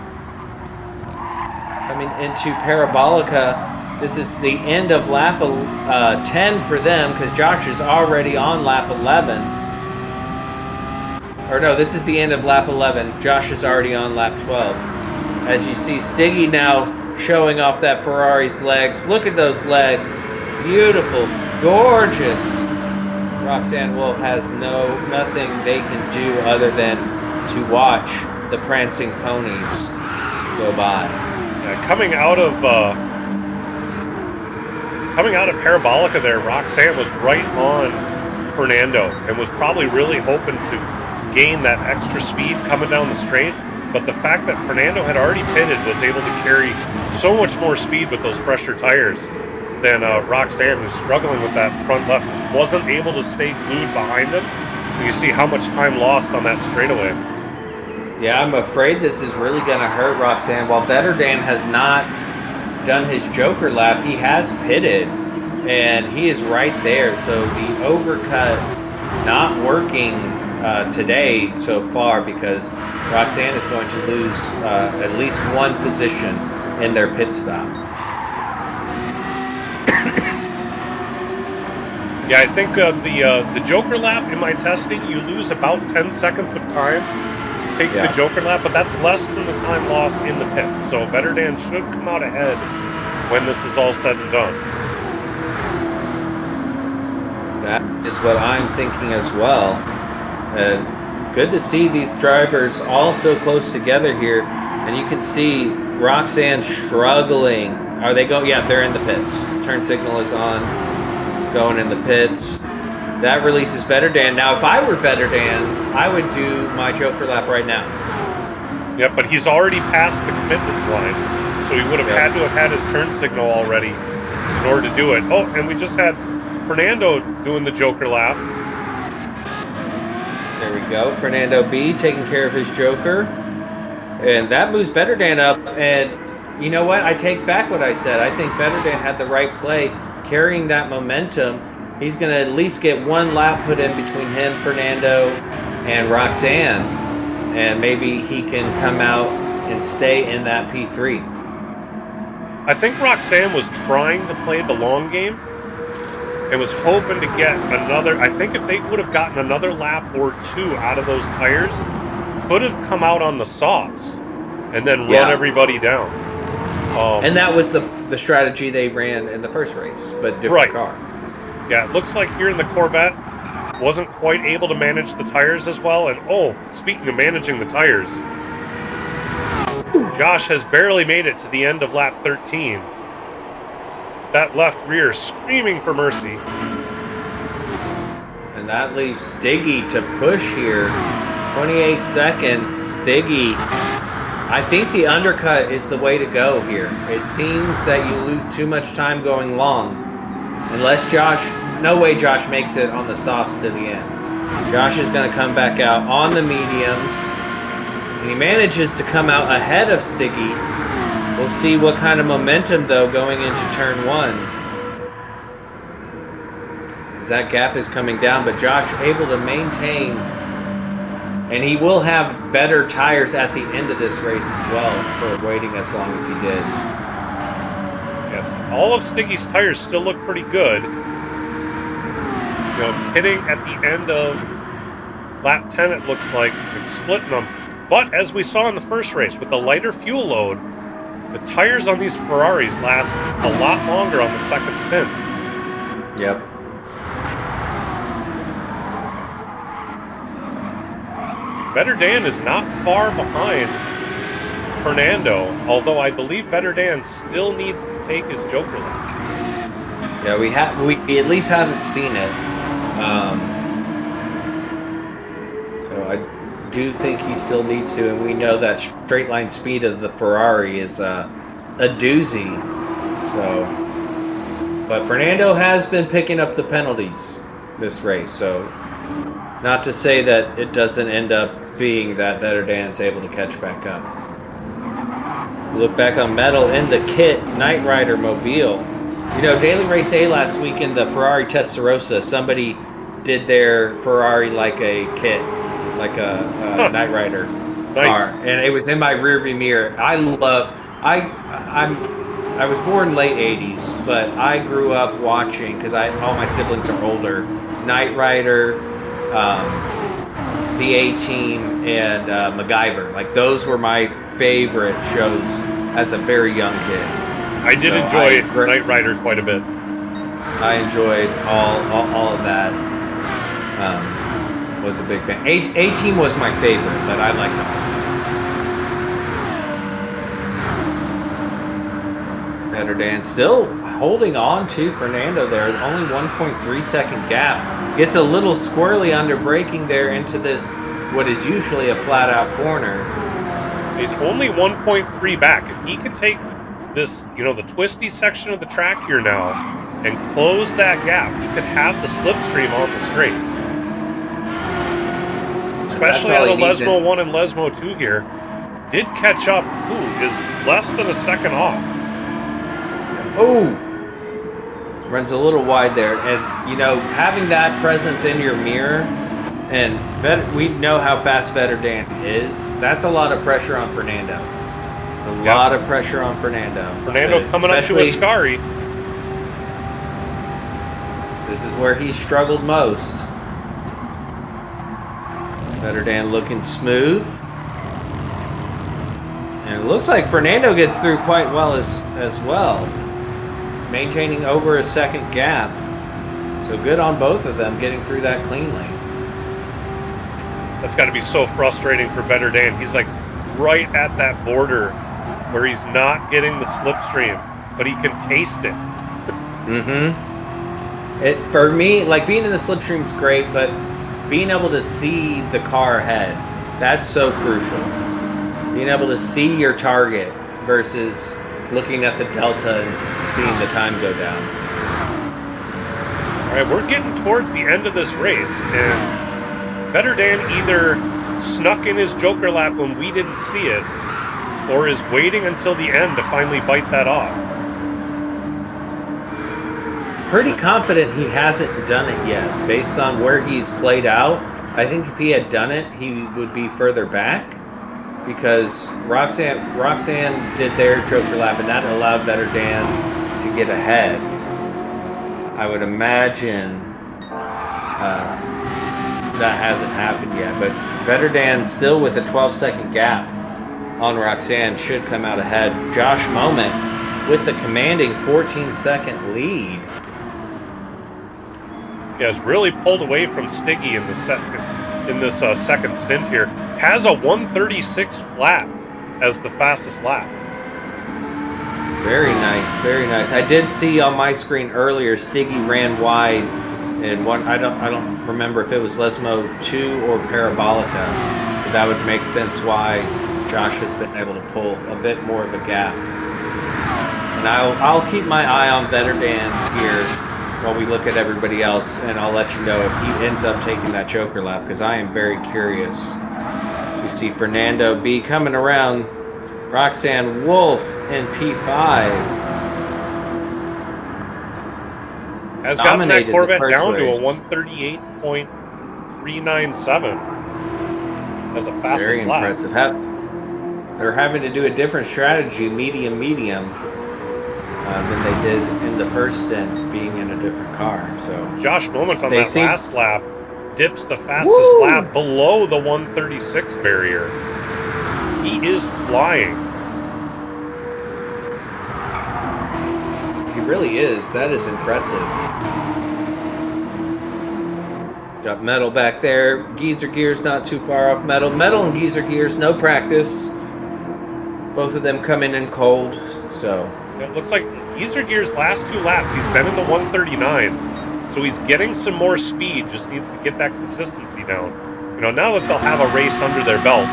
Coming into Parabolica, this is the end of lap 10 for them because Josh is already on lap 11. Or no, this is the end of lap 11. Josh is already on lap 12. As you see Stiggy now showing off that Ferrari's legs. Look at those legs. Beautiful, gorgeous. Roxanne Wolf has nothing they can do other than to watch the prancing ponies go by. Coming out of Parabolica there, Roxanne was right on Fernando and was probably really hoping to gain that extra speed coming down the straight. But the fact that Fernando had already pitted was able to carry so much more speed with those fresher tires than Roxanne, who's struggling with that front left, just wasn't able to stay glued behind him. And you see how much time lost on that straightaway. Yeah, I'm afraid this is really going to hurt Roxanne. While Vetterdan has not done his Joker lap, he has pitted, and he is right there. So the overcut not working today so far because Roxanne is going to lose at least one position in their pit stop. Yeah, I think the Joker lap in my testing, you lose about 10 seconds of time taking the Joker lap, but that's less than the time lost in the pit. So Vetterdan should come out ahead when this is all said and done. That is what I'm thinking as well. Good to see these drivers all so close together here, and you can see Roxanne struggling. Are they going? Yeah, they're in the pits. Turn signal is on. Going in the pits. That releases Vetter Dan. Now, if I were Vetter Dan, I would do my Joker lap right now. Yep, but he's already passed the commitment line, so he would have had to have had his turn signal already in order to do it. Oh, and we just had Fernando doing the Joker lap. There we go. Fernando B taking care of his Joker. And that moves Vetter Dan up. And you know what? I take back what I said. I think Vetter Dan had the right play, carrying that momentum. He's going to at least get one lap put in between him, Fernando, and Roxanne. And maybe he can come out and stay in that P3. I think Roxanne was trying to play the long game and was hoping to get another. I think if they would have gotten another lap or two out of those tires, could have come out on the softs and then run everybody down. And that was the strategy they ran in the first race, but different car. Yeah, it looks like here in the Corvette, wasn't quite able to manage the tires as well. And oh, speaking of managing the tires, Josh has barely made it to the end of lap 13. That left rear screaming for mercy. And that leaves Stiggy to push here. 28 seconds. Stiggy. I think the undercut is the way to go here. It seems that you lose too much time going long. Unless Josh, no way Josh makes it on the softs to the end. Josh is going to come back out on the mediums. And he manages to come out ahead of Stiggy. We'll see what kind of momentum, though, going into turn one. Because that gap is coming down, but Josh able to maintain. And he will have better tires at the end of this race as well for waiting as long as he did. Yes, all of Stiggy's tires still look pretty good. You know, hitting at the end of lap 10, it looks like, and splitting them. But as we saw in the first race, with the lighter fuel load, the tires on these Ferraris last a lot longer on the second stint. Yep. Vetter Dan is not far behind Fernando, although I believe Vetter Dan still needs to take his Joker lap. Yeah, we at least haven't seen it. So I do think he still needs to, and we know that straight line speed of the Ferrari is a doozy. So, but Fernando has been picking up the penalties this race, so not to say that it doesn't end up being that Vetter Dan's able to catch back up. Look back on metal in the kit, Knight Rider Mobile. You know, Daily Race A last week in the Ferrari Testarossa, somebody did their Ferrari like a kit, like a Knight Rider car, and it was in my rearview mirror. I was born late '80s, but I grew up watching because all my siblings are older. Knight Rider, the A-Team, and MacGyver. Like those were my favorite shows as a very young kid. I did enjoy Knight Rider quite a bit. I enjoyed all of that. Was a big fan. A-Team was my favorite, but I liked them. Vetter Dan still holding on to Fernando there. Only 1.3 second gap. Gets a little squirrely under braking there into this, what is usually a flat out corner. He's only 1.3 back. If he could take this, you know, the twisty section of the track here now and close that gap, he could have the slipstream on the straights. Especially out of Lesmo 1 and Lesmo 2 here. Did catch up, is less than a second off. Oh! Runs a little wide there. And, you know, having that presence in your mirror, and we know how fast Vetter Dan is, that's a lot of pressure on Fernando. It's a lot of pressure on Fernando. Fernando coming up to Ascari. This is where he struggled most. Vetter Dan looking smooth. And it looks like Fernando gets through quite well as well. Maintaining over a second gap. So good on both of them getting through that cleanly. That's got to be so frustrating for Better Dan. He's like right at that border where he's not getting the slipstream, but he can taste it. For me, like being in the slipstream's great, but being able to see the car ahead, that's so crucial. Being able to see your target versus looking at the delta and seeing the time go down. All right, we're getting towards the end of this race, and Better Dan either snuck in his Joker lap when we didn't see it, or is waiting until the end to finally bite that off. Pretty confident he hasn't done it yet, based on where he's played out. I think if he had done it, he would be further back, because Roxanne did their Joker lap, and that allowed Better Dan to get ahead. I would imagine that hasn't happened yet, but Better Dan still with a 12-second gap on Roxanne should come out ahead. Josh Moment with the commanding 14-second lead. He has really pulled away from Stiggy in this second stint here. Has a 1:36 flat as the fastest lap. Very nice, very nice. I did see on my screen earlier Stiggy ran wide in one. I don't remember if it was Lesmo 2 or Parabolica, but that would make sense why Josh has been able to pull a bit more of a gap. And I'll keep my eye on Better Dan here while we look at everybody else, and I'll let you know if he ends up taking that Joker lap, because I am very curious to see Fernando B coming around Roxanne Wolf in P5. Has gotten that Corvette down to a 138.397 as a fastest very lap. Impressive. They're having to do a different strategy, medium, than they did in the first stint, being in a different car. So Josh Moment on that last lap dips the fastest lap below the 136 barrier. He is flying. He really is. That is impressive. Got Metal back there. Geezer Gears not too far off Metal. Metal and Geezer Gears, no practice. Both of them come in cold, so. It looks like Geezer Gears' last two laps, he's been in the 139s. So he's getting some more speed, just needs to get that consistency down. You know, now that they'll have a race under their belt,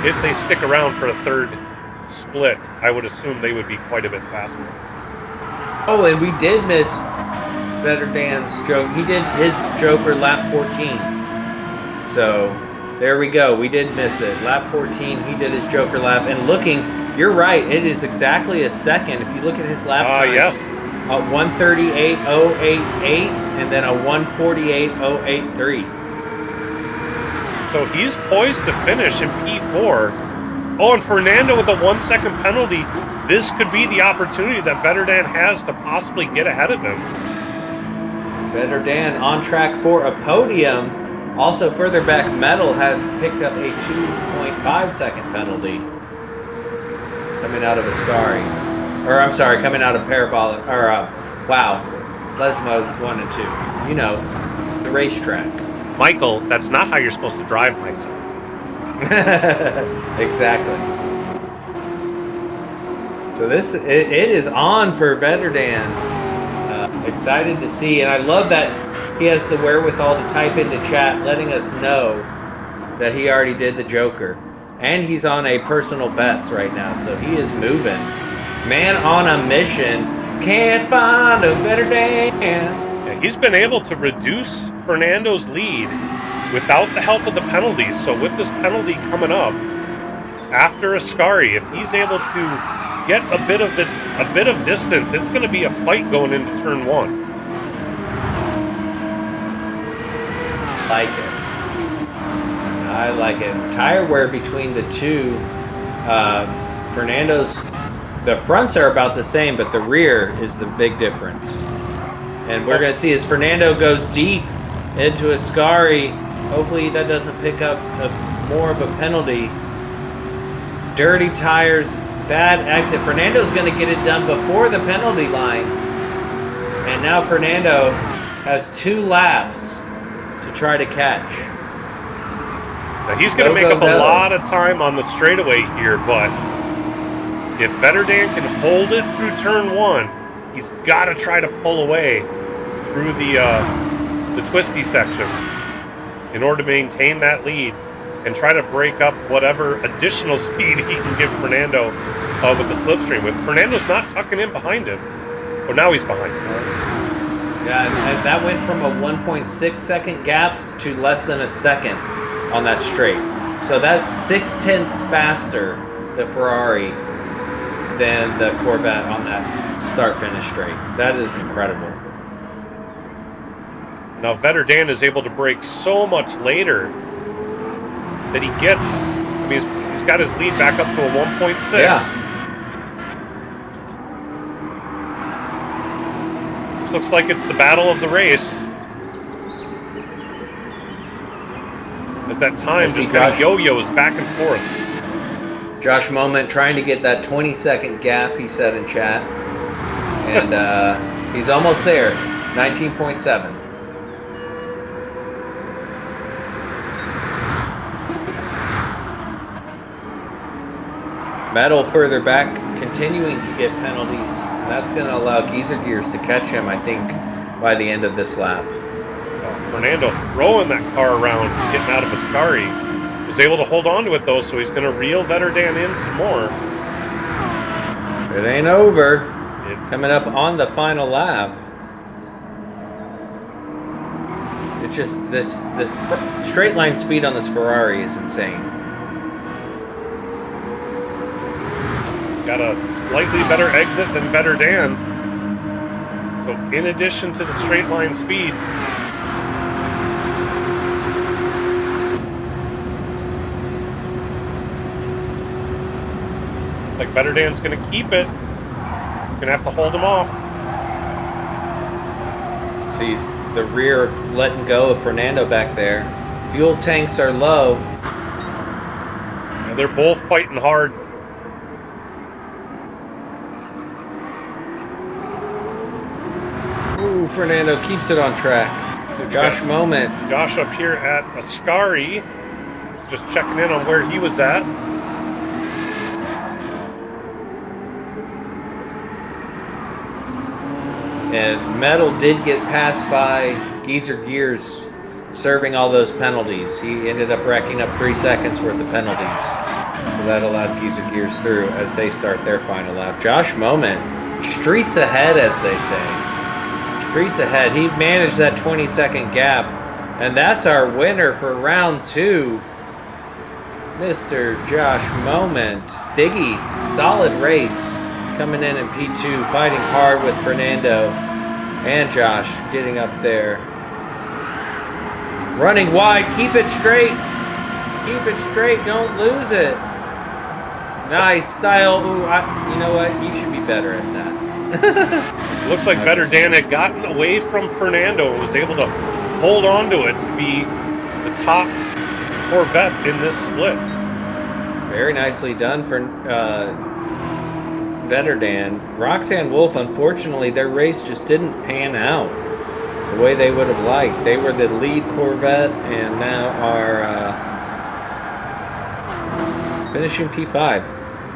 if they stick around for a third split, I would assume they would be quite a bit faster. Oh, and we did miss Better Dan's joke. He did his Joker lap 14. So there we go. We did miss it. Lap 14, he did his Joker lap. And looking, you're right, it is exactly a second. If you look at his lap times, yes. A 138.088 and then a 148.083. So he's poised to finish in P4. Oh, and Fernando with a 1 second penalty. This could be the opportunity that Better Dan has to possibly get ahead of him. Better Dan on track for a podium. Also further back, Metal had picked up a 2.5 second penalty coming out of Ascari. Or I'm sorry, coming out of Parabolic. Or, Lesmo 1 and 2. You know, the racetrack. Michael, that's not how you're supposed to drive myself. Exactly. So it is on for Better Dan. Excited to see, and I love that he has the wherewithal to type into chat, letting us know that he already did the Joker. And he's on a personal best right now, so he is moving. Man on a mission, can't find a Better Dan. Yeah, he's been able to reduce Fernando's lead without the help of the penalties. So with this penalty coming up after Ascari, if he's able to get a bit of distance, it's going to be a fight going into turn 1. I like it. Tire wear between the two. Fernando's, the fronts are about the same, but the rear is the big difference. And we're going to see as Fernando goes deep into Ascari. Hopefully that doesn't pick up more of a penalty. Dirty tires. Bad exit. Fernando's going to get it done before the penalty line. And now Fernando has 2 laps to try to catch. Now he's going to make up a lot of time on the straightaway here, but if Vetterdan can hold it through turn 1, he's got to try to pull away through the twisty section in order to maintain that lead and try to break up whatever additional speed he can give Fernando with the slipstream. With Fernando's not tucking in behind him. Oh, now he's behind him. Yeah, and that went from a 1.6 second gap to less than a second on that straight. So that's 0.6 faster, the Ferrari, than the Corvette on that start-finish straight. That is incredible. Now Vetterdan is able to brake so much later that he gets, I mean, he's got his lead back up to a 1.6. Yeah. This looks like it's the battle of the race. As that time just kind of yo-yos back and forth. Josh Moment trying to get that 20-second gap, he said in chat. And he's almost there, 19.7. Metal further back, continuing to get penalties. That's going to allow Geezer Gears to catch him, I think, by the end of this lap. Fernando throwing that car around, getting out of Ascari. Was able to hold on to it, though, so he's going to reel Vetterdan in some more. It ain't over. Coming up on the final lap. It's just this straight line speed on this Ferrari is insane. Got a slightly better exit than Vetterdan. So in addition to the straight line speed, like Vetterdan's going to keep it. He's going to have to hold him off. See the rear letting go of Fernando back there. Fuel tanks are low. And they're both fighting hard. Ooh, Fernando keeps it on track. Josh Moment. Josh up here at Ascari. Just checking in on where he was at. And Metal did get passed by Geezer Gears, serving all those penalties. He ended up racking up 3 seconds worth of penalties. So that allowed Geezer Gears through as they start their final lap. Josh Moment, streets ahead, as they say. Streets ahead. He managed that 20-second gap. And that's our winner for round 2. Mr. Josh Moment. Stiggy, solid race. Coming in P2, fighting hard with Fernando and Josh getting up there. Running wide, keep it straight. Keep it straight, don't lose it. Nice style. Ooh, you know what? You should be better at that. Looks like Vetterdan had gotten away from Fernando and was able to hold on to it to be the top Corvette in this split. Very nicely done for Vetterdan. Roxanne Wolf, unfortunately, their race just didn't pan out the way they would have liked. They were the lead Corvette and now are finishing P5.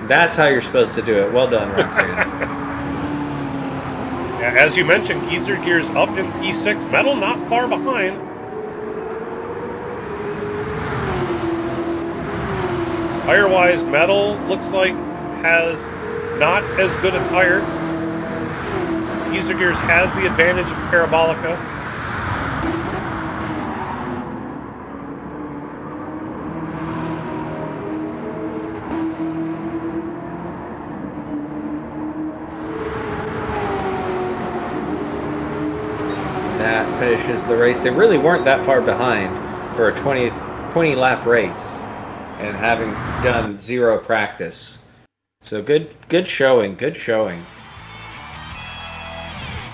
That's how you're supposed to do it. Well done, Roxanne. Yeah, as you mentioned, Geezer Gears up in P6. Metal not far behind. Tire-wise, Metal looks like has not as good a tire. Geezer Gears has the advantage of Parabolica. That finishes the race. They really weren't that far behind for a 20 lap race and having done 0 practice. So good showing, good showing.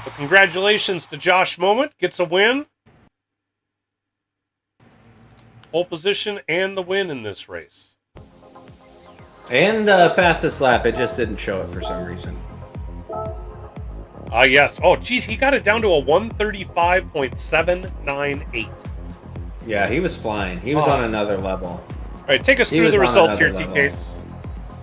Well, congratulations to Josh Moment. Gets a win. Pole position and the win in this race. And fastest lap, it just didn't show it for some reason. Yes. Oh, geez, he got it down to a 135.798. Yeah, he was flying. He was on another level. All right, take us through the results here, TK.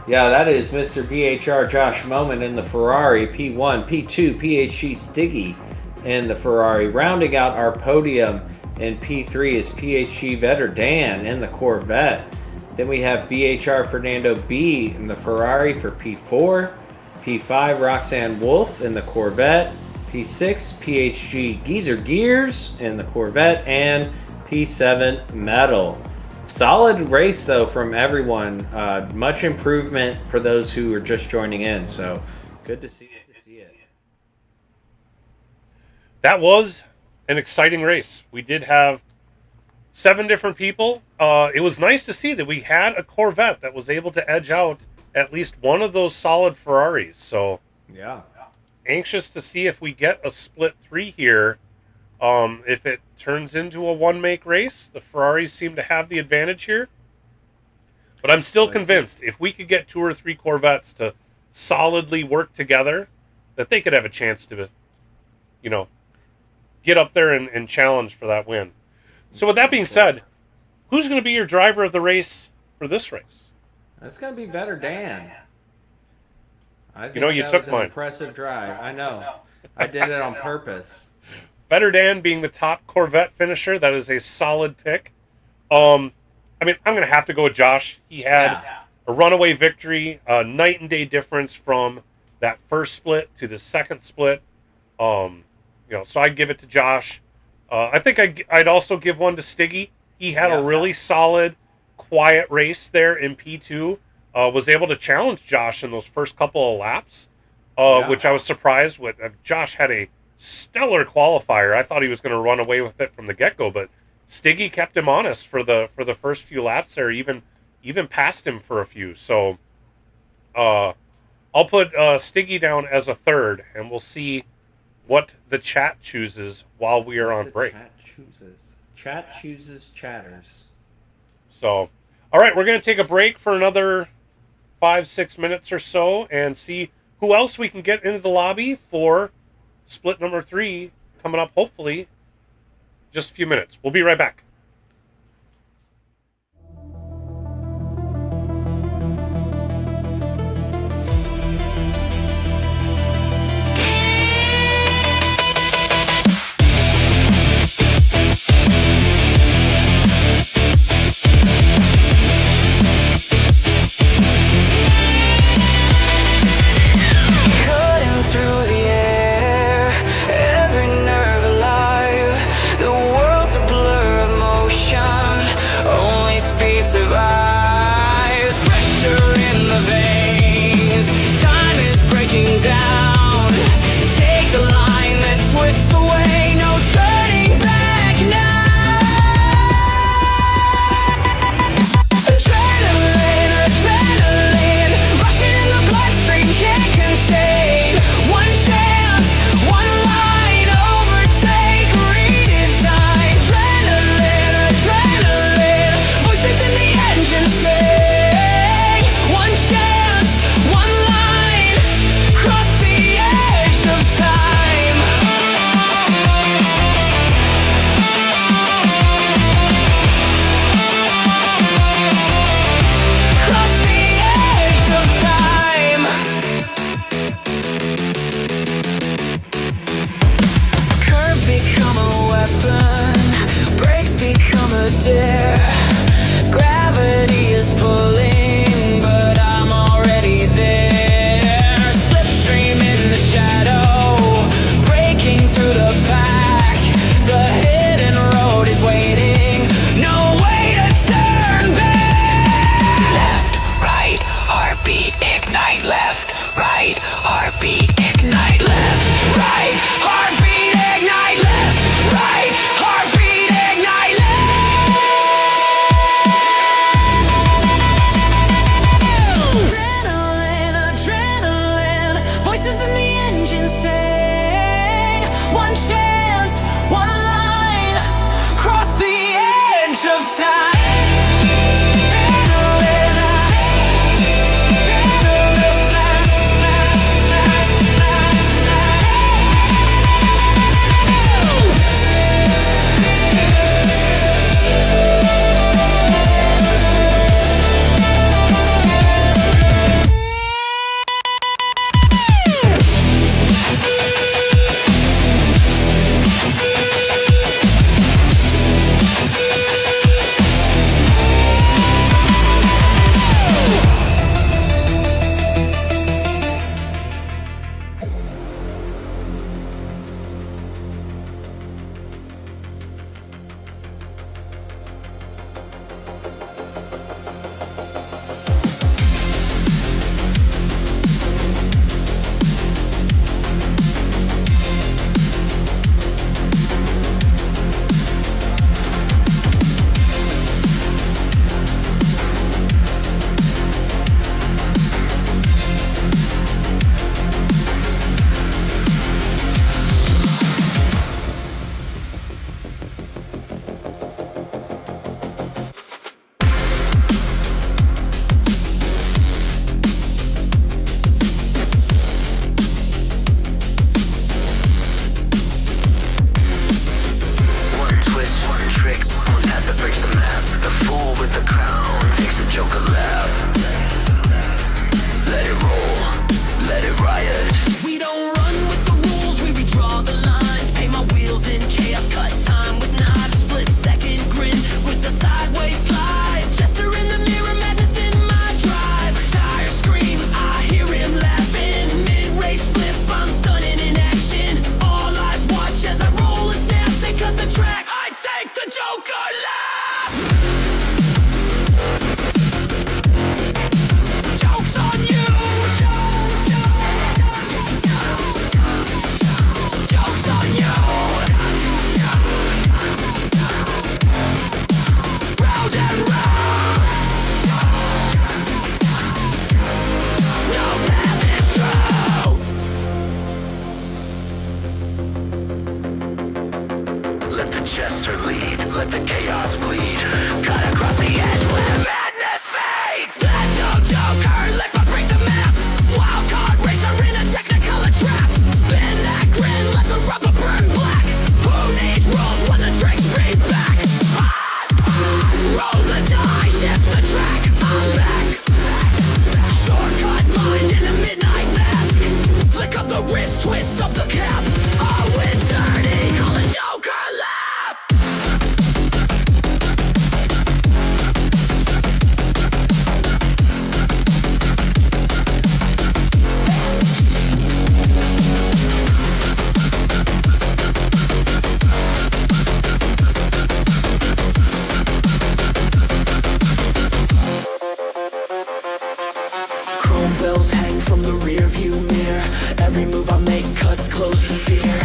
Yeah, that is Mr. BHR Josh Moment in the Ferrari, P1, P2, PHG Stiggy in the Ferrari. Rounding out our podium in P3 is PHG Vetter Dan in the Corvette. Then we have BHR Fernando B in the Ferrari for P4. P5 Roxanne Wolf in the Corvette. P6 PHG Geezer Gears in the Corvette. And P7 Metal. Solid race though from everyone. Much improvement for those who are just joining in. So good to see it. That was an exciting race. We did have 7 different people. It was nice to see that we had a Corvette that was able to edge out at least one of those solid Ferraris. So yeah, anxious to see if we get a split 3 here. If it turns into a one-make race, the Ferraris seem to have the advantage here. But I'm still convinced if we could get 2 or 3 Corvettes to solidly work together, that they could have a chance to, get up there and challenge for that win. So with that being said, who's going to be your driver of the race for this race? It's going to be Vetter Dan. I think you that took was an mine. Impressive drive. I know. I did it on purpose. Vetter Dan being the top Corvette finisher, that is a solid pick. I'm going to have to go with Josh. He had a runaway victory, a night and day difference from that first split to the second split. So I'd give it to Josh. I think I'd also give one to Stiggy. He had a really solid, quiet race there in P2. Was able to challenge Josh in those first couple of laps, which I was surprised with. Josh had a stellar qualifier. I thought he was going to run away with it from the get-go, but Stiggy kept him honest for the first few laps there, even passed him for a few. So I'll put Stiggy down as a third, and we'll see what the chat chooses while we are on break. Chat chooses chatters. So, all right, we're going to take a break for another 5-6 minutes or so and see who else we can get into the lobby for split number 3 coming up, hopefully, just a few minutes. We'll be right back. Through the air, every nerve alive. The world's a blur of motion, only speed survives. Pressure in the veins, time is breaking down. Take the line that twists away, no turning back now. Adrenaline, rushing in the bloodstream, can't contain. One chance, one line, overtake, redesign. Adrenaline, voices in the engine sing. One chance, one line, cross the edge of time. Cross the edge of time. Curves become a weapon, brakes become a dare. Gravity is pulling, but I'm already there. Slipstream in the shadow, breaking through the pack. The hidden road is waiting, no way to turn back. Left, right, heartbeat, ignite. Left, right, heartbeat, ignite. Left, right, heartbeat, ignite. Left, right, heartbeat, ignite. Adrenaline, voices in the engine sing. One chance, one line, cross the edge of time. One twist, one trick, one path that breaks the map. The fool with the crown takes the Joker lap. Let it roll, let it riot. We don't run with the rules, we redraw the lines. Paint my wheels in chaos, cut time with knives. Split second grin with the sideways slide. Jester in the mirror, madness in my drive. Tire scream, I hear him laughing. Mid-race flip, I'm stunning in action. All eyes watch as I roll and snap. They cut the track, I take the Joker lap. Joke's on you. Joke's on you. Round and round. No path is true. Let the jester lead, let the chaos bleed. Cut across the edge where madness fades. Let Joker, let me break the map. Wild card racer in a technicolor trap. Spin that grin, let the rubber burn black. Who needs rules when the tricks beat back? Roll the die, shift the track. I'm back. Shortcut mind in a midnight mask. Flick up the wrist, twist of the cap. I win dirty, call it Joker lap. Chrome bells hang from the rear view mirror. Every move I make cuts close to fear.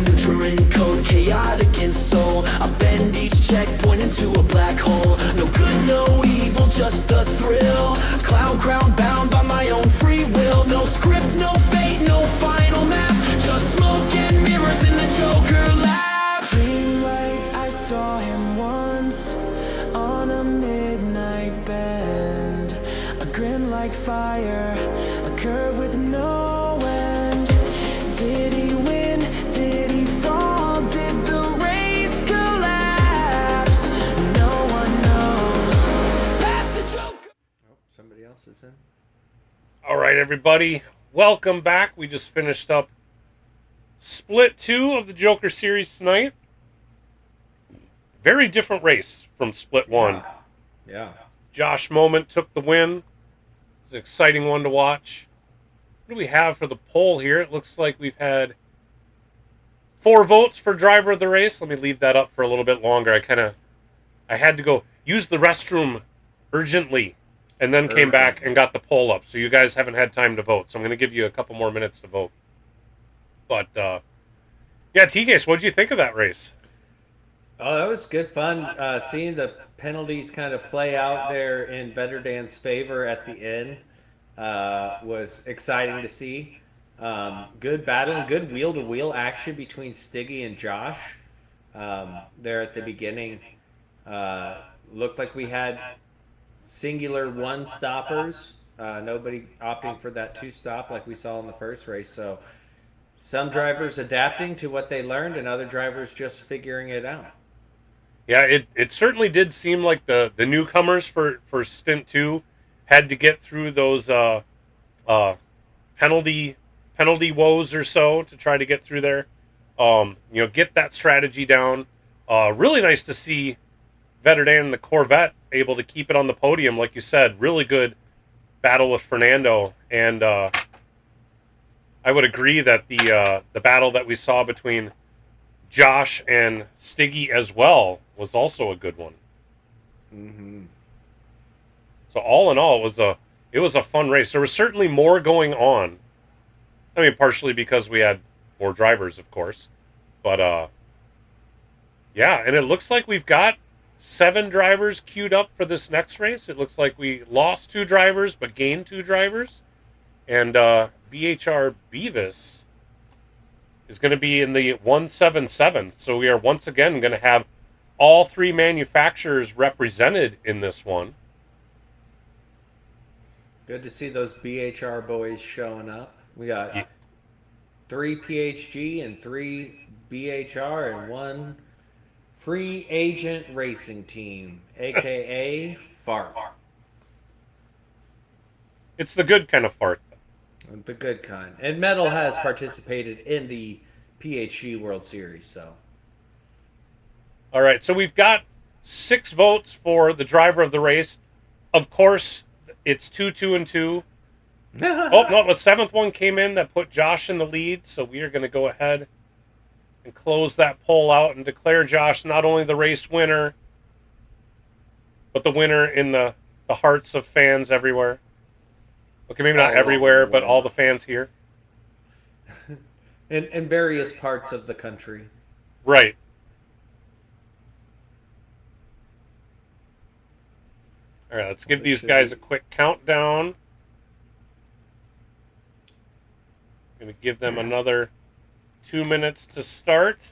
Neutral code, chaotic in soul. I bend each checkpoint into a black hole. No good, no evil, just a thrill. Cloud crown bound by my own free will. No script, no fate, no final map. Just smoke and mirrors in the Joker lab. Green light, I saw him once on a midnight bend. A grin like fire, a curve with no end. Did he win? Did he fall? Did the race collapse? No one knows. Pass the Joker. Oh, somebody else is in. All right, everybody, welcome back. We just finished up Split 2 of the Joker series tonight. Very different race from Split 1. Yeah. Josh Moment took the win. It's an exciting one to watch. What do we have for the poll here? It looks like we've had 4 votes for driver of the race. Let me leave that up for a little bit longer. I had to go use the restroom urgently and then came back and got the poll up. So you guys haven't had time to vote. So I'm going to give you a couple more minutes to vote. But, yeah, T-Case, what did you think of that race? Oh, that was good fun. Seeing the penalties kind of play out there in Vetterdan's favor at the end was exciting to see. Good battling, good wheel-to-wheel action between Stiggy and Josh there at the beginning. Looked like we had singular one-stoppers. Nobody opting for that two-stop like we saw in the first race. So some drivers adapting to what they learned and other drivers just figuring it out. Yeah, it certainly did seem like the newcomers for Stint 2 had to get through those penalty woes or so to try to get through there. Get that strategy down. Really nice to see Vetterdan and the Corvette able to keep it on the podium, like you said. Really good battle with Fernando, and I I would agree that the battle that we saw between Josh and Stiggy as well was also a good one. Mm-hmm. So all in all, it was a fun race. There was certainly more going on. I mean, partially because we had more drivers, of course, but yeah, and it looks like we've got 7 drivers queued up for this next race. It looks like we lost 2 drivers but gained 2 drivers, and BHR Beavis is going to be in the 177. So we are once again going to have all 3 manufacturers represented in this one. Good to see those BHR boys showing up. We got 3 PHG and 3 BHR and 1 free agent racing team, aka Fart. It's the good kind of fart. The good kind. And Metal has participated in the PHG World Series, so. All right, so we've got 6 votes for the driver of the race. Of course, it's 2, 2, and 2. Oh, no, the 7th one came in that put Josh in the lead, so we are going to go ahead and close that poll out and declare Josh not only the race winner, but the winner in the hearts of fans everywhere. Okay, maybe not everywhere, but all the fans here. In various parts of the country. Right. All right, let's give these guys a quick countdown. Going to give them another 2 minutes to start.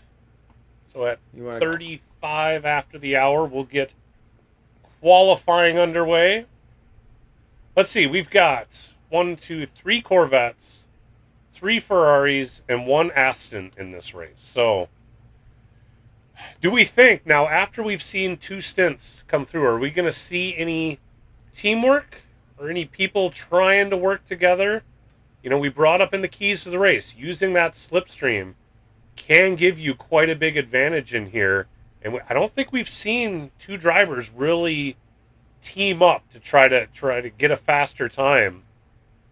So at 35 after the hour, we'll get qualifying underway. Let's see, we've got 1, 2, 3 Corvettes, 3 Ferraris, and 1 Aston in this race. So, do we think, now after we've seen 2 stints come through, are we going to see any teamwork or any people trying to work together? You know, we brought up in the keys to the race, using that slipstream can give you quite a big advantage in here. And I don't think we've seen 2 drivers really team up to try to get a faster time.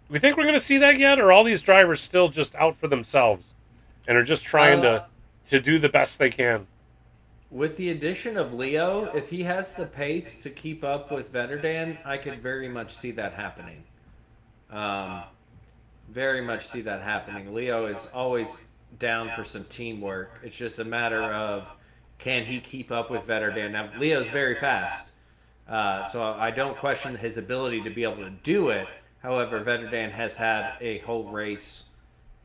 Do we think we're going to see that yet, or are all these drivers still just out for themselves and are just trying to do the best they can? With the addition of Leo, if he has the pace to keep up with Vetterdan, I could very much see that happening. Very much see that happening. Leo is always down for some teamwork. It's just a matter of, can he keep up with Vetterdan? Now, Leo's very fast, so I don't question his ability to be able to do it. However, Vetterdan has had a whole race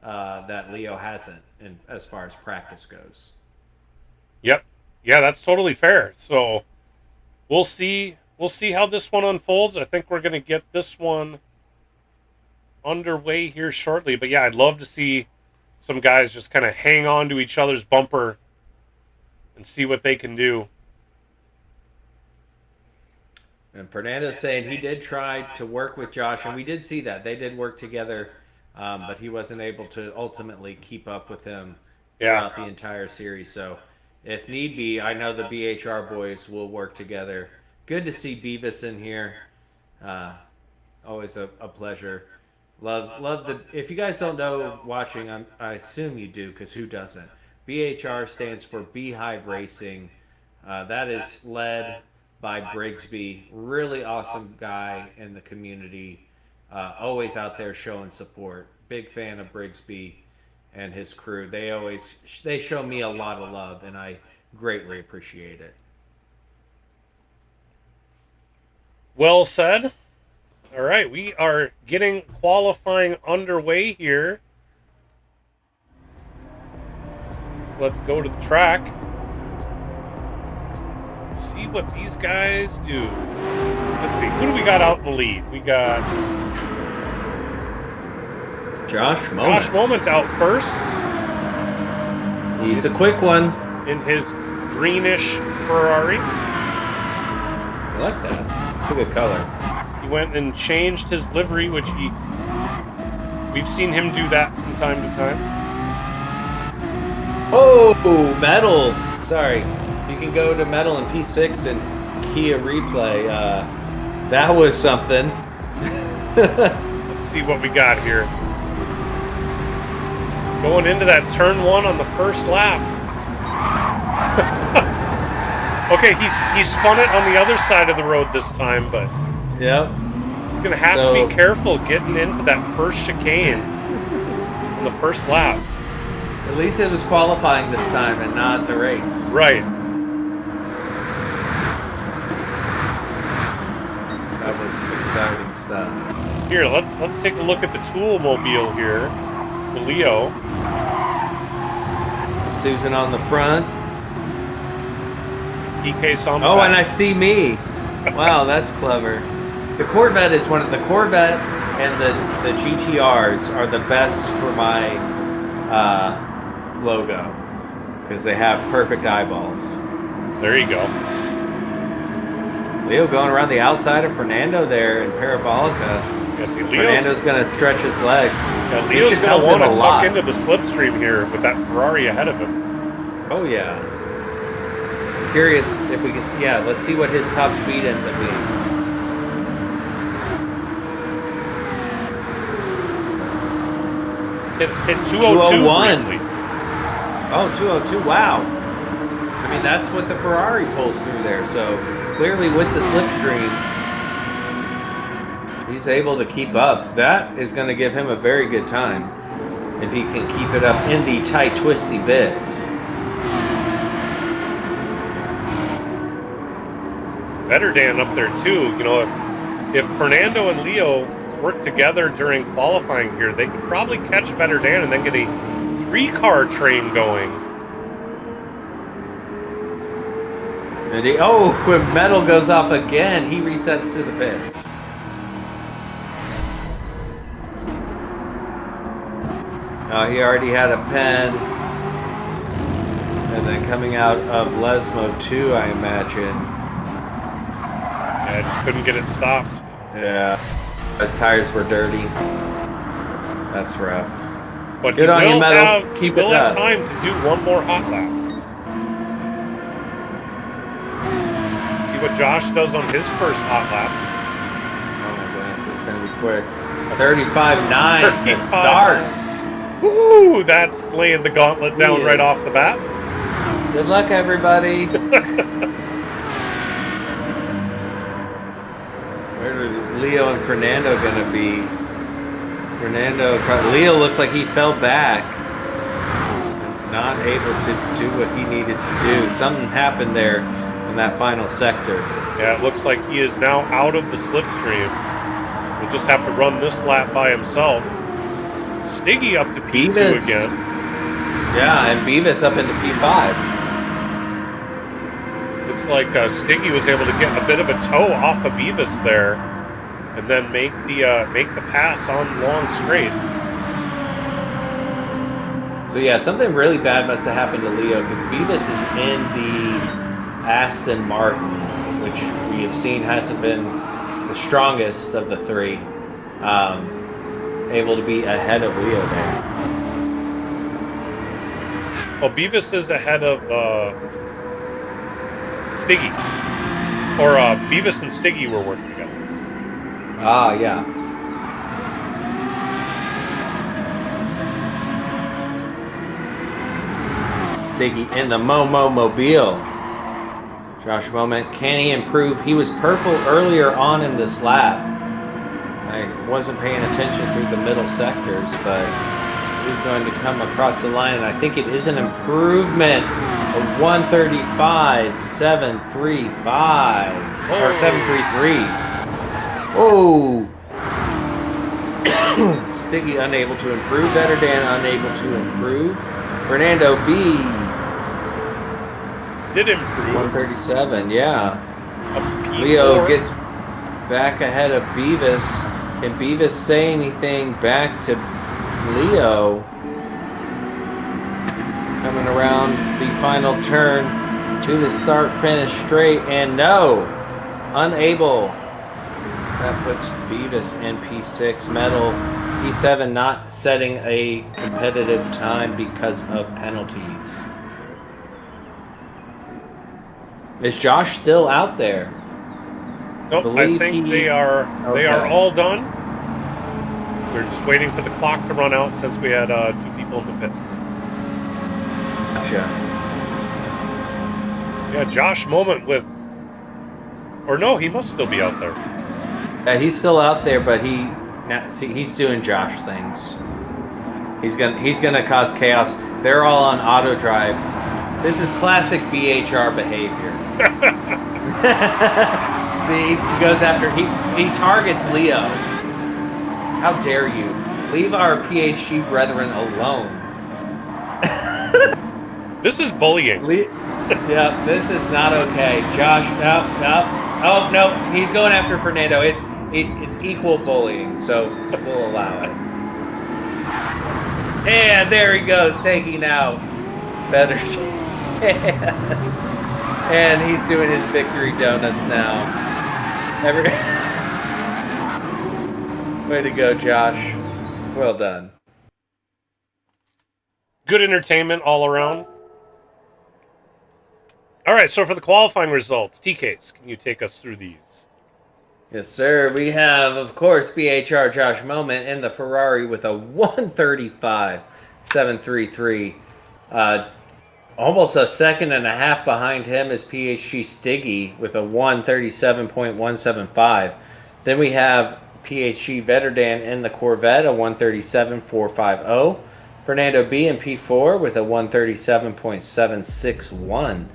that Leo hasn't, as far as practice goes. Yep. Yeah, that's totally fair. So we'll see how this one unfolds. I think we're going to get this one underway here shortly. But yeah, I'd love to see some guys just kind of hang on to each other's bumper and see what they can do. And Fernando's saying he did try to work with Josh, and we did see that. They did work together, but he wasn't able to ultimately keep up with him throughout the entire series. So if need be, I know the BHR boys will work together. Good to see Beavis in here. Always a pleasure. Love the. If you guys don't know watching, I assume you do, because who doesn't? BHR stands for Beehive Racing. That is led by Brigsby. Really awesome guy in the community. Always out there showing support. Big fan of Brigsby and his crew. They show me a lot of love, and I greatly appreciate it. Well said. All right, we are getting qualifying underway here. Let's go to the track. See what these guys do. Let's see, who do we got out in the lead? We got Josh Moment out first. He's a quick one. In his greenish Ferrari. I like that. It's a good color. He went and changed his livery, which we've seen him do that from time to time. Oh, Metal. Sorry. You can go to Metal and P6 and Kia replay. That was something. Let's see what we got here. Going into that turn 1 on the first lap. Okay, he's spun it on the other side of the road this time, but Yep. he's going to have to be careful getting into that first chicane on the first lap. At least it was qualifying this time and not the race. Right. That was exciting stuff. Here, let's take a look at the tool mobile here for Leo. Susan on the front. PK's on the Oh, back. and I see me. Wow, that's clever. The Corvette is one of the Corvette and the GTRs are the best for my logo because they have perfect eyeballs. There you go. Leo going around the outside of Fernando there in Parabolica. Yeah, see, Fernando's going to stretch his legs. Yeah, He Leo's should going help to want him to a tuck lot. into the slipstream here with that Ferrari ahead of him. Oh yeah. Curious if we can see. Yeah, let's see what his top speed ends up being. Hit 202 201. briefly. Oh, 202. Wow. I mean, that's what the Ferrari pulls through there. So clearly, with the slipstream, he's able to keep up. That is going to give him a very good time if he can keep it up in the tight, twisty bits. Better Dan up there too. You know, if Fernando and Leo work together during qualifying here, they could probably catch Better Dan and then get a 3-car train going. And when metal goes off again, he resets to the pits. Oh, he already had a pen. And then coming out of Lesmo too, I imagine. Yeah, just couldn't get it stopped. Yeah. His tires were dirty. That's rough. But Good on you, Metal. He Keep will it have up. time to do one more hot lap. See what Josh does on his first hot lap. Oh my goodness, it's going to be quick. 35.9 to start. Woo! That's laying the gauntlet down right off the bat. Good luck, everybody. Where are Leo and Fernando going to be? Leo looks like he fell back. Not able to do what he needed to do. Something happened there in that final sector. Yeah, it looks like he is now out of the slipstream. We'll just have to run this lap by himself. Stiggy up to P2 Beavis. again. Yeah, and Beavis up into P5. Looks like Stiggy was able to get a bit of a toe off of Beavis there, and then make the pass on long straight. So yeah, something really bad must have happened to Leo because Beavis is in the Aston Martin, which we have seen hasn't been the strongest of the three. Able to be ahead of Leo there. Well, Beavis is ahead of Stiggy. Or Beavis and Stiggy were working together. Ah, yeah. Stiggy in the Momo Mobile. Josh Moment, can he improve? He was purple earlier on in this lap. I wasn't paying attention through the middle sectors, but he's going to come across the line, and I think it is an improvement of 135.735 or 733. Oh, Stiggy unable to improve. Better Dan unable to improve. Fernando B Did improve. 137. Yeah. Up to P4. Leo gets back ahead of Beavis. Can Beavis say anything back to Leo? Coming around the final turn to the start finish straight, and no, unable. That puts Beavis in P6. Metal P7 not setting a competitive time because of penalties. Is Josh still out there? Nope, I think they are all done. We were just waiting for the clock to run out since we had 2 people in the pits. Gotcha. Yeah, Josh Moment with... Or no, he must still be out there. Yeah, he's still out there, but he's doing Josh things. He's gonna cause chaos. They're all on auto drive. This is classic BHR behavior. See, he goes after he targets Leo. How dare you? Leave our PhD brethren alone. This is bullying. Yeah, this is not okay. Josh, no. Oh, no, he's going after Fernando. It's equal bullying, so we'll allow it. And there he goes, taking out Better. And he's doing his victory donuts now. Way to go, Josh. Well done. Good entertainment all around. All right, so for the qualifying results, TKs, can you take us through these? Yes, sir. We have, of course, BHR Josh Moment in the Ferrari with a 135.733. Almost a second and a half behind him is PhD Stiggy with a 137.175. Then we have PhD Vetterdan in the Corvette, a 137.450. Fernando B in P4 with a 137.761.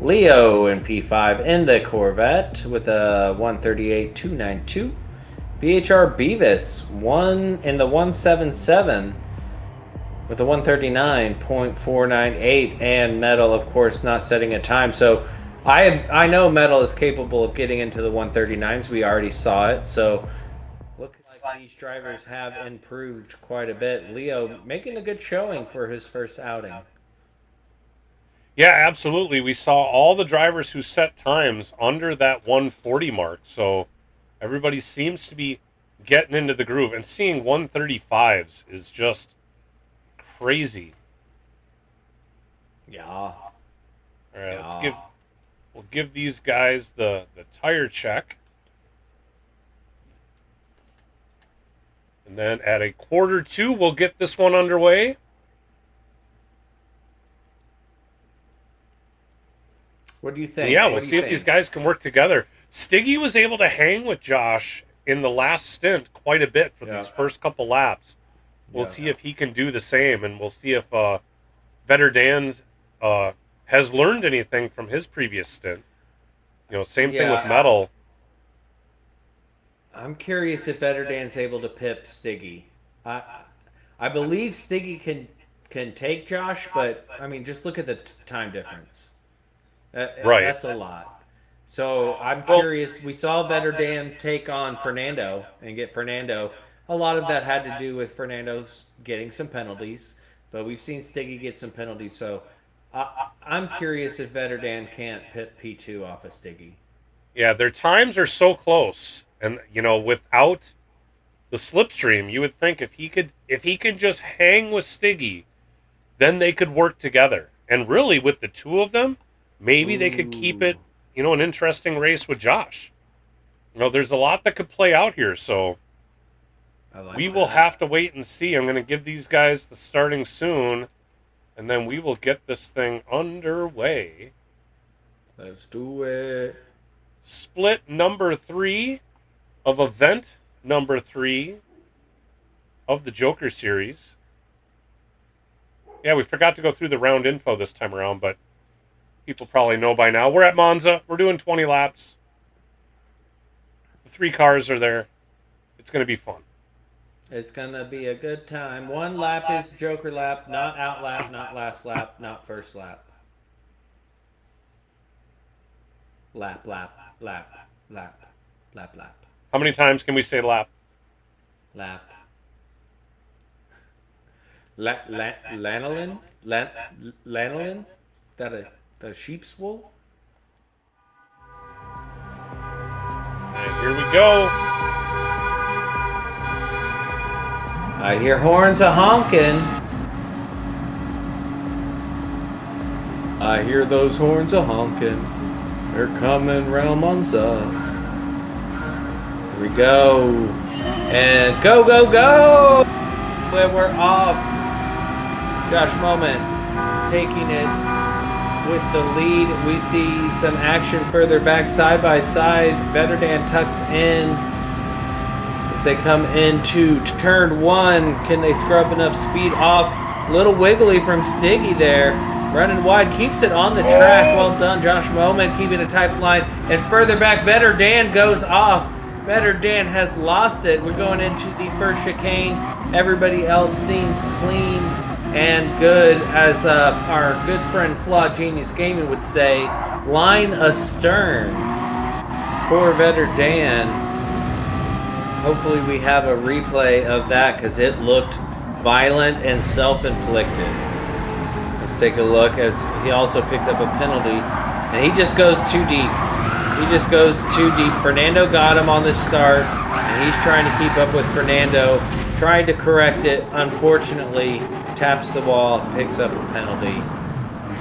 Leo in P5 in the Corvette with a 138.292. BHR Beavis in the 177 with a 139.498, and Metal, of course, not setting a time. So I know Metal is capable of getting into the 139s. We already saw it. So looks like these drivers have improved quite a bit. Leo making a good showing for his first outing. Yeah, absolutely. We saw all the drivers who set times under that 140 mark. So everybody seems to be getting into the groove. And seeing 135s is just crazy. Yeah. All right, we'll give these guys the tire check. And then at 1:45, we'll get this one underway. What do you think? Yeah, we'll see if these guys can work together. Stiggy was able to hang with Josh in the last stint quite a bit for these first couple laps. We'll see if he can do the same, and we'll see if Vetterdan has learned anything from his previous stint. You know, same thing with Metal. I'm curious if Vetterdan's able to pip Stiggy. I believe Stiggy can take Josh, but I mean, just look at the time difference. Right, that's a lot. So I'm curious. We saw Vetterdan take on Fernando and get Fernando. A lot of that had to do with Fernando's getting some penalties, but we've seen Stiggy get some penalties. So I'm curious if Vetterdan can't pip P2 off of Stiggy. Yeah, their times are so close, and you know, without the slipstream, you would think if he could just hang with Stiggy, then they could work together. And really, with the two of them, maybe they could keep it, you know, an interesting race with Josh. You know, there's a lot that could play out here, so we will have to wait and see. I'm going to give these guys the starting soon, and then we will get this thing underway. Let's do it. Split number 3 of event number 3 of the Joker series. Yeah, we forgot to go through the round info this time around, but people probably know by now. We're at Monza. We're doing 20 laps. The 3 cars are there. It's going to be fun. It's going to be a good time. 1 lap is Joker lap, not out lap, not last lap, not first lap. Lap, lap, lap, lap, lap, lap. How many times can we say lap? Lap. Lanolin? Lanolin? That a sheep's wool? And here we go. I hear horns a honking. I hear those horns a honking. They're coming round Monza. Here we go. And go, go, go! When we're off. Josh Moment taking it with the lead. We see some action further back, side by side. Vetterdan tucks in as they come into turn one. Can they scrub enough speed off? Little wiggly from Stiggy there. Running wide, keeps it on the track. Well done, Josh Moment, keeping a tight line. And further back, Vetterdan goes off. Vetterdan has lost it. We're going into the first chicane. Everybody else seems clean and good, as our good friend Claude Genius Gaming would say, line astern for Vetterdan. Hopefully we have a replay of that because it looked violent and self-inflicted. Let's take a look, as he also picked up a penalty, and he just goes too deep. He just goes too deep. Fernando got him on the start, and he's trying to keep up with Fernando, tried to correct it, unfortunately taps the wall, picks up a penalty.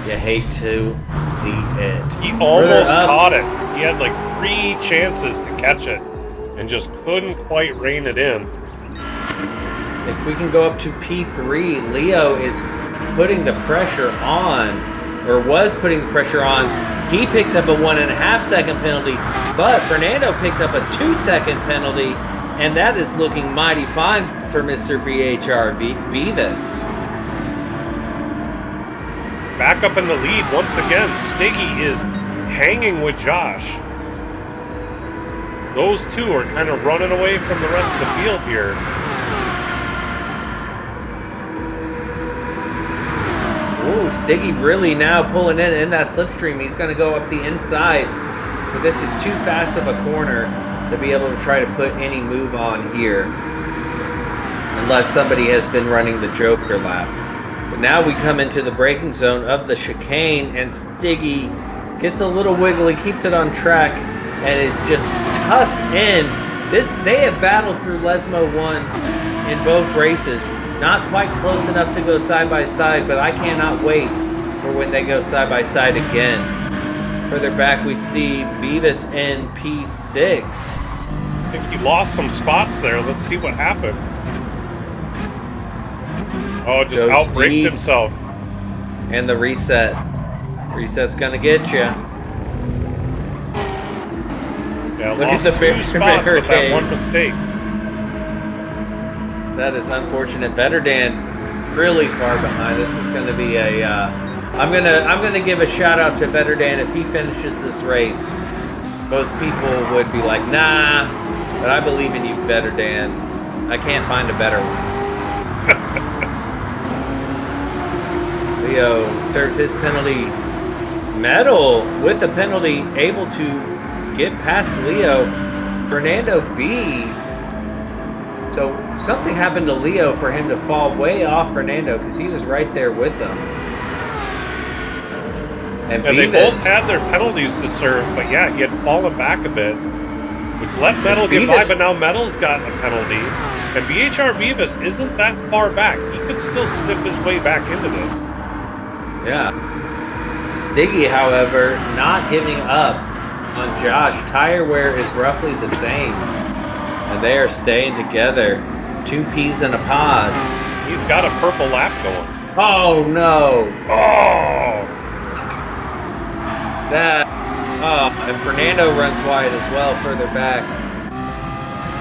You hate to see it. He almost caught it. He had like 3 chances to catch it and just couldn't quite rein it in. If we can go up to P3, Leo is putting the pressure on, or was putting the pressure on. He picked up a 1.5 second penalty, but Fernando picked up a 2-second penalty, and that is looking mighty fine for Mr. BHR Beavis. Back up in the lead once again. Stiggy is hanging with Josh. Those two are kind of running away from the rest of the field here. Ooh, Stiggy really now pulling in that slipstream. He's going to go up the inside, but this is too fast of a corner to be able to try to put any move on here, unless somebody has been running the Joker lap. But now we come into the braking zone of the chicane, and Stiggy gets a little wiggly, keeps it on track, and is just tucked in. They have battled through Lesmo 1 in both races. Not quite close enough to go side by side, but I cannot wait for when they go side by side again. Further back, we see Beavis in P6. I think he lost some spots there. Let's see what happened. Oh, just outbraked himself. And the reset. Reset's gonna get you. Yeah, look lost at the 2 spots with that one mistake. That is unfortunate. Vetterdan really far behind. This is going to be a. I'm gonna give a shout out to Vetterdan if he finishes this race. Most people would be like, nah, but I believe in you, Vetterdan. I can't find a better one. Leo serves his penalty. Medal with the penalty, able to get past Leo. Fernando B. So something happened to Leo for him to fall way off Fernando, because he was right there with them. And they both had their penalties to serve, but yeah, he had fallen back a bit, which let Metal get by, but now Metal's got a penalty. And BHR Beavis isn't that far back. He could still sniff his way back into this. Yeah. Stiggy, however, not giving up on Josh. Tire wear is roughly the same. And they are staying together. 2 peas in a pod. He's got a purple lap going. Oh, no. Oh! And Fernando runs wide as well, further back.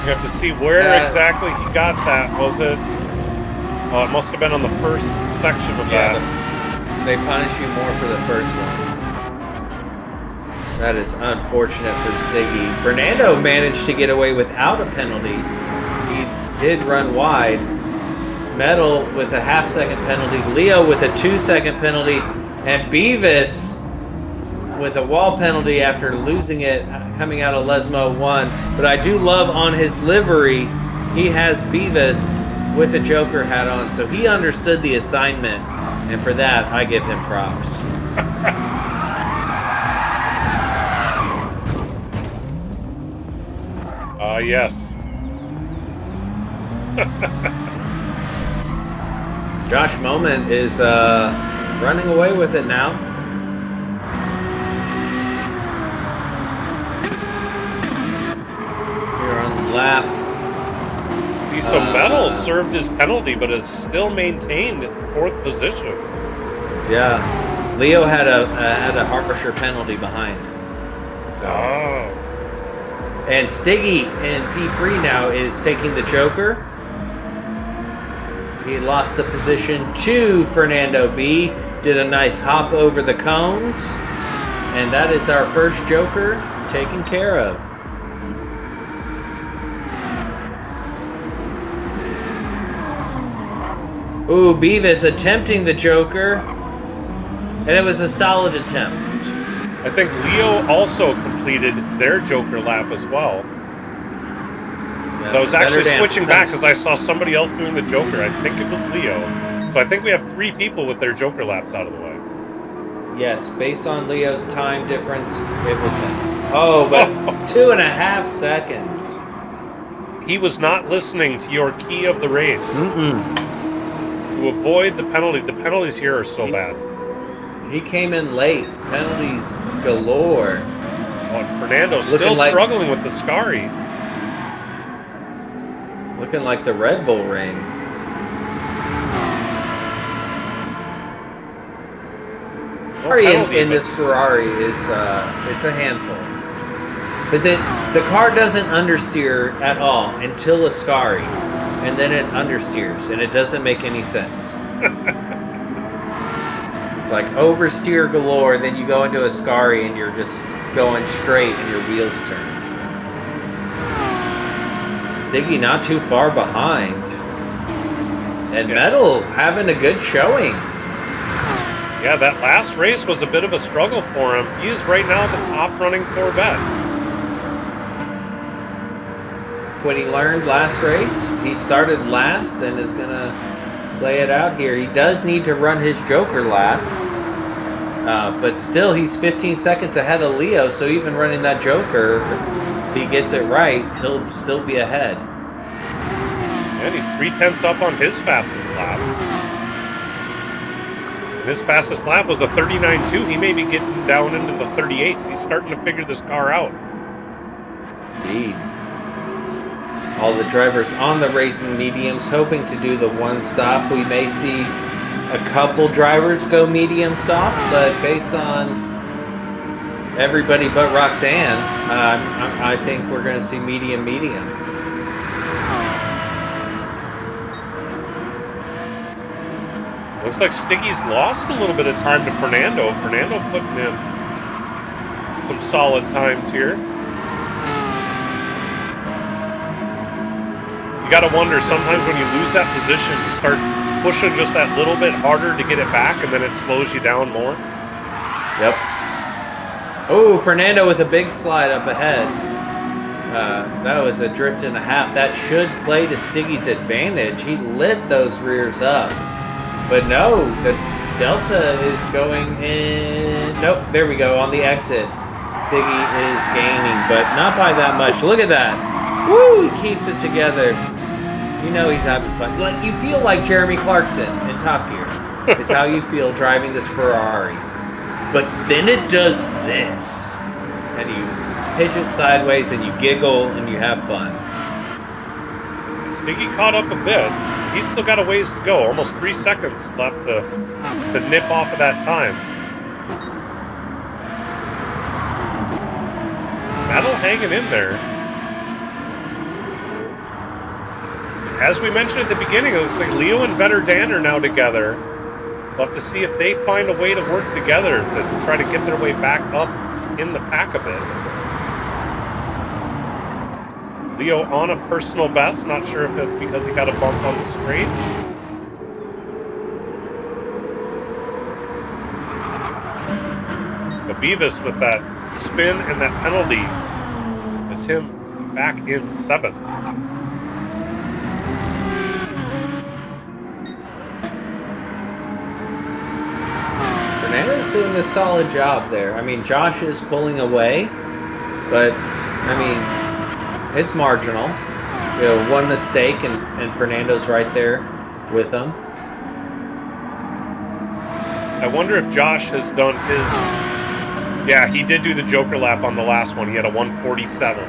You have to see where exactly he got that. Was it? Oh, it must have been on the first section of that. They punish you more for the first one. That is unfortunate for Stiggy. Fernando managed to get away without a penalty. He did run wide. Metal with a half-second penalty. Leo with a 2-second penalty. And Beavis with a wall penalty after losing it coming out of Lesmo 1. But I do love on his livery, he has Beavis with a Joker hat on. So he understood the assignment. And for that, I give him props. Yes. Josh Moment is running away with it now. Here on lap See, so Metal served his penalty, but has still maintained 4th position. Yeah, Leo had a harsher penalty behind. So. Oh. And Stiggy in P3 now is taking the Joker. He lost the position to Fernando B. Did a nice hop over the cones. And that is our first Joker taken care of. Ooh, Beavis attempting the Joker. And it was a solid attempt. I think Leo also completed their Joker lap as well. Yes, So I was actually better switching back because I saw somebody else doing the Joker. I think it was Leo. So I think we have 3 people with their Joker laps out of the way. Yes, based on Leo's time difference, it was him. Oh, but 2.5 seconds. He was not listening to your key of the race. To avoid the penalty. The penalties here are so bad. He came in late. Penalties galore. Oh, and Fernando's still struggling with the Scari. Looking like the Red Bull ring. In this Ferrari is it's a handful. Because the car doesn't understeer at all until a Scari, and then it understeers, and it doesn't make any sense. It's like oversteer galore, then you go into a Scari and you're just going straight and your wheels turn. Stiggy not too far behind. And Metal having a good showing. Yeah, that last race was a bit of a struggle for him. He is right now the top running Corvette. When he learned last race, he started last and is going to play it out here. He does need to run his Joker lap. But still, he's 15 seconds ahead of Leo, so even running that Joker, if he gets it right, he'll still be ahead. And he's 3/10 up on his fastest lap. And his fastest lap was a 39.2. He may be getting down into the 38s. He's starting to figure this car out. Indeed. All the drivers on the racing mediums hoping to do the one stop. We may see a couple drivers go medium soft, but based on everybody but Roxanne, I think we're going to see medium. Looks like Stiggy's lost a little bit of time to Fernando. Fernando putting in some solid times here. You got to wonder, sometimes when you lose that position, you start pushing just that little bit harder to get it back, and then it slows you down more. Yep. Oh, Fernando with a big slide up ahead. That was a drift and a half. That should play to Stiggy's advantage. He lit those rears up. But no, the Delta is going in. Nope, there we go, on the exit. Stiggy is gaining, but not by that much. Look at that. Woo, he keeps it together. You know he's having fun. Like, you feel like Jeremy Clarkson in Top Gear is how you feel driving this Ferrari. But then it does this. And you pitch it sideways and you giggle and you have fun. Stiggy caught up a bit. He's still got a ways to go. Almost 3 seconds left to nip off of that time. Metal hanging in there. As we mentioned at the beginning, it looks like Leo and Vetter Dan are now together. We'll have to see if they find a way to work together to try to get their way back up in the pack a bit. Leo on a personal best. Not sure if it's because he got a bump on the straight. The Beavis with that spin and that penalty is him back in 7th. Fernando's doing a solid job there. I mean, Josh is pulling away, but, I mean, it's marginal. You know, one mistake and Fernando's right there with him. I wonder if Josh has done his... Yeah, he did do the Joker lap on the last one. He had a 147.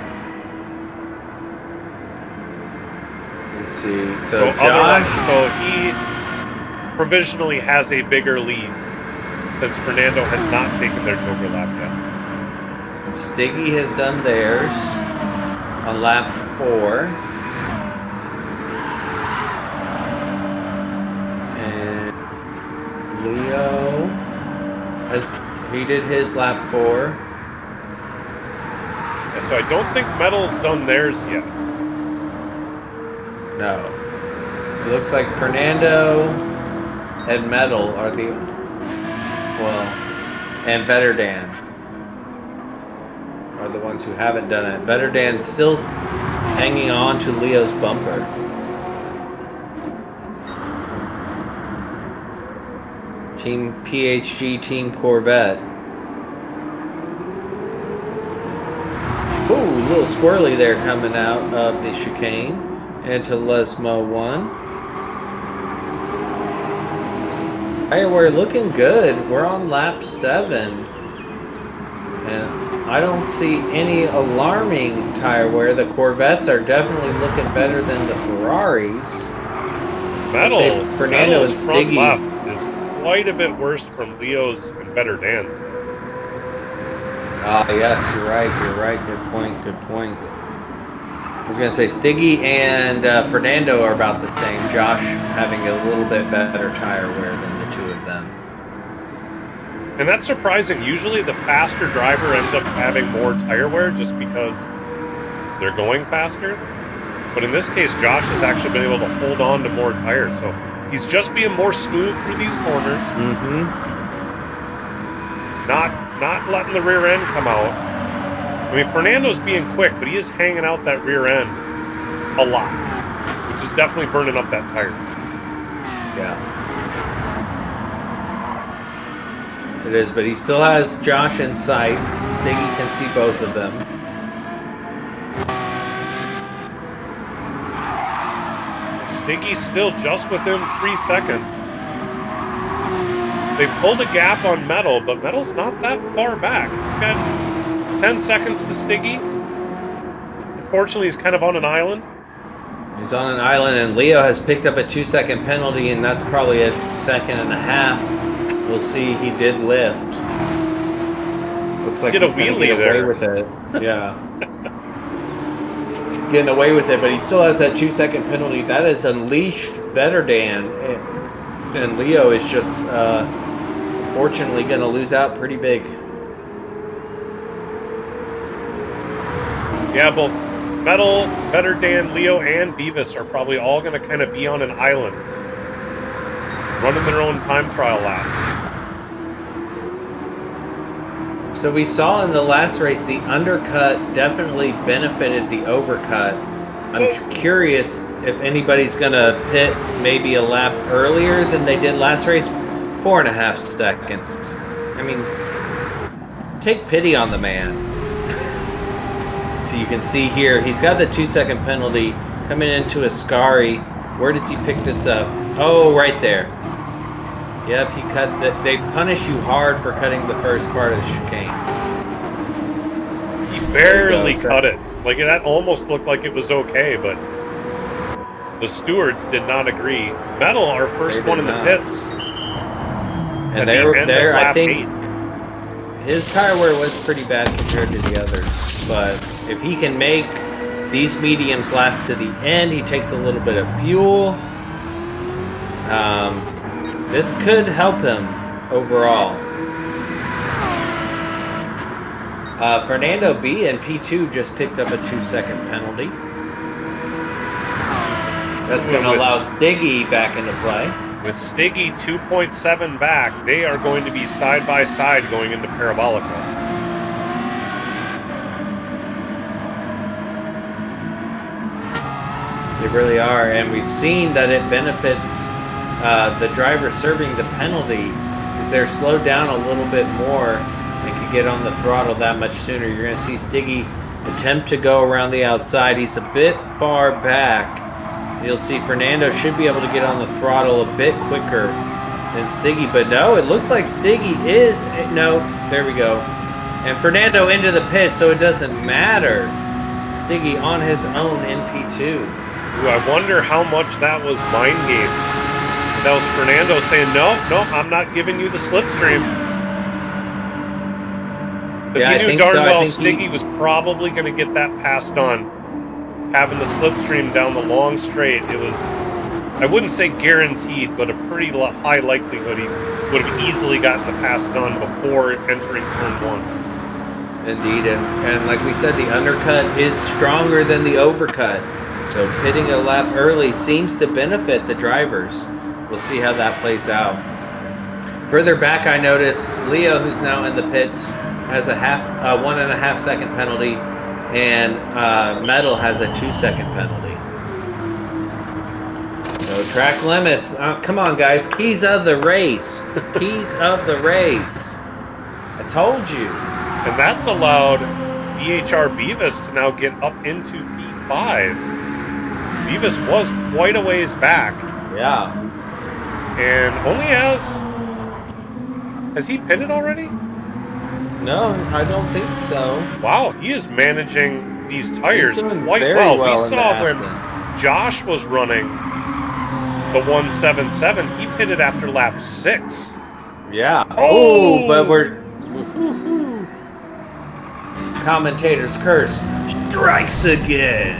Let's see. So So otherwise, Josh. so he provisionally has a bigger lead since Fernando has not taken their Joker lap yet. And Stiggy has done theirs on lap 4. And Leo he did his lap 4. Yeah, so I don't think Metal's done theirs yet. No. It looks like Fernando and Metal are the and Better Dan are the ones who haven't done it. Better Dan's still hanging on to Leo's bumper. Team PHG, Team Corvette. Ooh, a little squirrely there coming out of the chicane into Lesmo 1. Hey, we're looking good. We're on lap 7. And I don't see any alarming tire wear. The Corvettes are definitely looking better than the Ferraris. Fernando and Metal's front Stiggy. left is quite a bit worse from Leo's and Better Dan's. Ah, yes, you're right. Good point. I was going to say Stiggy and Fernando are about the same. Josh having a little bit better tire wear than the two of them. And that's surprising. Usually the faster driver ends up having more tire wear just because they're going faster. But in this case, Josh has actually been able to hold on to more tires. So he's just being more smooth through these corners. Mm-hmm. Not letting the rear end come out. I mean, Fernando's being quick, but he is hanging out that rear end a lot, which is definitely burning up that tire. Yeah. It is, but he still has Josh in sight. Stiggy can see both of them. Stiggy's still just within 3 seconds. They pulled a gap on Metal, but Metal's not that far back. He's got 10 seconds to Stiggy. Unfortunately, he's kind of on an island. He's on an island, and Leo has picked up a 2-second penalty, and that's probably a 1.5 seconds. We'll see. He did lift. Looks like Get a he's going to wheelie get away there. with it. Yeah. Getting away with it, but he still has that 2-second penalty. That is unleashed Better Dan, and Leo is just unfortunately going to lose out pretty big. Yeah, both Metal, Better Dan, Leo, and Beavis are probably all going to kind of be on an island, running their own time trial laps. So we saw in the last race the undercut definitely benefited the overcut. I'm curious if anybody's going to pit maybe a lap earlier than they did last race. 4.5 seconds. I mean, take pity on the man. So you can see here, he's got the 2-second penalty coming into Ascari. Where does he pick this up? Oh, right there. Yep, he cut. They punish you hard for cutting the first part of the chicane. He barely cut it. Like, that almost looked like it was okay, but the stewards did not agree. Metal, our first one in the pits. And they were there. I think his tire wear was pretty bad compared to the others. But if he can make these mediums last to the end, he takes a little bit of fuel. This could help him overall. Fernando B and P2 just picked up a 2-second penalty. That's going to allow Stiggy back into play. With Stiggy 2.7 back, they are going to be side by side going into Parabolica. They really are, and we've seen that it benefits the driver serving the penalty because they're slowed down a little bit more and can get on the throttle that much sooner. You're going to see Stiggy attempt to go around the outside. He's a bit far back. You'll see Fernando should be able to get on the throttle a bit quicker than Stiggy, but no, it looks like Stiggy is, no, there we go. And Fernando into the pit, so it doesn't matter. Stiggy on his own in P2. Ooh, I wonder how much that was mind games. That was Fernando saying, no, I'm not giving you the slipstream. Because he knew darn well Stiggy was probably going to get that pass done. Having the slipstream down the long straight, it was, I wouldn't say guaranteed, but a pretty high likelihood he would have easily gotten the pass done before entering turn 1. Indeed, and like we said, the undercut is stronger than the overcut. So pitting a lap early seems to benefit the drivers. We'll see how that plays out. Further back, I notice Leo, who's now in the pits, has a 1.5 second penalty, and Metal has a 2 second penalty. So track limits. Come on, guys. Keys of the race. Keys of the race. I told you. And that's allowed BHR Beavis to now get up into P5. Beavis was quite a ways back. Yeah. And only has he pitted already? No, I don't think so. Wow, he is managing these tires quite well. We saw when Josh was running the 177, he pitted after lap 6. Yeah. Oh, but we're... Commentator's curse strikes again.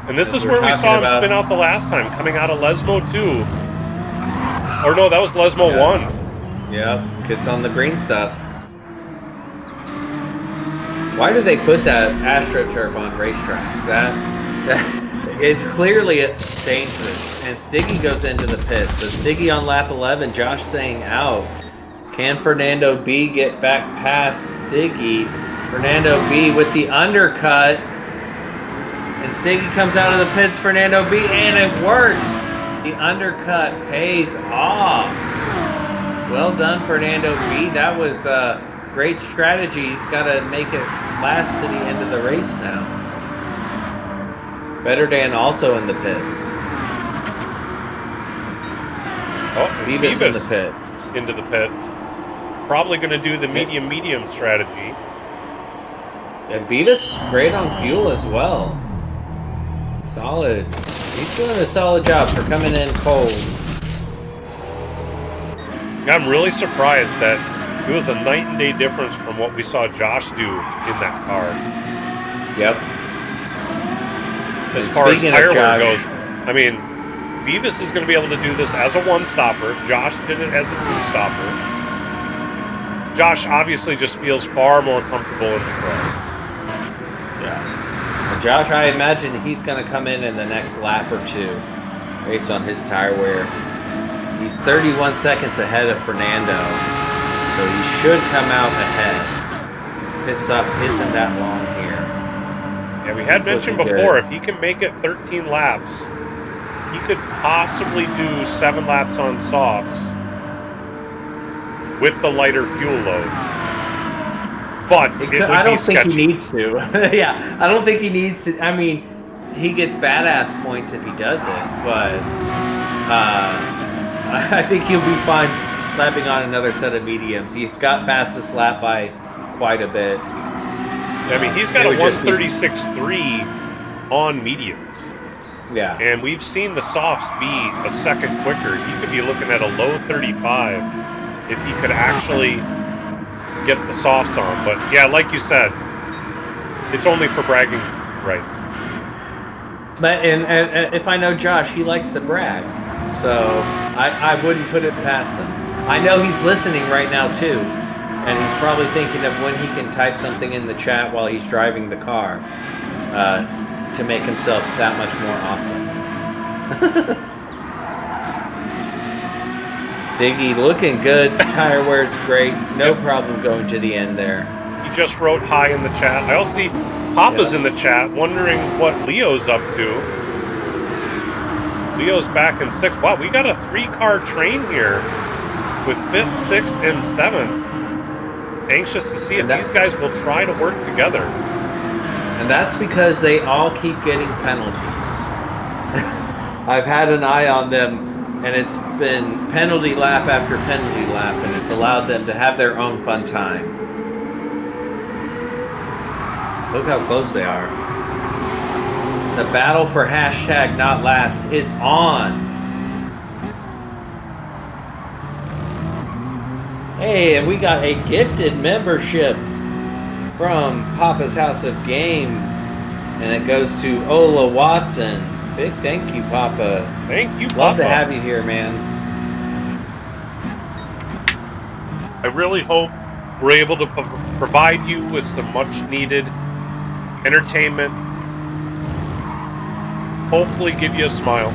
And this is where we saw him spin out the last time, coming out of Lesmo 2. Or no, that was Lesmo 1. Yep, gets on the green stuff. Why do they put that AstroTurf on racetracks? That it's clearly dangerous. And Stiggy goes into the pit. So Stiggy on lap 11, Josh staying out. Can Fernando B get back past Stiggy? Fernando B with the undercut. And Stiggy comes out of the pits, Fernando B, and it works. The undercut pays off. Well done, Fernando B. That was great strategy. He's got to make it last to the end of the race now. Better Dan also in the pits. Oh, Beavis in the pits. Into the pits. Probably going to do the medium strategy. And Beavis great on fuel as well. Solid. He's doing a solid job for coming in cold. I'm really surprised that it was a night and day difference from what we saw Josh do in that car. Yep. As far as tire wear goes, I mean, Beavis is going to be able to do this as a one-stopper. Josh did it as a two-stopper. Josh obviously just feels far more comfortable in the pro. Yeah. And Josh, I imagine he's going to come in the next lap or two based on his tire wear. He's 31 seconds ahead of Fernando, so he should come out ahead. Pit stop isn't that long here. Yeah, we had mentioned before, if he can make it 13 laps, he could possibly do 7 laps on softs with the lighter fuel load. But I don't think he needs to. Yeah, I don't think he needs to. I mean, he gets badass points if he does it, but I think he'll be fine slapping on another set of mediums. He's got fastest lap by quite a bit. I mean, he's got a 136.3 on mediums. Yeah. And we've seen the softs be a second quicker. He could be looking at a low 35 if he could actually get the softs on. But yeah, like you said, it's only for bragging rights. But and if I know Josh, he likes to brag. So I wouldn't put it past him. I know he's listening right now too, and he's probably thinking of when he can type something in the chat while he's driving the car to make himself that much more awesome. Stiggy looking good. Tire wear's great. No problem going to the end there. He just wrote hi in the chat. I also see Papa's in the chat wondering what Leo's up to. Leo's back in 6th. Wow, we got a 3-car train here with 5th, 6th, and 7th. Anxious to see if these guys will try to work together. And that's because they all keep getting penalties. I've had an eye on them, and it's been penalty lap after penalty lap, and it's allowed them to have their own fun time. Look how close they are. The battle for hashtag not last is on. Hey, and we got a gifted membership from Papa's House of Game. And it goes to Ola Watson. Big thank you, Papa. Thank you, Papa. Love to have you here, man. I really hope we're able to provide you with some much needed entertainment. Hopefully give you a smile.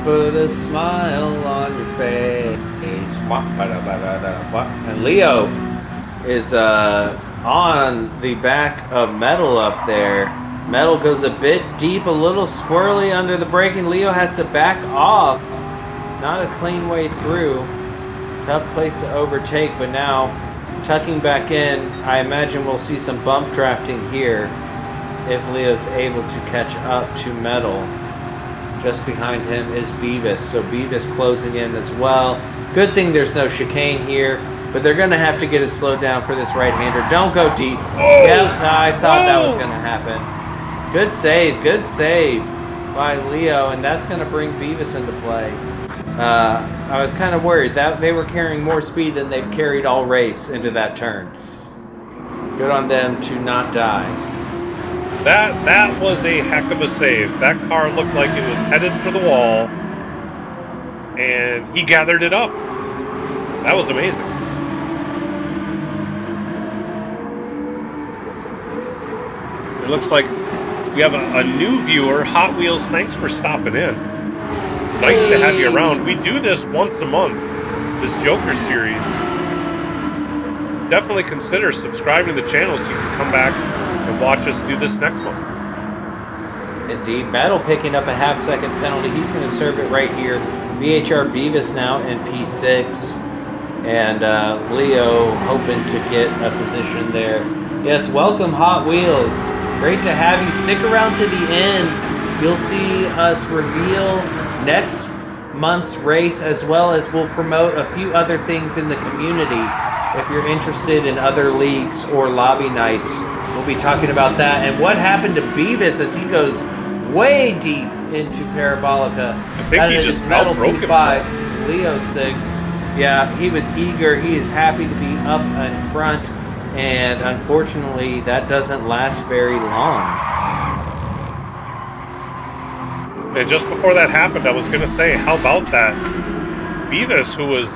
Put a smile on your face. And Leo is on the back of Metal up there. Metal goes a bit deep, a little squirrely under the braking. Leo has to back off. Not a clean way through. Tough place to overtake, but now tucking back in, I imagine we'll see some bump drafting here if Leo's able to catch up to Metal. Just behind him is Beavis, so Beavis closing in as well. Good thing there's no chicane here, but they're going to have to get it slowed down for this right-hander. Don't go deep. Oh! Yep, I thought that was going to happen. Good save by Leo, and that's going to bring Beavis into play. I was kind of worried that they were carrying more speed than they've carried all race into that turn. Good on them to not die. That was a heck of a save. That car looked like it was headed for the wall, and he gathered it up. That was amazing. It looks like we have a new viewer. Hot Wheels, thanks for stopping in. It's nice to have you around. We do this once a month, this Joker series. Definitely consider subscribing to the channel so you can come back and watch us do this next month. Indeed. Metal picking up a half-second penalty. He's going to serve it right here. VHR Beavis now in P6. And Leo hoping to get a position there. Yes, welcome Hot Wheels. Great to have you. Stick around to the end. You'll see us reveal next month's race, as well as we'll promote a few other things in the community. If you're interested in other leagues or lobby nights, we'll be talking about that. And what happened to Beavis as he goes way deep into Parabolica. I think he just outbroke himself. Leo 6. Yeah, he was eager. He is happy to be up in front. And unfortunately, that doesn't last very long. And just before that happened, I was going to say, how about that? Beavis, who was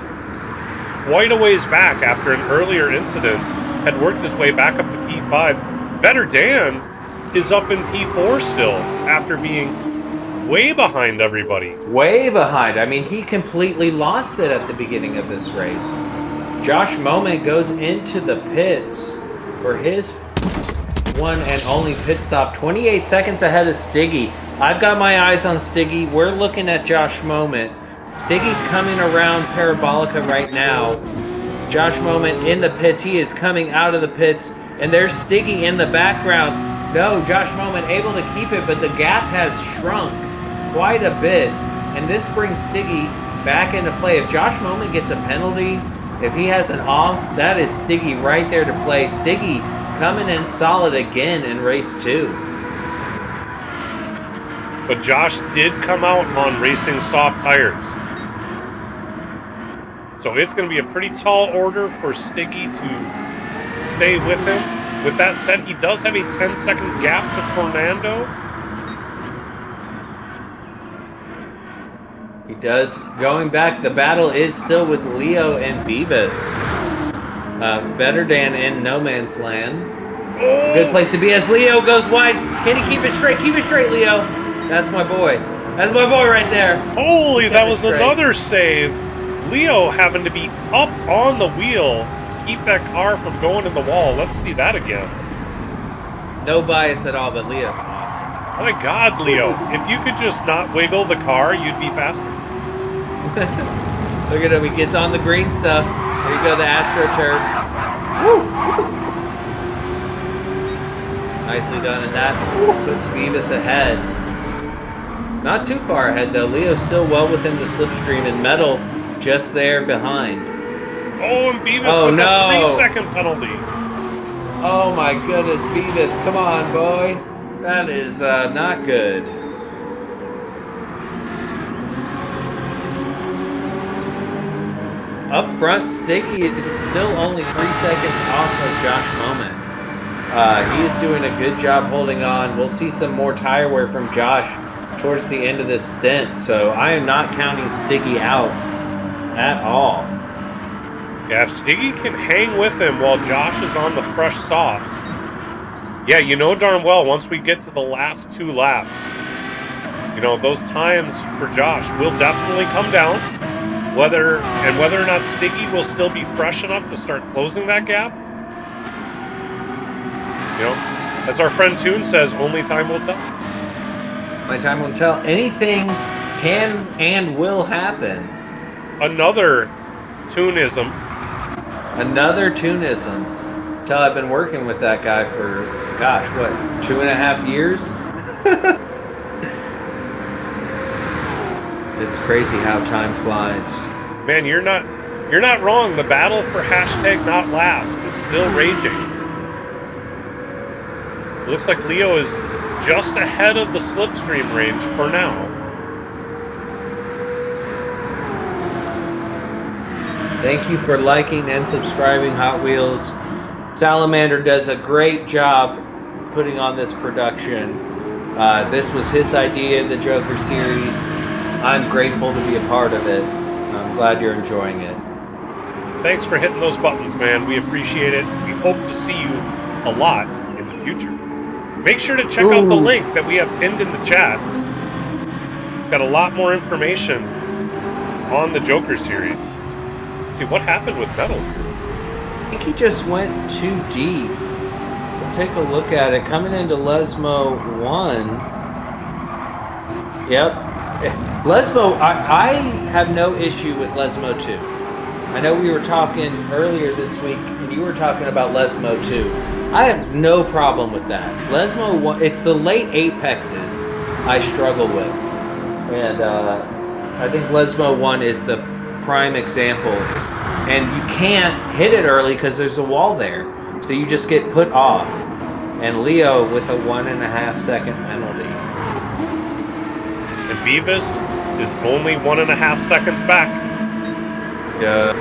quite a ways back after an earlier incident, had worked his way back up to P5. Vetter Dan is up in P4 still, after being way behind everybody. Way behind. I mean, he completely lost it at the beginning of this race. Josh Moment goes into the pits for his one and only pit stop. 28 seconds ahead of Stiggy. I've got my eyes on Stiggy. We're looking at Josh Moment. Stiggy's coming around Parabolica right now. Josh Moment in the pits. He is coming out of the pits. And there's Stiggy in the background. No, Josh Moment able to keep it, but the gap has shrunk quite a bit. And this brings Stiggy back into play. If Josh Moment gets a penalty, if he has an off, that is Stiggy right there to play. Stiggy coming in solid again in race 2. But Josh did come out on racing soft tires. So it's going to be a pretty tall order for Stiggy to stay with him. With that said, he does have a 10-second gap to Fernando. He does. Going back, the battle is still with Leo and Beavis. Vetter Dan in no man's land. Oh. Good place to be as Leo goes wide. Can he keep it straight? Keep it straight, Leo. That's my boy. That's my boy right there. Holy, that was another save. Leo having to be up on the wheel to keep that car from going in the wall. Let's see that again. No bias at all, but Leo's awesome. My God, Leo. If you could just not wiggle the car, you'd be faster. Look at him. He gets on the green stuff. There you go, the AstroTurf. Woo! Nicely done, and that puts Beavis ahead. Not too far ahead, though. Leo's still well within the slipstream, and Metal just there behind. Oh, and Beavis with a 3-second penalty. Oh my goodness, Beavis, come on, boy. That is not good. Up front, Stiggy is still only 3 seconds off of Josh Moment. He is doing a good job holding on. We'll see some more tire wear from Josh towards the end of this stint. So I am not counting Stiggy out at all. Yeah, if Stiggy can hang with him while Josh is on the fresh softs, yeah, you know darn well, once we get to the last 2 laps, you know, those times for Josh will definitely come down. Whether or not Stiggy will still be fresh enough to start closing that gap, you know, as our friend Toon says, only time will tell. My time will tell. Anything can and will happen. Another Toonism. Another Toonism. Until I've been working with that guy for, gosh, what, 2.5 years? It's crazy how time flies. Man, you're not wrong. The battle for #NotLast is still raging. It looks like Leo is just ahead of the slipstream range for now. Thank you for liking and subscribing, Hot Wheels. Salamander does a great job putting on this production. This was his idea, the Joker series. I'm grateful to be a part of it. I'm glad you're enjoying it. Thanks for hitting those buttons, man. We appreciate it. We hope to see you a lot in the future. Make sure to check out the link that we have pinned in the chat. It's got a lot more information on the Joker series. Let's see what happened with Metal. I think he just went too deep. We'll take a look at it. Coming into Lesmo 1. Yep. Lesmo, I have no issue with Lesmo 2. I know we were talking earlier this week, and you were talking about Lesmo 2. I have no problem with that. Lesmo 1, it's the late apexes I struggle with. And I think Lesmo 1 is the prime example. And you can't hit it early because there's a wall there. So you just get put off. And Leo with a 1.5 second penalty. And Beavis is only 1.5 seconds back. Yeah.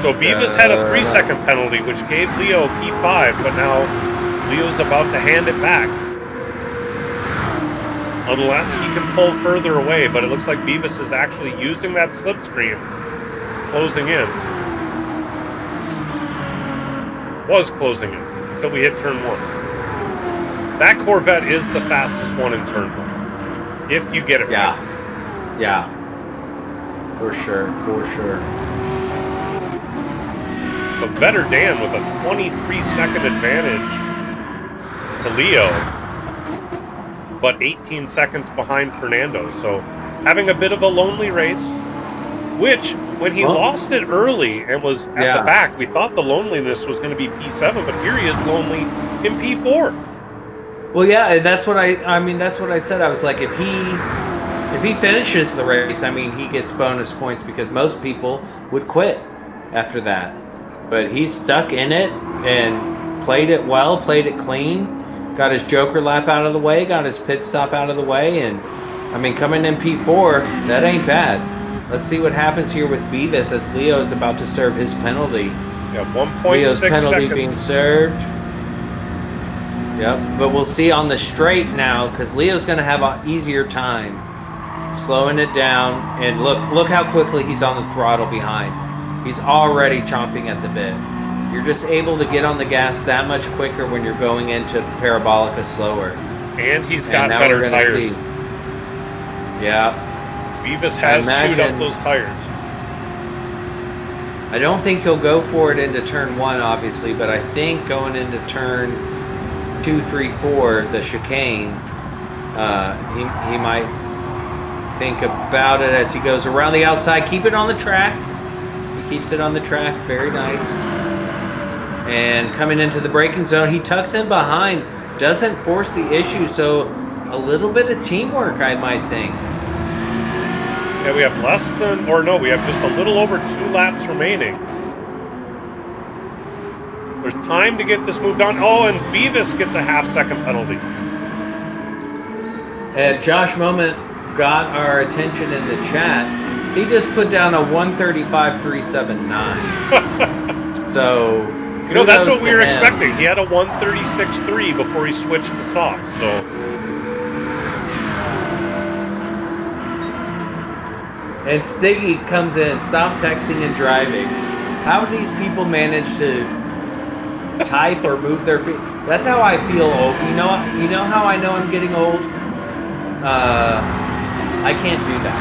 So Beavis had a 3-second penalty, which gave Leo P5, but now Leo's about to hand it back. Unless he can pull further away, but it looks like Beavis is actually using that slipstream, closing in. Was closing in until we hit turn 1. That Corvette is the fastest one in turn 1. If you get it right. Yeah. For sure. But Vetter Dan with a 23-second advantage to Leo, but 18 seconds behind Fernando. So having a bit of a lonely race, which when he lost it early and was at the back, we thought the loneliness was going to be P7, but here he is lonely in P4. Well, yeah, that's what I said. I was like, if he finishes the race, I mean, he gets bonus points because most people would quit after that. But he's stuck in it and played it well, played it clean, got his Joker lap out of the way, got his pit stop out of the way, and I mean, coming in P4, that ain't bad. Let's see what happens here with Beavis as Leo is about to serve his penalty. Yeah, 1.6 Leo's penalty seconds. being served. Yep, but we'll see on the straight now because Leo's going to have an easier time slowing it down. And look how quickly he's on the throttle behind. He's already chomping at the bit. You're just able to get on the gas that much quicker when you're going into Parabolica slower. And he's got better tires. Yeah. Beavis has chewed up those tires. I don't think he'll go for it into turn 1, obviously, but I think going into turn 2, 3, 4, the chicane, he might think about it as he goes around the outside. Keep it on the track. He keeps it on the track. Very nice. And coming into the braking zone, he tucks in behind. Doesn't force the issue, so a little bit of teamwork, I might think. Yeah, we have we have just a little over 2 laps remaining. There's time to get this moved on. Oh, and Beavis gets a half-second penalty. And Josh Moment got our attention in the chat. He just put down a 135.379. So, you know, that's what we were him. expecting. He had a 136.3 before he switched to soft. So, and Stiggy comes in, stop texting and driving. How do these people manage to type or move their feet? That's how I feel old. You know how I know I'm getting old? I can't do that.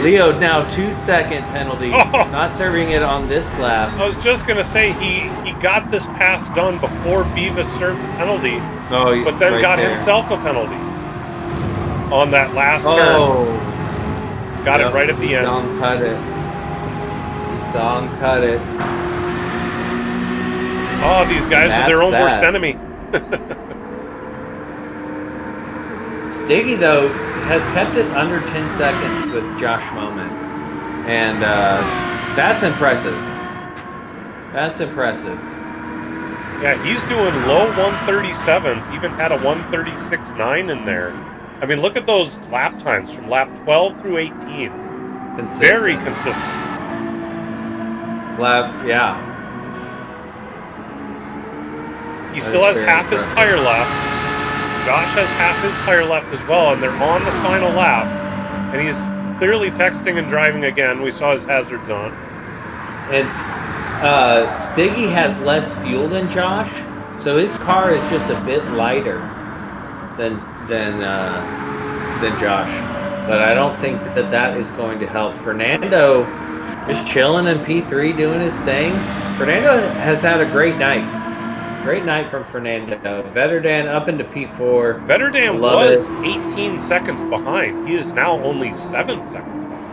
Leo, now 2-second penalty. Not serving it on this lap. I was just going to say, he got this pass done before Beavis served the penalty, but then right got there. himself a penalty on that last turn. Got it right at the end. Saw him cut it. You saw him cut it. Oh, these guys are their own worst enemy. Stiggy, though, has kept it under 10 seconds with Josh Moment. And that's impressive. That's impressive. Yeah, he's doing low 137s. Even had a 136.9 in there. I mean, look at those lap times from lap 12 through 18. Consistent. Very consistent. Yeah. He still has half his tire left. Josh has half his tire left as well, and they're on the final lap. And he's clearly texting and driving again. We saw his hazards on. And Stiggy has less fuel than Josh, so his car is just a bit lighter than Josh. But I don't think that is going to help. Fernando just chilling in P3 doing his thing. Fernando has had a great night. Great night from Fernando. Vetterdan up into P4. Vetterdan was 18 seconds behind. He is now only 7 seconds behind.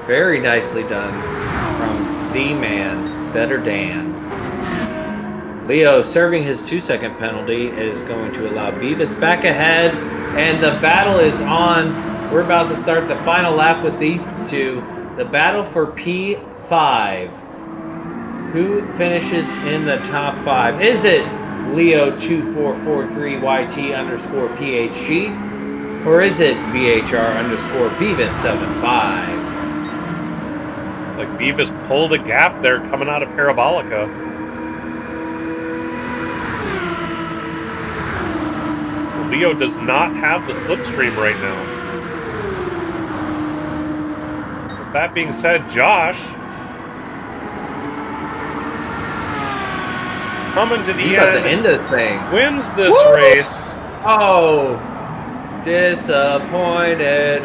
Very nicely done from the man, Vetterdan. Leo, serving his 2-second penalty, is going to allow Beavis back ahead, and the battle is on. We're about to start the final lap with these two. The battle for P5. Who finishes in the top 5? Is it Leo2443YT_PHG? Or is it BHR_Beavis75? It's like Beavis pulled a gap there coming out of Parabolica. So Leo does not have the slipstream right now. With that being said, Josh coming to the end of the thing. Wins this race. Oh, disappointed.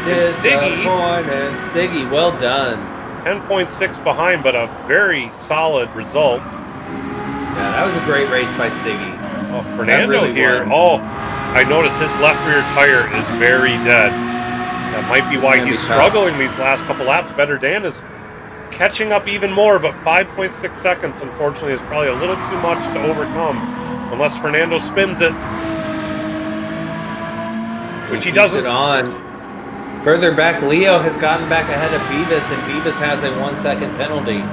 Disappointed. Stiggy, well done. 10.6 behind, but a very solid result. Yeah, that was a great race by Stiggy. Oh, Fernando really here. won. Oh, I noticed his left rear tire is very dead. That might be why he's struggling these last couple laps. Vetterdan is catching up even more, but 5.6 seconds, unfortunately, is probably a little too much to overcome, unless Fernando spins it, which he doesn't. It on. Further back, Leo has gotten back ahead of Beavis, and Beavis has a 1-second penalty.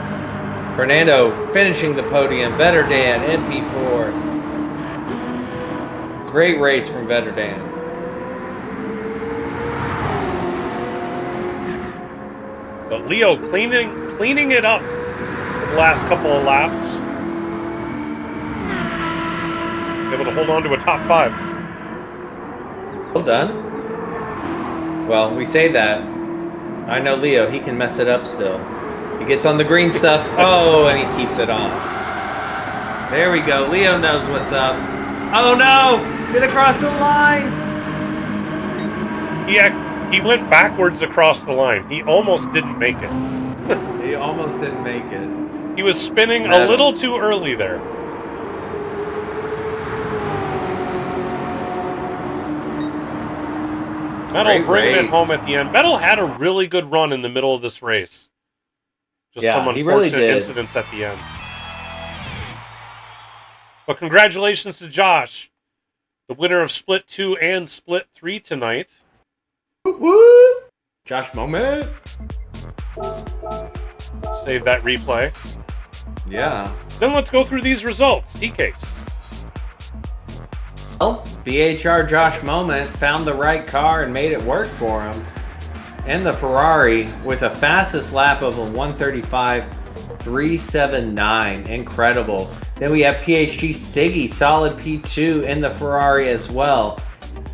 Fernando finishing the podium. Vetterdan, MP4. Great race from Vetterdan. But Leo cleaning it up for the last couple of laps. Able to hold on to a top 5. Well done. Well, we say that. I know Leo, he can mess it up still. He gets on the green stuff. Oh, and he keeps it on. There we go. Leo knows what's up. Oh no! Get across the line! He went backwards across the line. He almost didn't make it. He almost didn't make it. He was spinning a little too early there. Vettel bringing it home at the end. Vettel had a really good run in the middle of this race. Just some unfortunate incidents at the end. But congratulations to Josh, the winner of Split 2 and Split 3 tonight. Woo! Josh Moment. Save that replay. Yeah. Then let's go through these results. TKs. Well, BHR Josh Moment found the right car and made it work for him. And the Ferrari with a fastest lap of a 1:35.379. Incredible. Then we have PHG Stiggy, solid P2 in the Ferrari as well.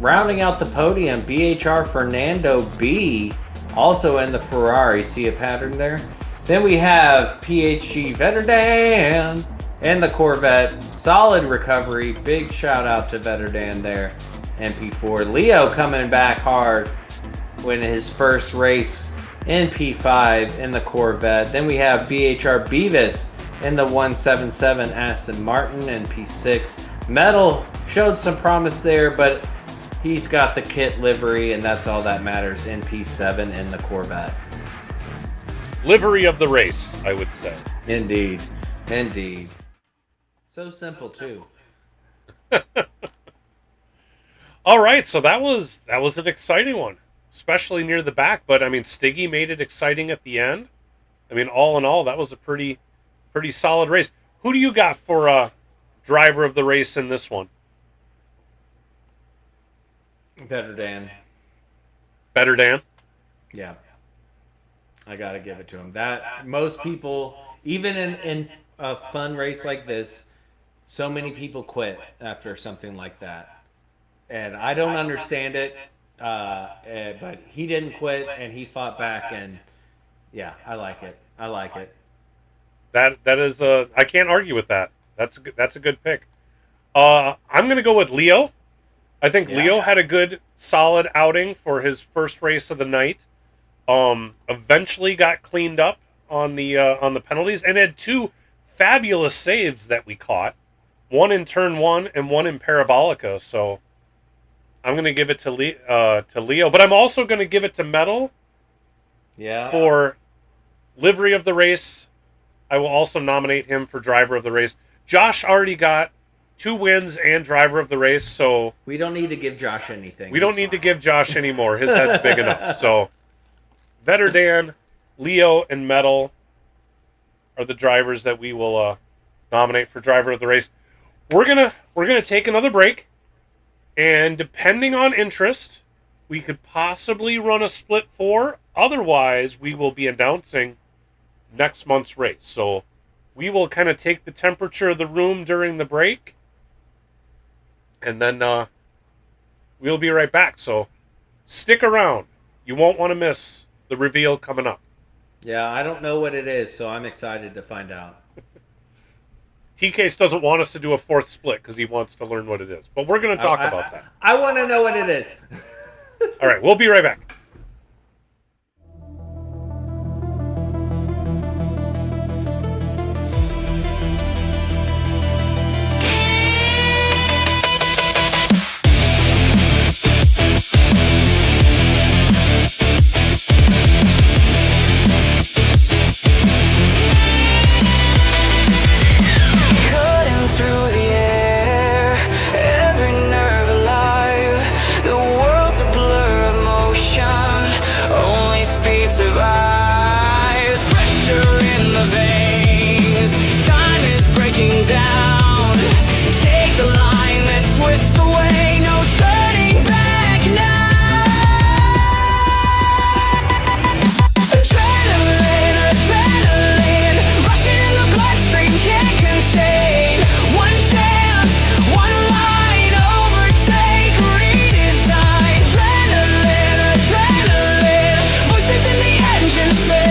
Rounding out the podium, BHR Fernando B, also in the Ferrari. See a pattern there? Then we have PHG Vetterdan and the Corvette. Solid recovery. Big shout out to Vetterdan there. MP4. Leo coming back hard when his first race in P5 in the Corvette. Then we have BHR Beavis in the 177 Aston Martin in P6. Metal showed some promise there, but he's got the kit livery, and that's all that matters in P7 in the Corvette. Livery of the race, I would say. Indeed. Indeed. So simple, too. All right, so that was an exciting one, especially near the back. But I mean, Stiggy made it exciting at the end. I mean, all in all, that was a pretty solid race. Who do you got for driver of the race in this one? Better Dan. Better Dan? Yeah. I got to give it to him. That most people, even in a fun race like this, so many people quit after something like that. And I don't understand it, but he didn't quit and he fought back, and yeah, I like it. I like it. That is I can't argue with that. That's a good pick. I'm gonna go with Leo. I think Leo had a good solid outing for his first race of the night. Eventually got cleaned up on the penalties and had two fabulous saves that we caught. One in turn 1 and one in Parabolica. So I'm going to give it to Leo, but I'm also going to give it to Metal. Yeah. For livery of the race. I will also nominate him for driver of the race. Josh already got 2 wins and driver of the race, so we don't need to give Josh anything. We don't need to give Josh any more. His head's big enough. So Vetter Dan, Leo, and Metal are the drivers that we will nominate for driver of the race. We're gonna take another break, and depending on interest, we could possibly run a split 4. Otherwise, we will be announcing next month's race. So we will kind of take the temperature of the room during the break, and then we'll be right back. So stick around. You won't want to miss the reveal coming up. Yeah, I don't know what it is, so I'm excited to find out. TK's doesn't want us to do a 4th split because he wants to learn what it is. But we're going to talk about that. I want to know what it is. All right, we'll be right back. Survives pressure in the veins. Time is breaking down. Take the line that twists away. No turning back now. Adrenaline, rushing in the bloodstream, can't contain. One chance, one line, overtake, redesign. Adrenaline, voices in the engine sing.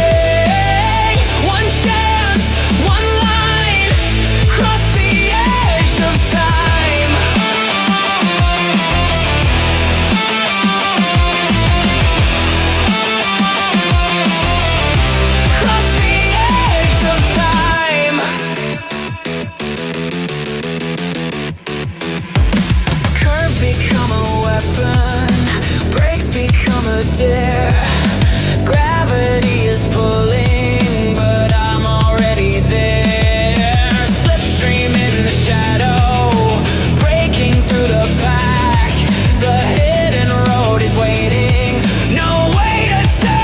One chance, one line, cross the edge of time. Cross the edge of time. Curves become a weapon, brakes become a dare. Gravity is pulling, but I'm already there. Slipstream in the shadow, breaking through the pack. The hidden road is waiting, no way to turn.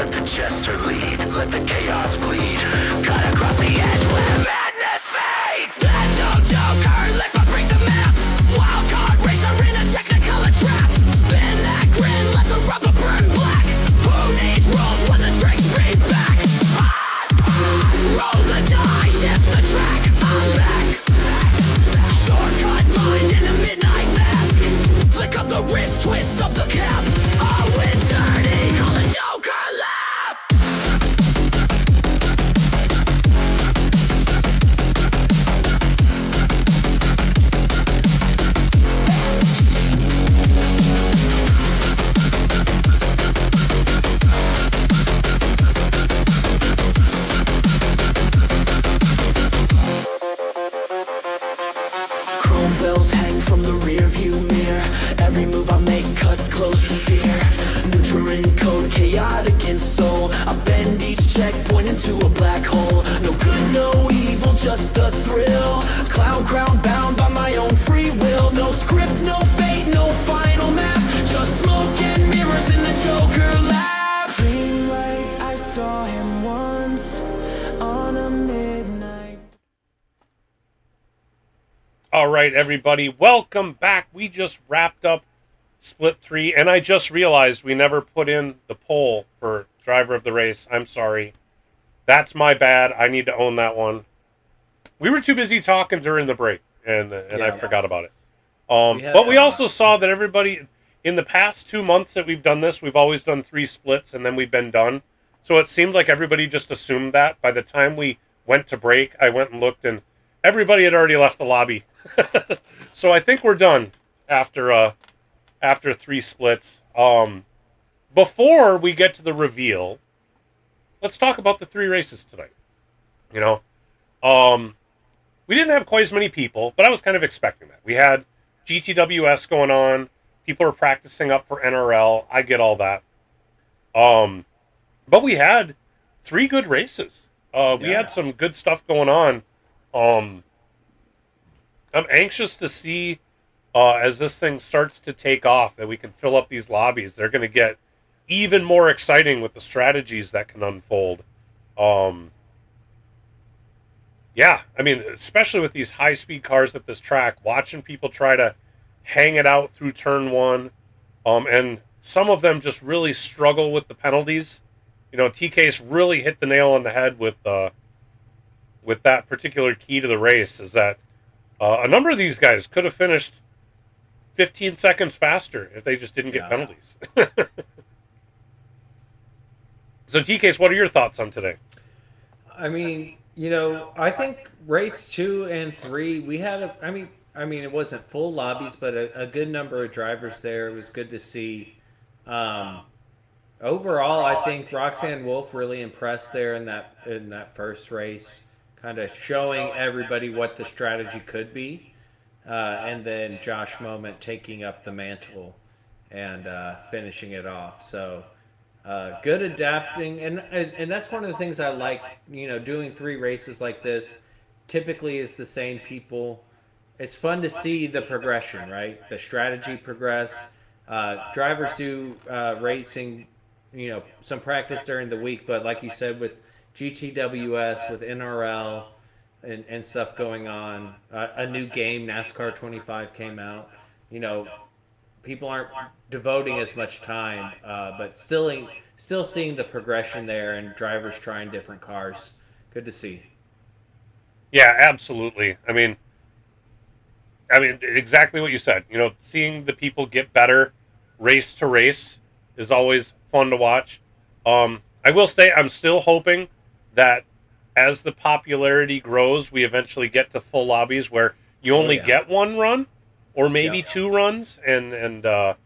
let the jester lead, let the chaos bleed. Cut across the edge where madness fades. Let Joker, let my break the map. Wild card racer in a technicolor trap. Spin that grin, let the rubber burn black. Who needs rules when the drinks bring back? Roll the die, shift the track. I'm back. Shortcut mind in a midnight mask. Flick up the wrist, twist of the cap. I win dirty, call the Joker lap. Chrome bells hang from the rear view mirror. Every move I make cuts close to fear. Neutral code, chaotic in soul. I bend each checkpoint into a black hole. No good, no evil, just a thrill. Cloud crown bound by my own free will. No script, no fate, no final map. Just smoke and mirrors in the Joker lab. Green light, I saw him once on a midnight. All right, everybody, welcome back. We just wrapped up Split 3, and I just realized we never put in the poll for driver of the race. I'm sorry. That's my bad. I need to own that one. We were too busy talking during the break, and I forgot about it. But we also saw that everybody, in the past 2 months that we've done this, we've always done 3 splits, and then we've been done. So it seemed like everybody just assumed that. By the time we went to break, I went and looked, and everybody had already left the lobby. So I think we're done after 3 splits. Before we get to the reveal, let's talk about the 3 races tonight. You know, we didn't have quite as many people, but I was kind of expecting that. We had GTWS going on. People are practicing up for NRL. I get all that. But we had 3 good races. We had some good stuff going on. I'm anxious to see as this thing starts to take off that we can fill up these lobbies. They're going to get even more exciting with the strategies that can unfold. Yeah, I mean, especially with these high-speed cars at this track, watching people try to hang it out through turn 1, and some of them just really struggle with the penalties. You know, TK's really hit the nail on the head with that particular key to the race, is that a number of these guys could have finished 15 seconds faster if they just didn't get penalties. So, TKs, what are your thoughts on today? I mean, you know, I think race 2 and 3, we had I mean, it wasn't full lobbies, but a good number of drivers there. It was good to see. Overall, I think Roxanne Wolf really impressed there in that first race, kind of showing everybody what the strategy could be. And then Josh Moment taking up the mantle and finishing it off. So good adapting, and that's one of the things I like. You know, doing 3 races like this typically is the same people. It's fun to see the progression, right? The strategy progress. Drivers do racing, you know, some practice during the week, but like you said, with GTWS, with NRL, and stuff going on. A new game, NASCAR 25, came out. You know, people aren't devoting as much time, but still seeing the progression there and drivers trying different cars. Good to see. Yeah, absolutely. I mean, exactly what you said. You know, seeing the people get better race to race is always fun to watch. I will say I'm still hoping that as the popularity grows, we eventually get to full lobbies where you only get 1 run or maybe 2 runs, and to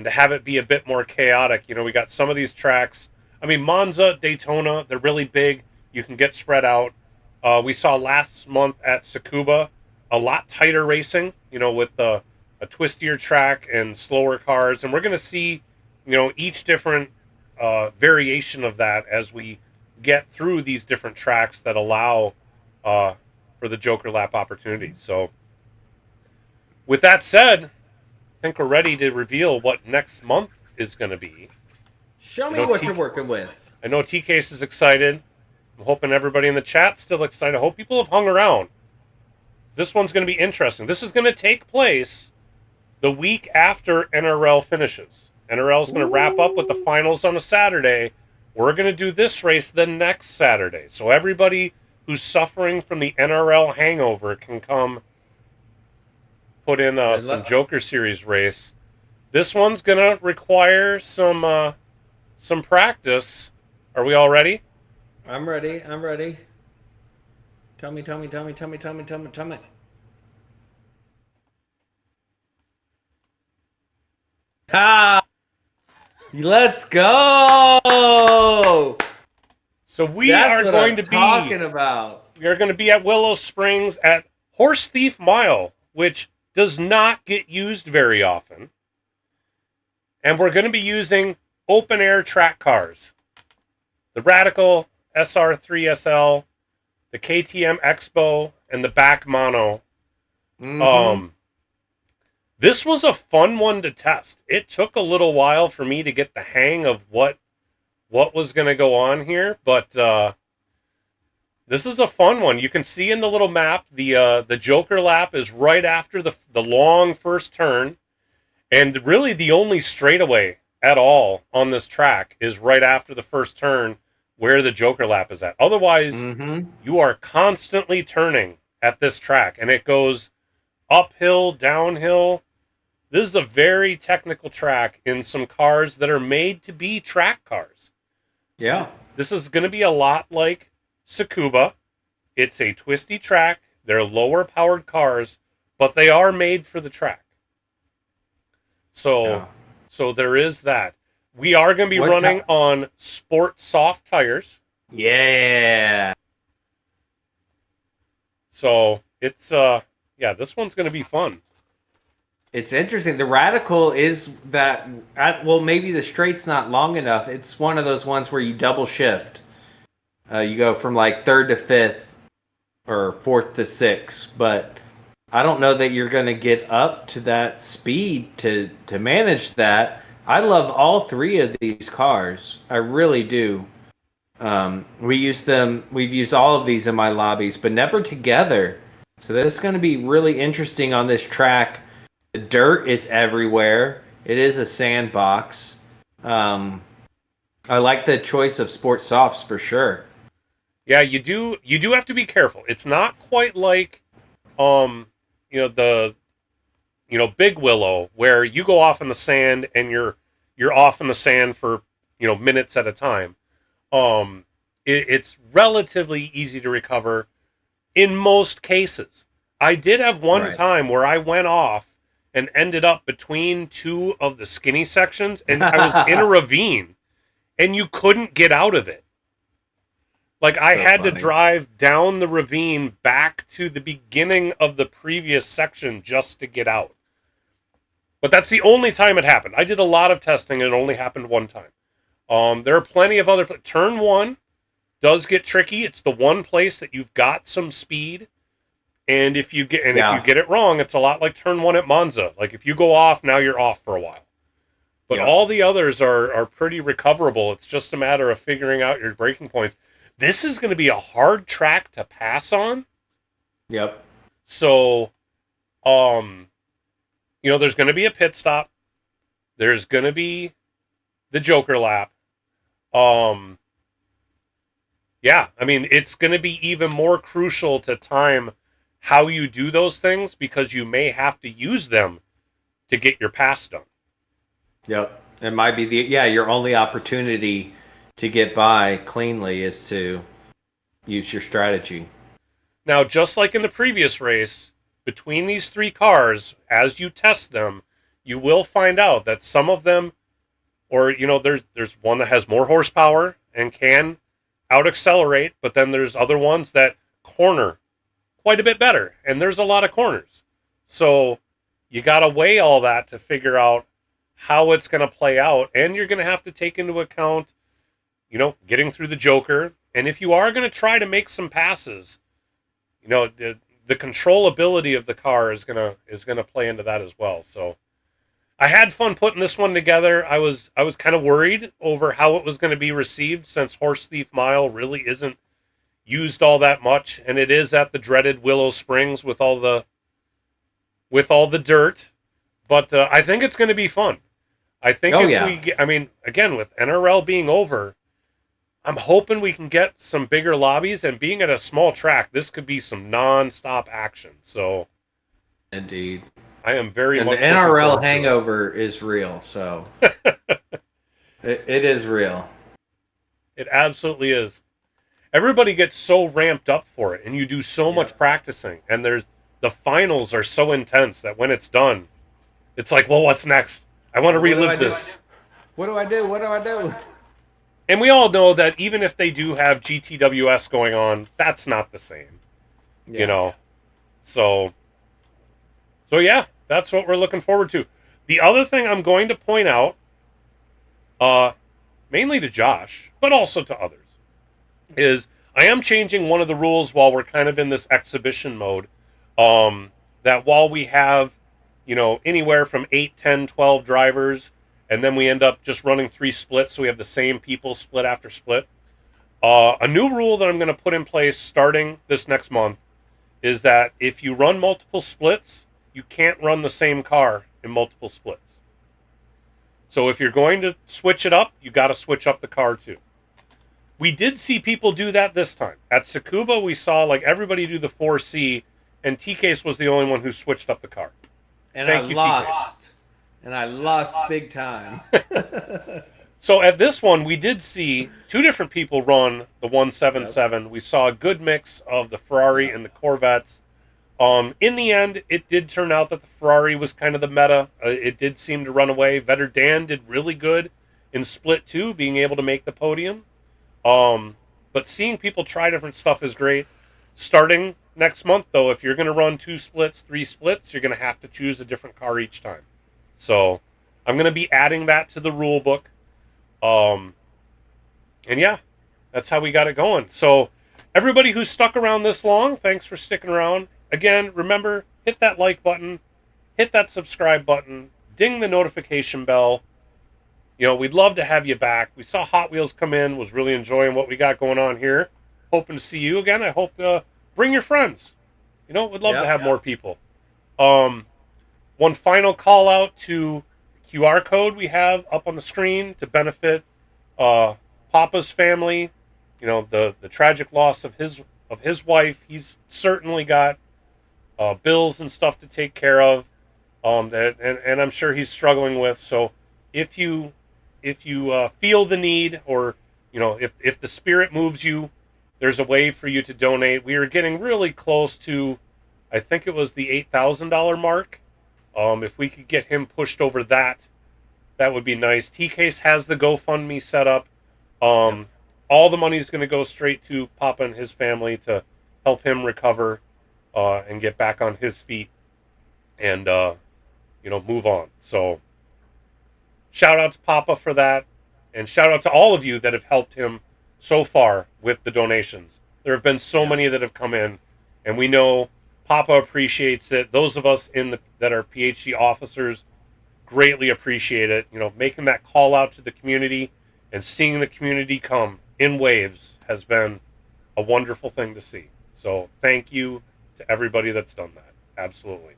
have it be a bit more chaotic. You know, we got some of these tracks. I mean, Monza, Daytona, they're really big. You can get spread out. We saw last month at Tsukuba a lot tighter racing, you know, with a twistier track and slower cars. And we're going to see, you know, each different variation of that as we get through these different tracks that allow for the Joker Lap opportunities. So with that said, I think we're ready to reveal what next month is going to be. Show me what you're working with. I know T-Case is excited. I'm hoping everybody in the chat's still excited. I hope people have hung around. This one's going to be interesting. This is going to take place the week after NRL finishes. NRL is going to wrap up with the finals on a Saturday. We're going to do this race the next Saturday. So everybody who's suffering from the NRL hangover can come put in some Joker Series race. This one's going to require some practice. Are we all ready? I'm ready. I'm ready. Tell me. Ah! Let's go! So we That's are what going I'm to be talking about. We are going to be at Willow Springs at Horse Thief Mile, which does not get used very often. And we're going to be using open air track cars. The Radical SR3SL, the KTM Expo, and the back Mono. This was a fun one to test. It took a little while for me to get the hang of what was going to go on here, but this is a fun one. You can see in the little map, the Joker lap is right after the long first turn, and really the only straightaway at all on this track is right after the first turn where the Joker lap is at. Otherwise, you are constantly turning at this track, and it goes uphill, downhill. This is a very technical track in some cars that are made to be track cars. Yeah. This is going to be a lot like Tsukuba. It's a twisty track. They're lower powered cars, but they are made for the track. So there is that. We are going to be running on sport soft tires. Yeah. So it's this one's going to be fun. It's interesting. The Radical is that, well, maybe the straight's not long enough. It's one of those ones where you double shift. You go from like third to fifth or fourth to sixth, but I don't know that you're going to get up to that speed to manage that. I love all three of these cars. I really do. We've used all of these in my lobbies, but never together. So that's going to be really interesting on this track. The dirt is everywhere. It is a sandbox. I like the choice of sport softs for sure. Yeah, you do have to be careful. It's not quite like Big Willow, where you go off in the sand and you're off in the sand for minutes at a time. It's relatively easy to recover in most cases. I did have one time where I went off and ended up between two of the skinny sections, and I was in a ravine, and you couldn't get out of it. Like, I had to drive down the ravine back to the beginning of the previous section just to get out. But that's the only time it happened. I did a lot of testing, and it only happened one time. There are plenty of other... Turn 1 does get tricky. It's the one place that you've got some speed. And if you get it wrong, it's a lot like turn 1 at Monza. Like, if you go off, now you're off for a while. But all the others are pretty recoverable. It's just a matter of figuring out your braking points. This is going to be a hard track to pass on. Yep. So, there's going to be a pit stop. There's going to be the Joker lap. It's going to be even more crucial to time how you do those things, because you may have to use them to get your pass done. Yep. It might be your only opportunity to get by cleanly is to use your strategy. Now, just like in the previous race, between these three cars, as you test them, you will find out that some of them, or, there's one that has more horsepower and can out-accelerate, but then there's other ones that corner quite a bit better, and there's a lot of corners. So you got to weigh all that to figure out how it's going to play out, and you're going to have to take into account, getting through the Joker, and if you are going to try to make some passes, the controllability of the car is going to play into that as well. So I had fun putting this one together. I was kind of worried over how it was going to be received, since Horse Thief Mile really isn't used all that much, and it is at the dreaded Willow Springs with all the dirt. But I think it's going to be fun. I think I mean, again, with NRL being over, I'm hoping we can get some bigger lobbies, and being at a small track, this could be some non-stop action. So, indeed, I am very much. The NRL hangover is real, so it is real. It absolutely is. Everybody gets so ramped up for it, and you do so much practicing, and the finals are so intense that when it's done, it's like, well, what's next? I want to relive this. What do I do? What do I do? And we all know that even if they do have GTWS going on, that's not the same. You know? So yeah, that's what we're looking forward to. The other thing I'm going to point out, mainly to Josh, but also to others, is I am changing one of the rules while we're kind of in this exhibition mode. That while we have, anywhere from 8, 10, 12 drivers, and then we end up just running 3 splits, so we have the same people split after split. A new rule that I'm going to put in place starting this next month is that if you run multiple splits, you can't run the same car in multiple splits. So if you're going to switch it up, you got to switch up the car too. We did see people do that this time. At Tsukuba, we saw everybody do the 4C, and T-Case was the only one who switched up the car. And I lost. And I lost big time. So at this one, we did see 2 different people run the 177. Yep. We saw a good mix of the Ferrari and the Corvettes. In the end, it did turn out that the Ferrari was kind of the meta. It did seem to run away. Vetter Dan did really good in Split 2, being able to make the podium. But seeing people try different stuff is great. Starting next month, though, if you're going to run 2 splits, 3 splits, you're going to have to choose a different car each time. So I'm going to be adding that to the rule book. And yeah, that's how we got it going. So everybody who's stuck around this long, thanks for sticking around. Again, remember, hit that like button, hit that subscribe button, ding the notification bell. We'd love to have you back. We saw Hot Wheels come in, was really enjoying what we got going on here. Hoping to see you again. I hope bring your friends. We'd love to have more people. One final call out to the QR code we have up on the screen to benefit Papa's family. The tragic loss of his wife. He's certainly got bills and stuff to take care of. And I'm sure he's struggling with. So if you feel the need, or if the spirit moves you, there's a way for you to donate. We are getting really close to, I think it was the $8,000 mark. If we could get him pushed over that would be nice. T-Case has the GoFundMe set up. All the money is going to go straight to Papa and his family to help him recover and get back on his feet and move on. So shout out to Papa for that, and shout out to all of you that have helped him so far with the donations. There have been so many that have come in, and we know Papa appreciates it. Those of us that are PhD officers greatly appreciate it. Making that call out to the community and seeing the community come in waves has been a wonderful thing to see. So thank you to everybody that's done that. Absolutely.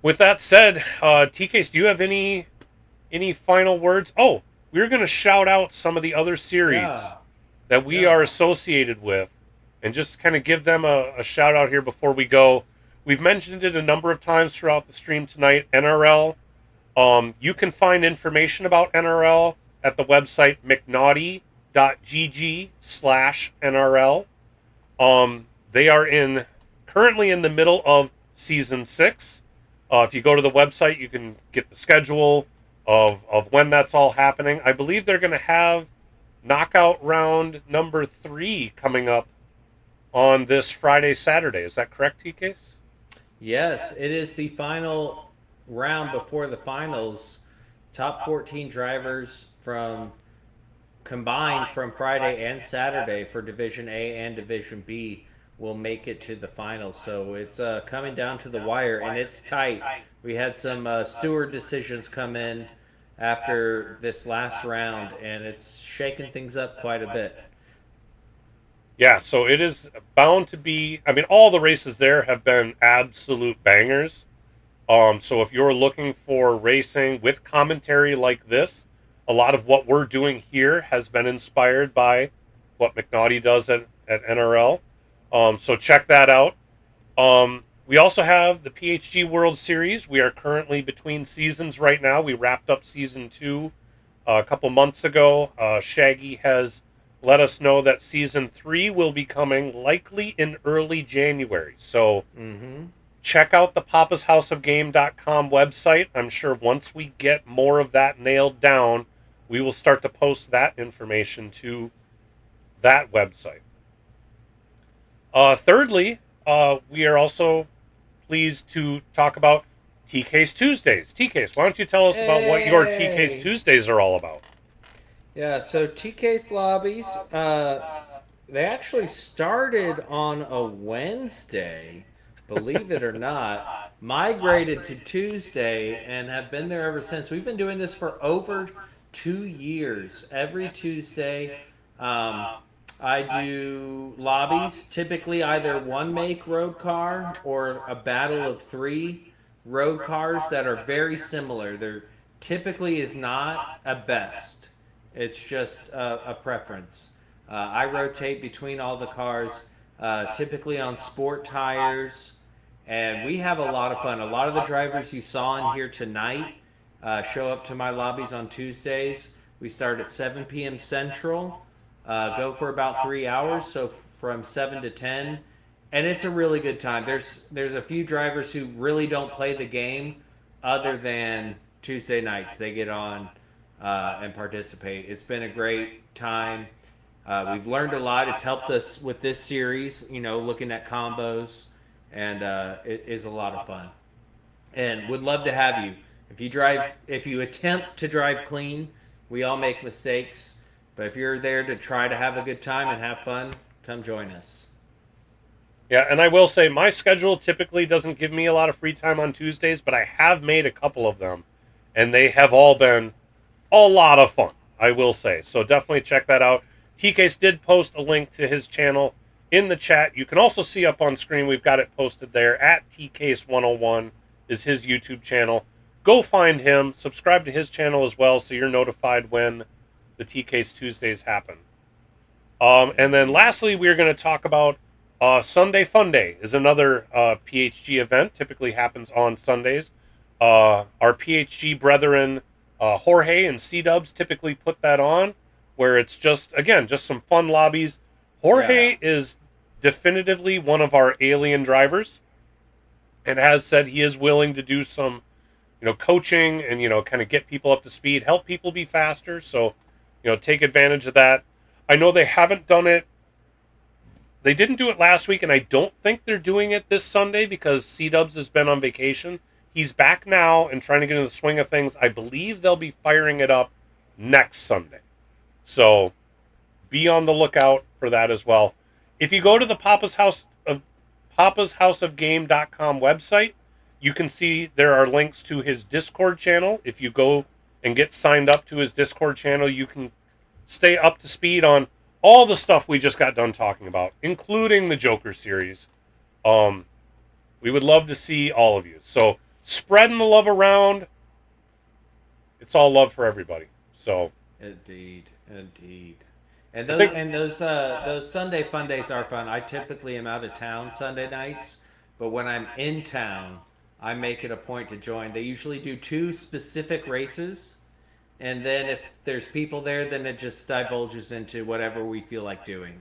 With that said, TKs, do you have any final words? Oh, we're going to shout out some of the other series that we are associated with, and just kind of give them a shout out here before we go. We've mentioned it a number of times throughout the stream tonight. NRL. You can find information about NRL at the website mcnaughty.gg/NRL. They are currently in the middle of season 6. If you go to the website, you can get the schedule of when that's all happening. I believe they're going to have knockout round number 3 coming up on this Friday, Saturday. Is that correct, TKs? Yes, it is the final round before the finals. Top 14 drivers combined from Friday and Saturday for Division A and Division B will make it to the finals. So it's coming down to the wire, and it's tight. We had some steward decisions come in after this last round, and it's shaking things up quite a bit. Yeah, so it is bound to be. I mean, all the races there have been absolute bangers. So if you're looking for racing with commentary like this, a lot of what we're doing here has been inspired by what McNaughty does at NRL. So check that out. We also have the PHG World Series. We are currently between seasons right now. We wrapped up season 2 a couple months ago. Shaggy has let us know that season 3 will be coming likely in early January. So check out the papashouseofgame.com website. I'm sure once we get more of that nailed down, we will start to post that information to that website. Thirdly, we are also pleased to talk about T-Case Tuesdays. T-Case, why don't you tell us about what your T-Case Tuesdays are all about? Yeah, so TK's lobbies, they actually started on a Wednesday, believe it or not, migrated to Tuesday, and have been there ever since. We've been doing this for over 2 years. Every Tuesday, I do lobbies, typically either one make road car or a battle of 3 road cars that are very similar. There typically is not a best. It's just a preference. I rotate between all the cars, typically on sport tires, and we have a lot of fun. A lot of the drivers you saw in here tonight show up to my lobbies on Tuesdays. We start at 7 p.m. Central, go for about 3 hours, so from 7 to 10, and it's a really good time. There's a few drivers who really don't play the game other than Tuesday nights. They get on and participate. It's been a great time. We've learned a lot. It's helped us with this series, looking at combos, and it is a lot of fun. And would love to have you. If you attempt to drive clean, we all make mistakes, but if you're there to try to have a good time and have fun, come join us. Yeah, and I will say my schedule typically doesn't give me a lot of free time on Tuesdays, but I have made a couple of them, and they have all been a lot of fun, I will say. So definitely check that out. TCase did post a link to his channel in the chat. You can also see up on screen, we've got it posted there, at TCase101 is his YouTube channel. Go find him, subscribe to his channel as well so you're notified when the TCase Tuesdays happen. And then lastly, we're going to talk about Sunday Fun Day is another PHG event, typically happens on Sundays. Our PHG brethren, Jorge and C-Dubs typically put that on, where it's just some fun lobbies. Jorge is definitively one of our alien drivers and has said he is willing to do some, coaching and, kind of get people up to speed, help people be faster. So, take advantage of that. I know they haven't done it. They didn't do it last week, and I don't think they're doing it this Sunday because C-Dubs has been on vacation. He's back now and trying to get into the swing of things. I believe they'll be firing it up next Sunday. So be on the lookout for that as well. If you go to the papashouseofgame.com website, you can see there are links to his Discord channel. If you go and get signed up to his Discord channel, you can stay up to speed on all the stuff we just got done talking about, including the Joker series. We would love to see all of you. So spreading the love around. It's all love for everybody. So indeed. And those Sunday Fun Days are fun. I typically am out of town Sunday nights, but when I'm in town, I make it a point to join. They usually do 2 specific races, and then if there's people there, then it just divulges into whatever we feel like doing.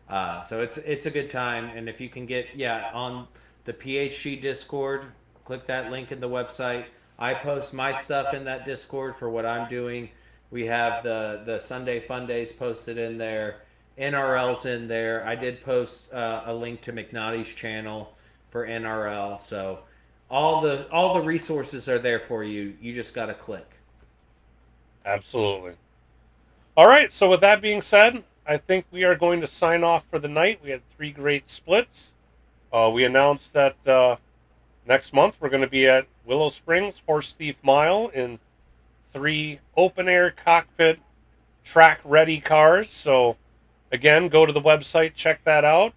So it's a good time, and if you can get on the PHG Discord, click that link in the website. I post my stuff in that Discord for what I'm doing. We have the Sunday Fun Days posted in there. NRL's in there. I did post a link to McNaughty's channel for NRL. So all the resources are there for you. You just got to click. Absolutely. All right. So with that being said, I think we are going to sign off for the night. We had 3 great splits. We announced that next month we're going to be at Willow Springs Horse Thief Mile in 3 open-air cockpit track-ready cars. So, again, go to the website, check that out.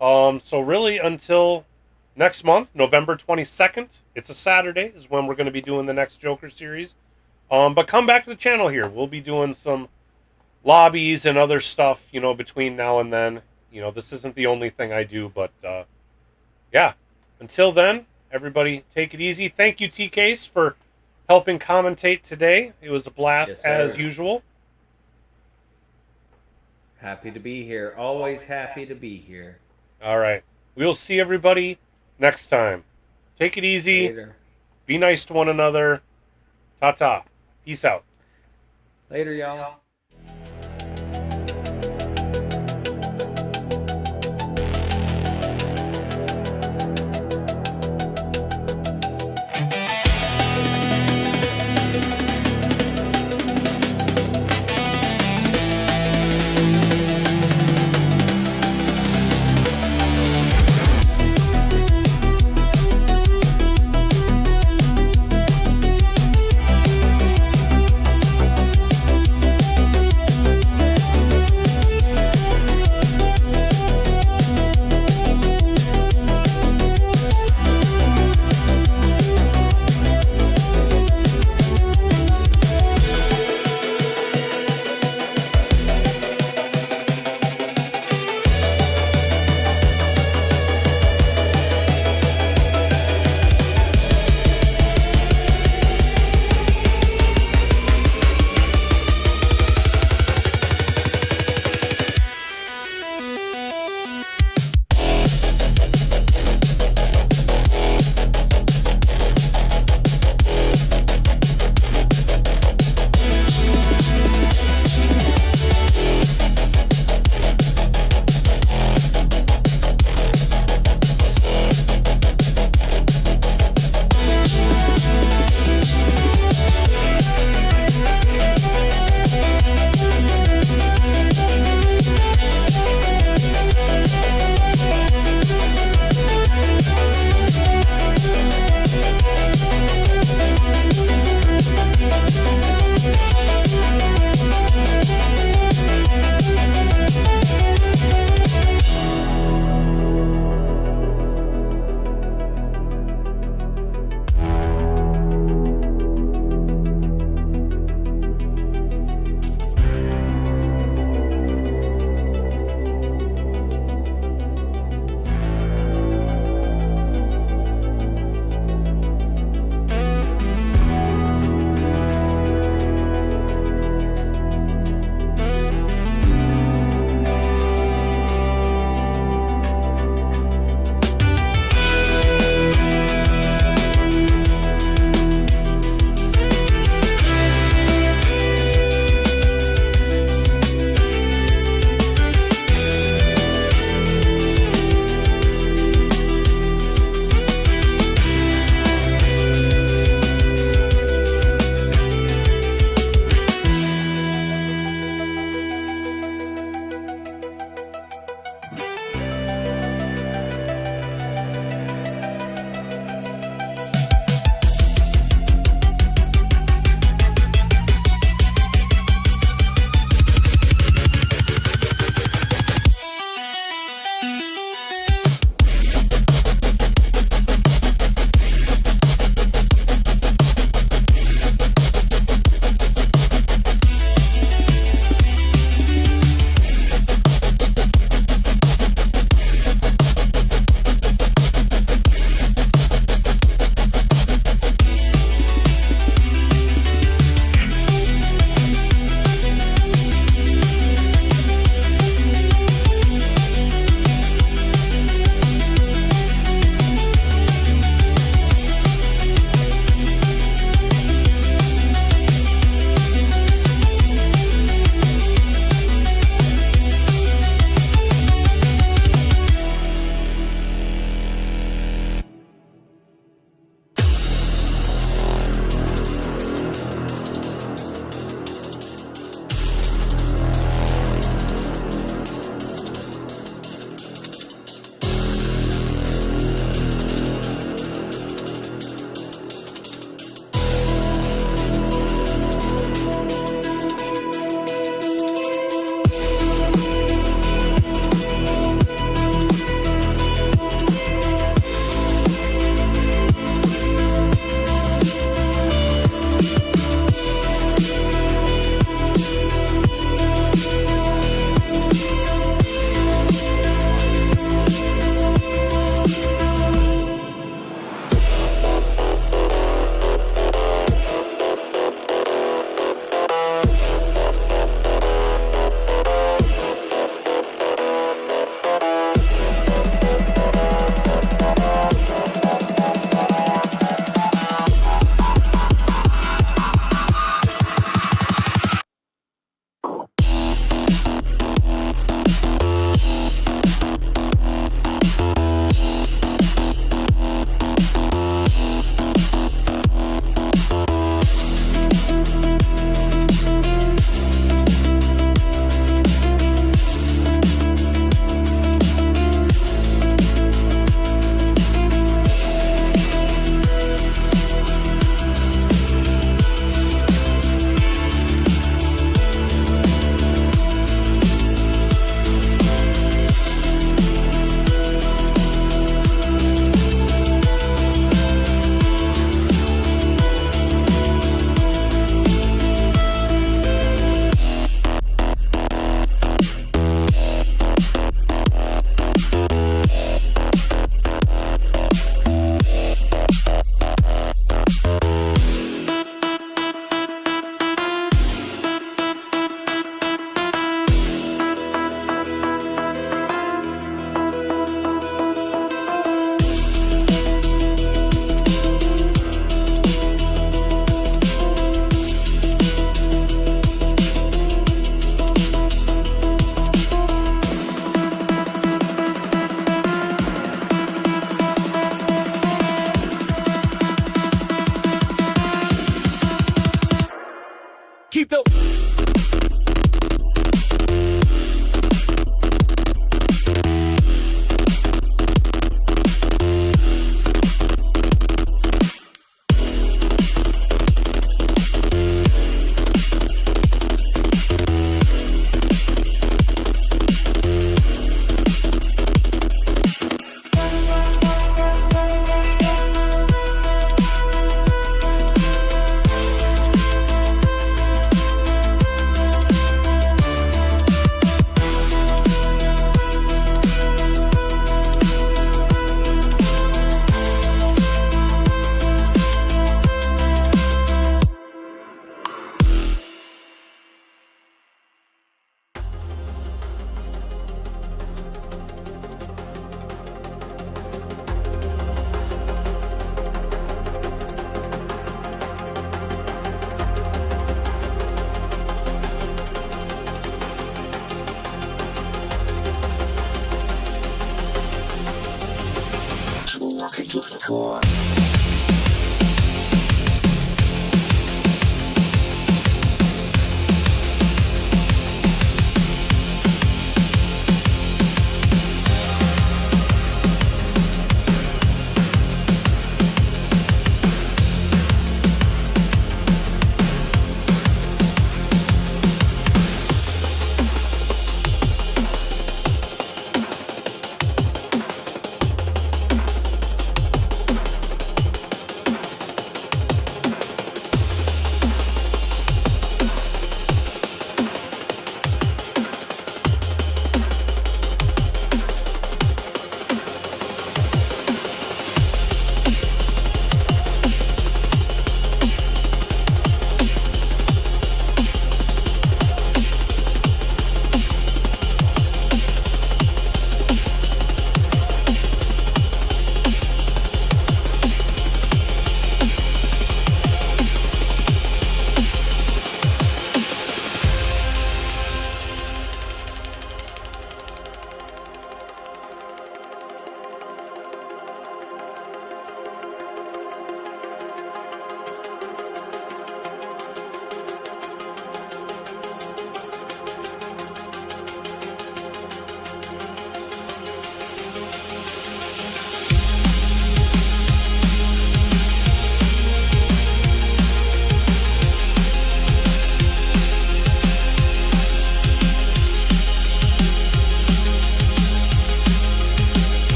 So really, until next month, November 22nd, it's a Saturday, is when we're going to be doing the next Joker series. But come back to the channel here. We'll be doing some lobbies and other stuff, you know, between now and then. You know, this isn't the only thing I do, but yeah. Until then, everybody take it easy. Thank you, T-Case, for helping commentate today. It was a blast, Yes, as sir. usual. Happy to be here. Always happy to be here. All right. We'll see everybody next time. Take it easy. Later. Be nice to one another. Ta-ta. Peace out. Later, y'all. go. Walking to the core.